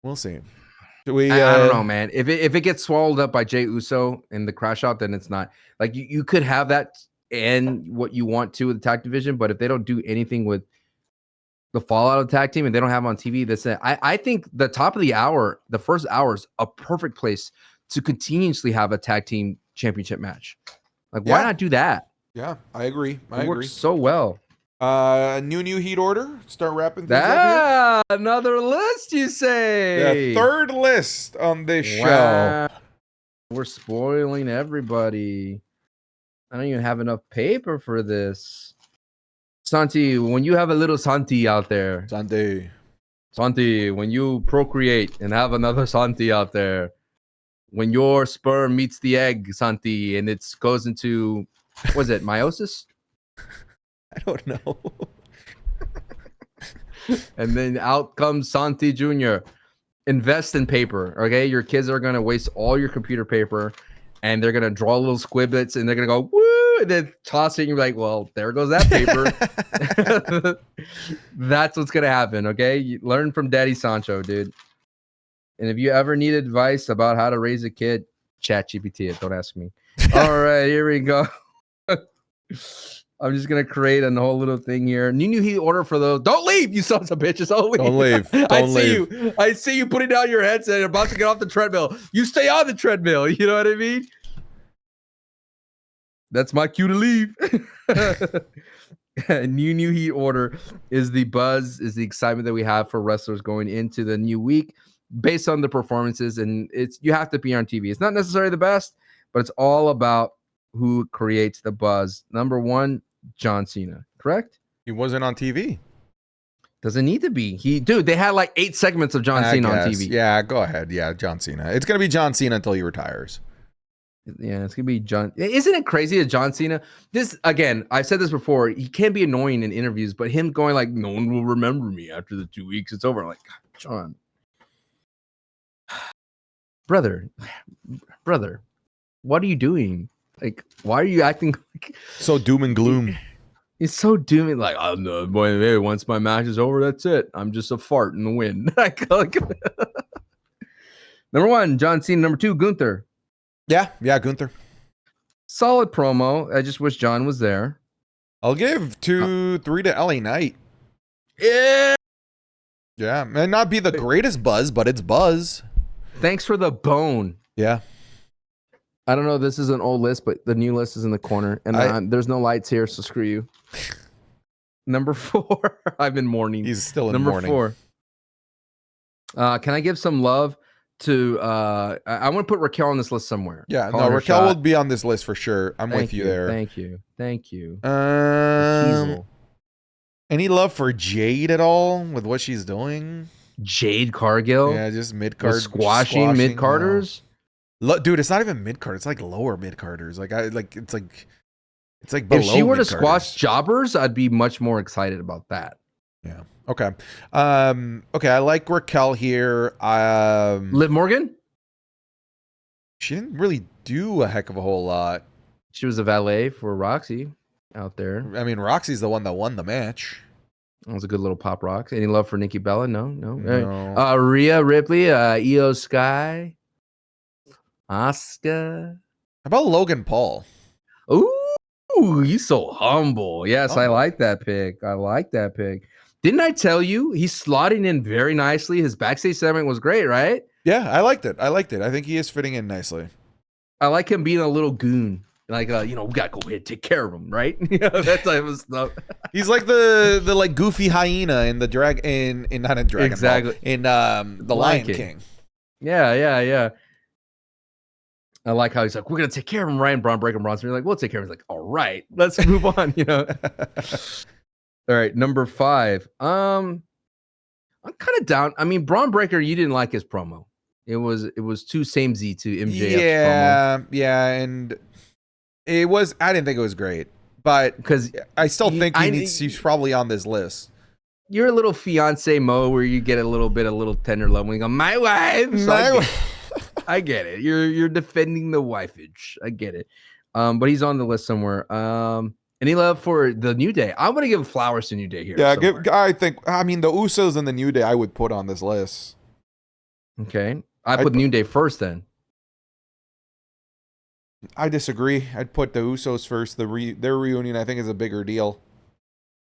We'll see. I don't know, man. If it gets swallowed up by Jey Uso in the crash out, then it's not. Like, you could have that and what you want to with the tag division, but if they don't do anything with the fallout of the tag team and they don't have them on TV, that's it. I think the top of the hour, the first hour, is a perfect place to continuously have a tag team championship match. Like, why not do that? Yeah, I agree. It works so well. New heat order. Start wrapping things up here. Another list, you say? The third list on this show. We're spoiling everybody. I don't even have enough paper for this. Santi, when you have a little Santi out there. Santi, when you procreate and have another Santi out there. When your sperm meets the egg, Santi, and it goes into, was it meiosis? I don't know. And then out comes Santi Jr. Invest in paper, okay? Your kids are going to waste all your computer paper, and they're going to draw little squiblets, and they're going to go, woo, and then toss it, and you're like, well, there goes that paper. That's what's going to happen, okay? You learn from Daddy Sancho, dude. And if you ever need advice about how to raise a kid, ChatGPT it. Don't ask me. All right, here we go. I'm just going to create a whole little thing here. New heat order for those. Don't leave, you sons of bitches. Don't leave. Don't leave. I see you putting down your headset and about to get off the treadmill. You stay on the treadmill. You know what I mean? That's my cue to leave. New heat order is the buzz, is the excitement that we have for wrestlers going into the new week based on the performances. And you have to be on TV. It's not necessarily the best, but it's all about who creates the buzz. Number one, John Cena, correct? He wasn't on TV. Doesn't need to be. They had like 8 segments of John Cena on TV. Yeah, go ahead. Yeah, John Cena. It's going to be John Cena until he retires. Yeah, it's gonna be John. Isn't it crazy that John Cena? This again, I've said this before. He can be annoying in interviews, but him going like, "No one will remember me after the 2 weeks it's over." I'm like, John, brother, what are you doing? Like, why are you acting like So doom and gloom. It's so dooming? Like, oh no, boy, hey, once my match is over, that's it. I'm just a fart in the wind. Number 1, John Cena. Number 2, Gunther. Yeah, Gunther. Solid promo. I just wish John was there. I'll give 2, 3 to LA Knight. Yeah. Yeah, may not be the greatest buzz, but it's buzz. Thanks for the bone. Yeah. I don't know if this is an old list, but the new list is in the corner. And there's no lights here, so screw you. Number 4. I've been mourning. He's still in Number mourning. 4. Can I give some love to I want to put Raquel on this list somewhere. Yeah, no, Raquel will be on this list for sure. I'm with you there. Thank you. Any love for Jade at all with what she's doing? Jade Cargill? Yeah, just mid-card squashing mid-carders? Dude, it's not even mid-card. It's like lower mid-carders. It's like below if she were to mid-carders. squash jobbers, I'd be much more excited about that. Yeah. Okay. Okay, I like Raquel here. Liv Morgan? She didn't really do a heck of a whole lot. She was a valet for Roxy out there. I mean, Roxy's the one that won the match. That was a good little pop rock. Any love for Nikki Bella? No. Rhea Ripley, Io Sky, Asuka. How about Logan Paul? Ooh, he's so humble. Yes, I like that pick. Didn't I tell you he's slotting in very nicely? His backstage segment was great, right? Yeah, I liked it. I think he is fitting in nicely. I like him being a little goon. Like, we gotta go ahead and take care of him, right? That type of stuff. He's like the like goofy hyena in the not in Dragon exactly. Ball, in the Lion King. Yeah. I like how he's like, we're gonna take care of him, right? And Braun Breaker Bronson, you're like, we'll take care of him. He's like, all right, let's move on. All right, number 5. I'm kind of down. I mean, Braun Breaker, you didn't like his promo. It was too samey to MJF's promo. Yeah, and it was. I didn't think it was great, but because I still think he's probably on this list. You're a little fiance Mo, where you get a little tender love when you go, my wife. So I get it. You're defending the wifage. I get it. But he's on the list somewhere. Any love for the New Day? I'm gonna give flowers to New Day here. Yeah, I mean the Usos and the New Day I would put on this list. Okay, I put New Day first then. I disagree. I'd put the Usos first. Their reunion I think is a bigger deal.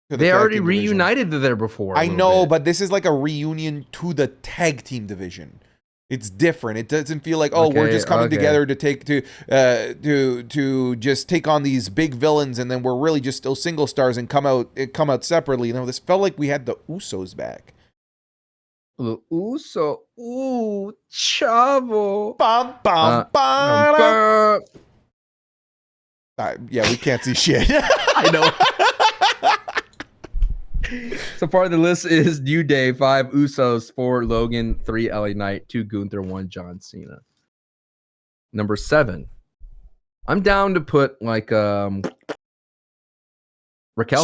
They already reunited there before. I know, but this is like a reunion to the tag team division. It's different. It doesn't feel like, we're just coming together to just take on these big villains, and then we're really just still single stars and come out separately. This felt like we had the Usos back. The Uso, Chavo. Yeah, we can't see shit. I know. So part of the list is New Day, 5 Usos, 4 Logan, 3 LA Knight, 2 Gunther, 1 John Cena. Number 7. I'm down to put like Raquel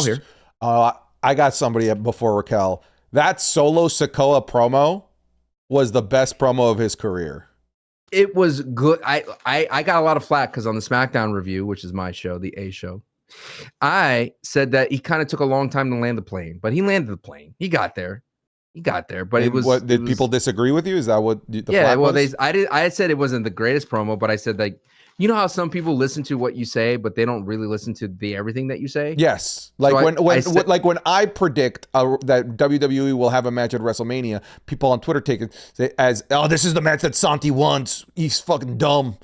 here. I got somebody before Raquel. That Solo Sikoa promo was the best promo of his career. It was good. I got a lot of flack because on the SmackDown review, which is my show, the A show, I said that he kind of took a long time to land the plane, but he landed the plane. He got there, but it was. What did people disagree with you? Is that what the yeah? Well, was? I said it wasn't the greatest promo, but I said like, you know how some people listen to what you say, but they don't really listen to everything that you say. Yes, like so when I predict that WWE will have a match at WrestleMania, people on Twitter take it as, this is the match that Santi wants. He's fucking dumb,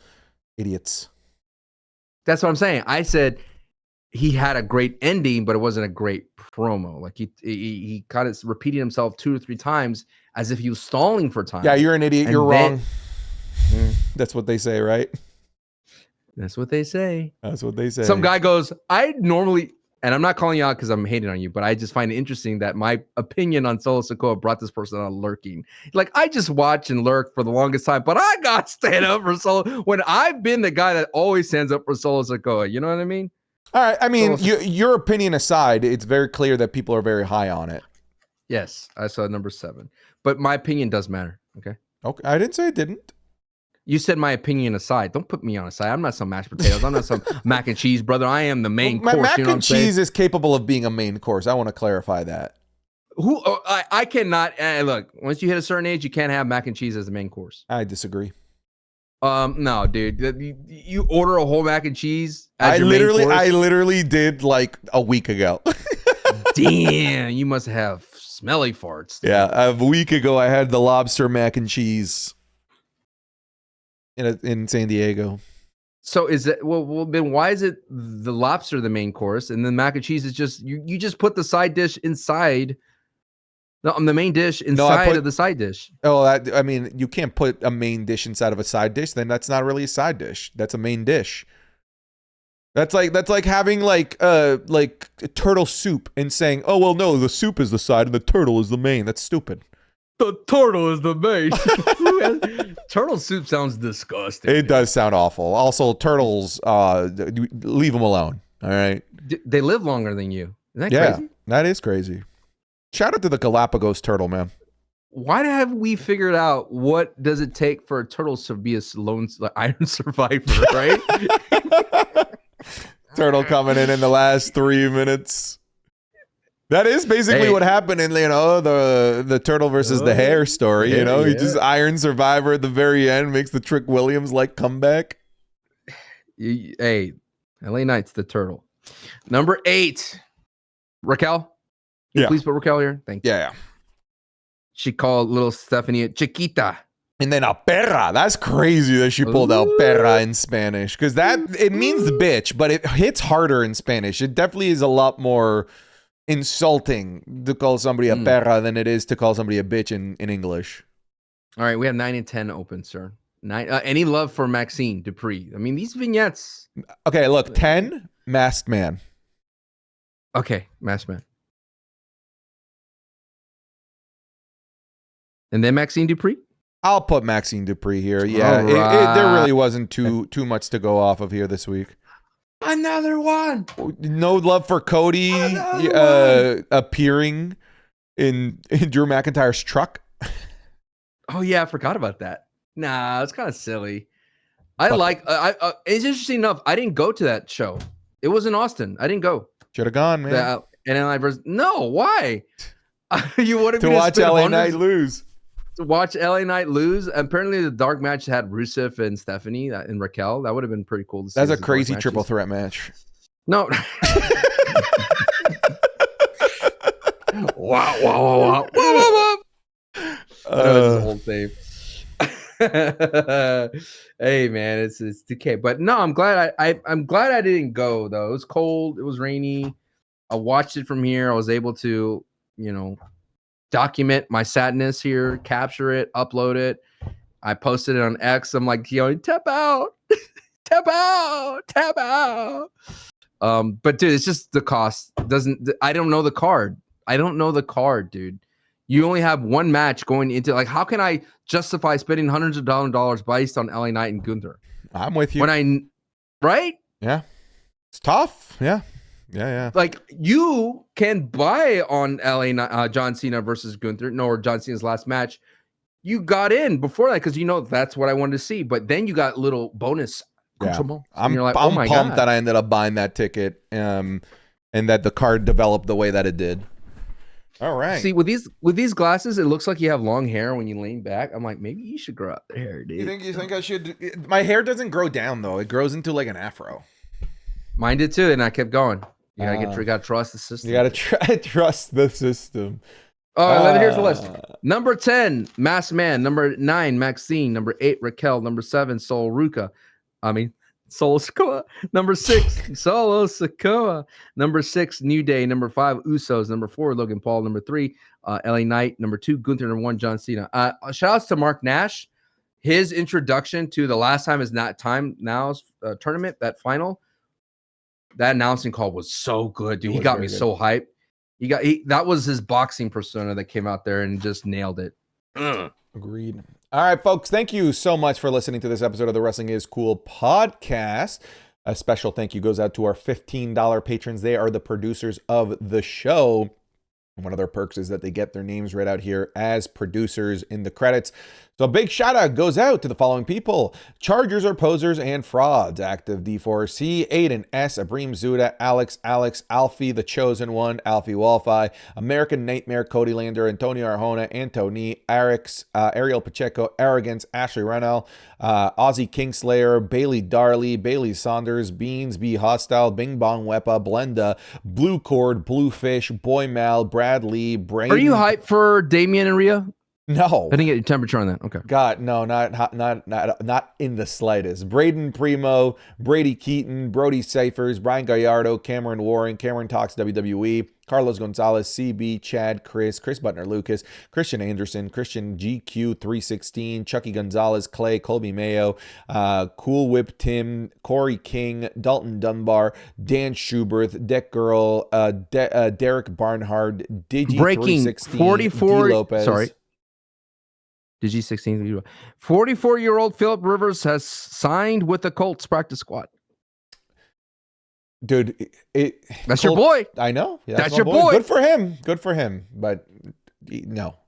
idiots. That's what I'm saying. I said he had a great ending, but it wasn't a great promo. Like he kind of repeated himself 2 or 3 times as if he was stalling for time. Yeah, you're an idiot. You're wrong. That's what they say, right? That's what they say. That's what they say. Some guy goes, I normally and I'm not calling you out because I'm hating on you, but I just find it interesting that my opinion on Solo Sikoa brought this person on lurking. Like, I just watch and lurk for the longest time, but I got to stand up for Solo when I've been the guy that always stands up for Solo Sikoa. You know what I mean? All right. I mean, your opinion aside, it's very clear that people are very high on it. Yes, I saw number 7, but my opinion does matter. Okay. Okay. I didn't say it didn't. You said my opinion aside. Don't put me on a side. I'm not some mashed potatoes. I'm not some mac and cheese, brother. I am the main course. Mac you know and cheese is capable of being a main course. I want to clarify that. I cannot look. Once you hit a certain age, you can't have mac and cheese as the main course. I disagree. No, dude. You order a whole mac and cheese. I literally did like a week ago. Damn, you must have smelly farts. Dude. Yeah, a week ago I had the lobster mac and cheese in San Diego. So is it well then why is it the lobster the main course and then mac and cheese is just you just put the side dish inside the main dish inside of the side dish? Oh, I mean, you can't put a main dish inside of a side dish. Then that's not really a side dish. That's a main dish. That's like having like turtle soup and saying, oh well, no, the soup is the side and the turtle is the main. That's stupid. The turtle is the main. Turtle soup sounds disgusting. It does sound awful. Also, turtles, leave them alone. All right. They live longer than you. Isn't that crazy? That is crazy. Shout out to the Galapagos turtle, man. Why have we figured out what does it take for a turtle to be a lone iron survivor, right? Turtle coming in the last 3 minutes. That is basically what happened in, the turtle versus the hare story. He just iron survivor at the very end, makes the Trick Williams like comeback. Hey, LA Knight's the turtle. Number 8, Raquel. Please put Raquel here. Thank you. Yeah. She called little Stephanie a chiquita. And then a perra. That's crazy that she pulled out perra in Spanish. Because it means bitch, but it hits harder in Spanish. It definitely is a lot more insulting to call somebody a perra than it is to call somebody a bitch in English. All right, we have 9 and 10 open, sir. 9. Any love for Maxine Dupree? I mean, these vignettes. Okay, look, 10, Masked Man. Okay, Masked Man. And then Maxine Dupree? I'll put Maxine Dupree here. Yeah, right. There really wasn't too much to go off of here this week. Another one. No love for Cody appearing in Drew McIntyre's truck. Oh yeah, I forgot about that. Nah, it's kind of silly. It's interesting enough. I didn't go to that show. It was in Austin. I didn't go. Should have gone, man. No, why? You wanted to watch LA Knight lose. To watch LA Knight lose. Apparently, the dark match had Rusev and Stephanie and Raquel. That would have been pretty cool to see. That's a crazy triple threat match. No. Wow. That was his whole thing. Hey man, it's decay. But no, I'm glad I'm glad I didn't go though. It was cold. It was rainy. I watched it from here. I was able to, document my sadness here, capture it, upload it. I posted it on X. I'm like, tap out, tap out. But dude, it's just the cost. I don't know the card. Dude. You only have one match going into, like, how can I justify spending hundreds of dollars based on LA Knight and Gunther? I'm with you. Right? Yeah. It's tough. Yeah. Like, you can buy on LA John Cena versus Gunther, or John Cena's last match. You got in before that because that's what I wanted to see. But then you got little bonus. Yeah. I'm pumped that I ended up buying that ticket, and that the card developed the way that it did. All right. See, with these glasses, it looks like you have long hair when you lean back. I'm like, maybe you should grow out the hair, dude. You think I should? My hair doesn't grow down though; it grows into like an afro. Mine did too, and I kept going. You gotta trust the system. You gotta trust the system. Oh, here's the list. Number 10, Masked Man. Number 9, Maxine. Number 8, Raquel. Number 7, Solo Sikoa. Number 6, Solo Sikoa. Number 6, New Day. Number 5, Usos. Number 4, Logan Paul. Number 3, LA Knight. Number 2, Gunther. Number 1, John Cena. Shout outs to Mark Nash. His introduction to the last time is not time now's tournament, that final. that announcing call was so good, dude. It He was got very me good. so hyped. That was his boxing persona that came out there and just nailed it. Agreed. All right, folks, thank you so much for listening to this episode of the Wrestling is Cool podcast. A special thank you goes out to our $15 patrons. They are the producers of the show. One of their perks is that they get their names read out here as producers in the credits. So a big shout out goes out to the following people: Chargers are posers and frauds, Active D4C, Aiden S, Abreem Zuda, Alex, Alfie the Chosen One, Alfie Walfi, American Nightmare, Cody Lander, Antonio Arjona, Antony, Ariel Pacheco, Arrogance, Ashley Rennell, Ozzy Kingslayer, Bailey Darley, Bailey Saunders, Beans, B Hostile, Bing Bong Wepa, Blenda, Blue Cord, Bluefish, Boy Mal, Brad Lee, Braden. Are you hyped for Damian and Rhea? No. I didn't get your temperature on that. Okay. God, no, not in the slightest. Braden Primo, Brady Keaton, Brody Cyphers, Brian Gallardo, Cameron Warren, Cameron Talks WWE, Carlos Gonzalez, CB, Chad, Chris Butner Lucas, Christian Anderson, Christian GQ316, Chucky Gonzalez, Clay, Colby Mayo, Cool Whip Tim, Corey King, Dalton Dunbar, Dan Schuberth, Deck Girl, Derek Barnhard, Breaking Digi316, 44. D Lopez. Sorry. Digi 16. 44-year-old Philip Rivers has signed with the Colts practice squad. Dude, that's your boy. I know. Yeah, that's your boy. Good for him. But no.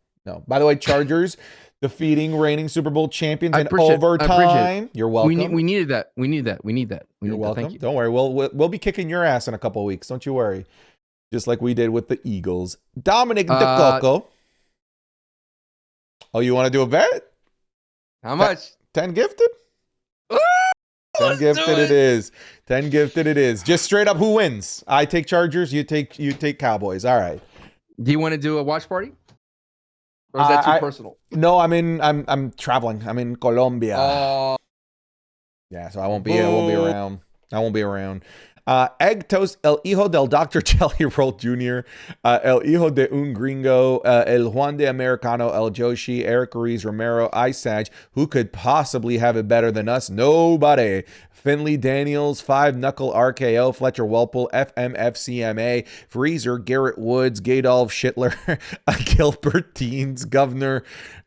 By the way, Chargers defeating reigning Super Bowl champions in overtime. You're welcome. We needed that. You're welcome. Thank you. Don't worry. We'll be kicking your ass in a couple of weeks. Don't you worry. Just like we did with the Eagles. Dominic DeCoco. Oh, you want to do a bet? How much? 10 gifted? 10 gifted it is. 10 gifted it is. Just straight up, who wins? I take Chargers, you take Cowboys. All right. Do you want to do a watch party? Or is that too personal? No, I'm traveling. I'm in Colombia. Yeah, so I won't be around. Egg Toast, El Hijo del Dr. Jelly Roll Jr., El Hijo de un Gringo, El Juan de Americano, El Joshi, Eric Ruiz, Romero, Isage. Who could possibly have it better than us? Nobody. Finley Daniels, 5-Knuckle RKO, Fletcher Welple, FMFCMA, Freezer, Garrett Woods, Gadolf Schittler, Gilbert Teens, Governor,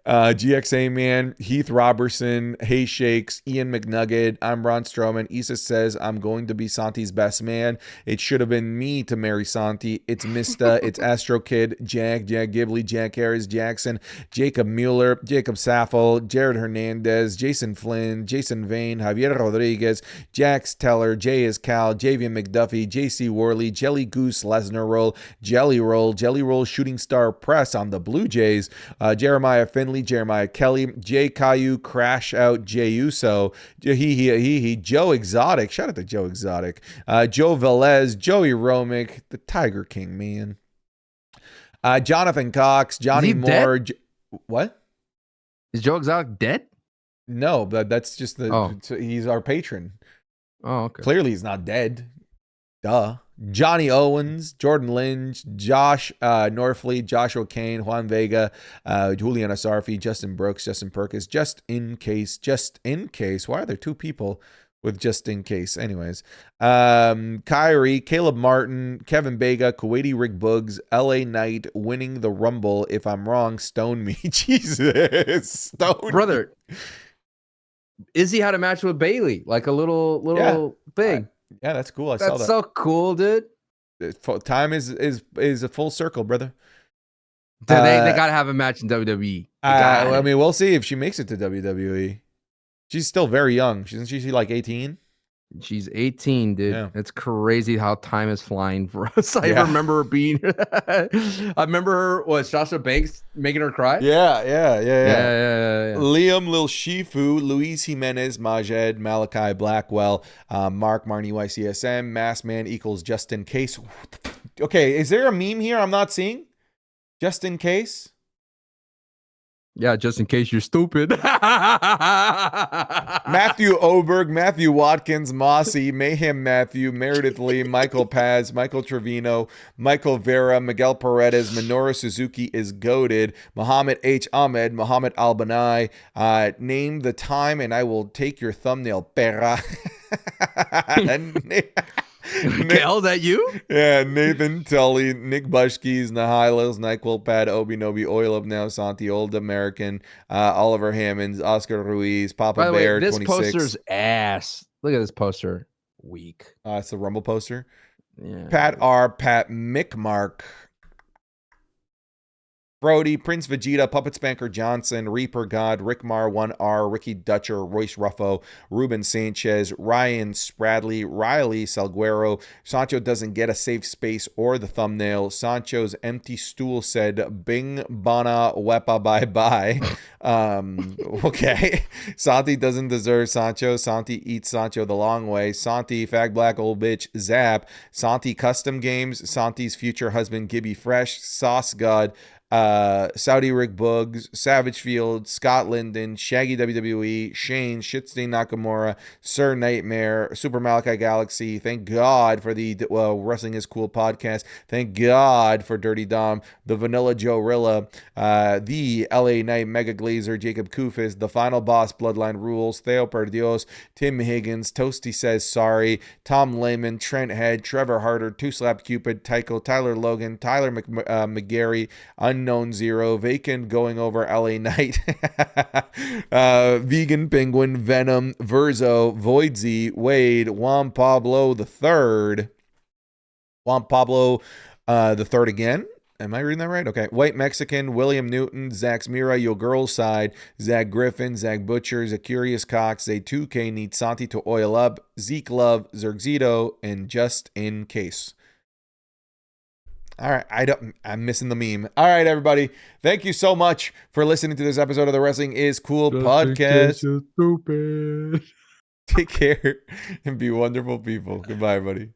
GXA Man, Heath Robertson, Hay Shakes, Ian McNugget, I'm Ron Strowman. Issa says, I'm going to be Santi's best man. It should have been me to marry Santi. It's Mista, it's Astro Kid, Jack Ghibli, Jack Harris, Jackson, Jacob Mueller, Jacob Saffel, Jared Hernandez, Jason Flynn, Jason Vane, Javier Rodriguez, Jax Teller, Jay is Cal, Javian McDuffie, JC Worley, Jelly Goose Lesnar Roll, Jelly Roll Shooting Star Press on the Blue Jays, Jeremiah Finley, Jeremiah Kelly, Jay Caillou, Crash Out, Jay Uso, Joe Exotic, shout out to Joe Exotic, Joe Velez, Joey Romick, the Tiger King, man. Jonathan Cox, Johnny Moore. What? Is Joe Exotic dead? No, but that's just he's our patron. Oh, okay. Clearly he's not dead. Duh. Johnny Owens, Jordan Lynch, Josh Norfleet, Joshua Kane, Juan Vega, Julian Asarfi, Justin Brooks, Justin Perkins, just in case. Why are there two people with just in case? Anyways, Kyrie, Caleb Martin, Kevin Bega, Kuwaiti Rick Boogs, LA Knight, winning the Rumble. If I'm wrong, stone me. Jesus. Stone brother. Izzy had a match with Bailey, like a little thing. Yeah, that's cool. I saw that. That's so cool, dude. Time is a full circle, brother. Dude, they gotta have a match in WWE. I mean, we'll see if she makes it to WWE. She's still very young. Isn't she like 18? She's 18, dude. Yeah. It's crazy how time is flying for us. I remember her being. I remember her. Was Sasha Banks making her cry? Yeah. Liam, Lil Shifu, Luis Jimenez, Majed, Malachi Blackwell, Mark Marnie YCSM, Mass Man equals just in case. Okay, is there a meme here I'm not seeing? Just in case. Yeah, just in case you're stupid. Matthew Oberg, Matthew Watkins, Mossy, Mayhem Matthew, Meredith Lee, Michael Paz, Michael Trevino, Michael Vera, Miguel Paredes, Minoru Suzuki is goated, Muhammad H. Ahmed, Muhammad Albanai, name the time and I will take your thumbnail, perra. Kel, that you? Yeah, Nathan Tully, Nick Bushkis, Nahilos, NyQuil Pad, Obi Nobi, Oil of Now, Santi, Old American, Oliver Hammonds, Oscar Ruiz, Papa By the way, Bear, this 26. poster's ass. Look at this poster. Weak. It's the Rumble poster. Yeah. Pat R, Pat Mickmark, Brody, Prince Vegeta, Puppet Spanker Johnson, Reaper God, Rick Mar, 1R, Ricky Dutcher, Royce Ruffo, Ruben Sanchez, Ryan Spradley, Riley Salguero. Sancho doesn't get a safe space or the thumbnail. Sancho's empty stool said, Bing Bana Wepa bye bye. Okay. Santi doesn't deserve Sancho. Santi eats Sancho the long way. Santi, fag black old bitch, Zap. Santi custom games. Santi's future husband, Gibby Fresh. Sauce God. Saudi Rick Boogs, Savage Field, Scott Linden, Shaggy WWE, Shane, Shitstain Nakamura, Sir Nightmare, Super Malachi Galaxy. Thank God for the Wrestling is Cool podcast. Thank God for Dirty Dom, the Vanilla Joe Rilla, the LA Knight Mega Glazer, Jacob Kufis, the Final Boss, Bloodline Rules, Theo Perdios, Tim Higgins, Toasty Says Sorry, Tom Lehman, Trent Head, Trevor Harder, Two Slap Cupid, Tycho, Tyler Logan, Tyler McGarry, Unknown Zero, Vacant going over LA Knight, Vegan Penguin, Venom, Verzo, Voidsy, Wade, Juan Pablo the Third, the Third again. Am I reading that right? Okay. White Mexican, William Newton, Zach's Mira, Your Girl's Side, Zach Griffin, Zach Butcher, Zacurious Cox, Zay2K, Need Santi to Oil Up, Zeke Love, Zergzito, and Just In Case. All right, I'm missing the meme. All right, everybody. Thank you so much for listening to this episode of the Wrestling is Cool podcast. Stupid. Take care and be wonderful people. Goodbye, everybody.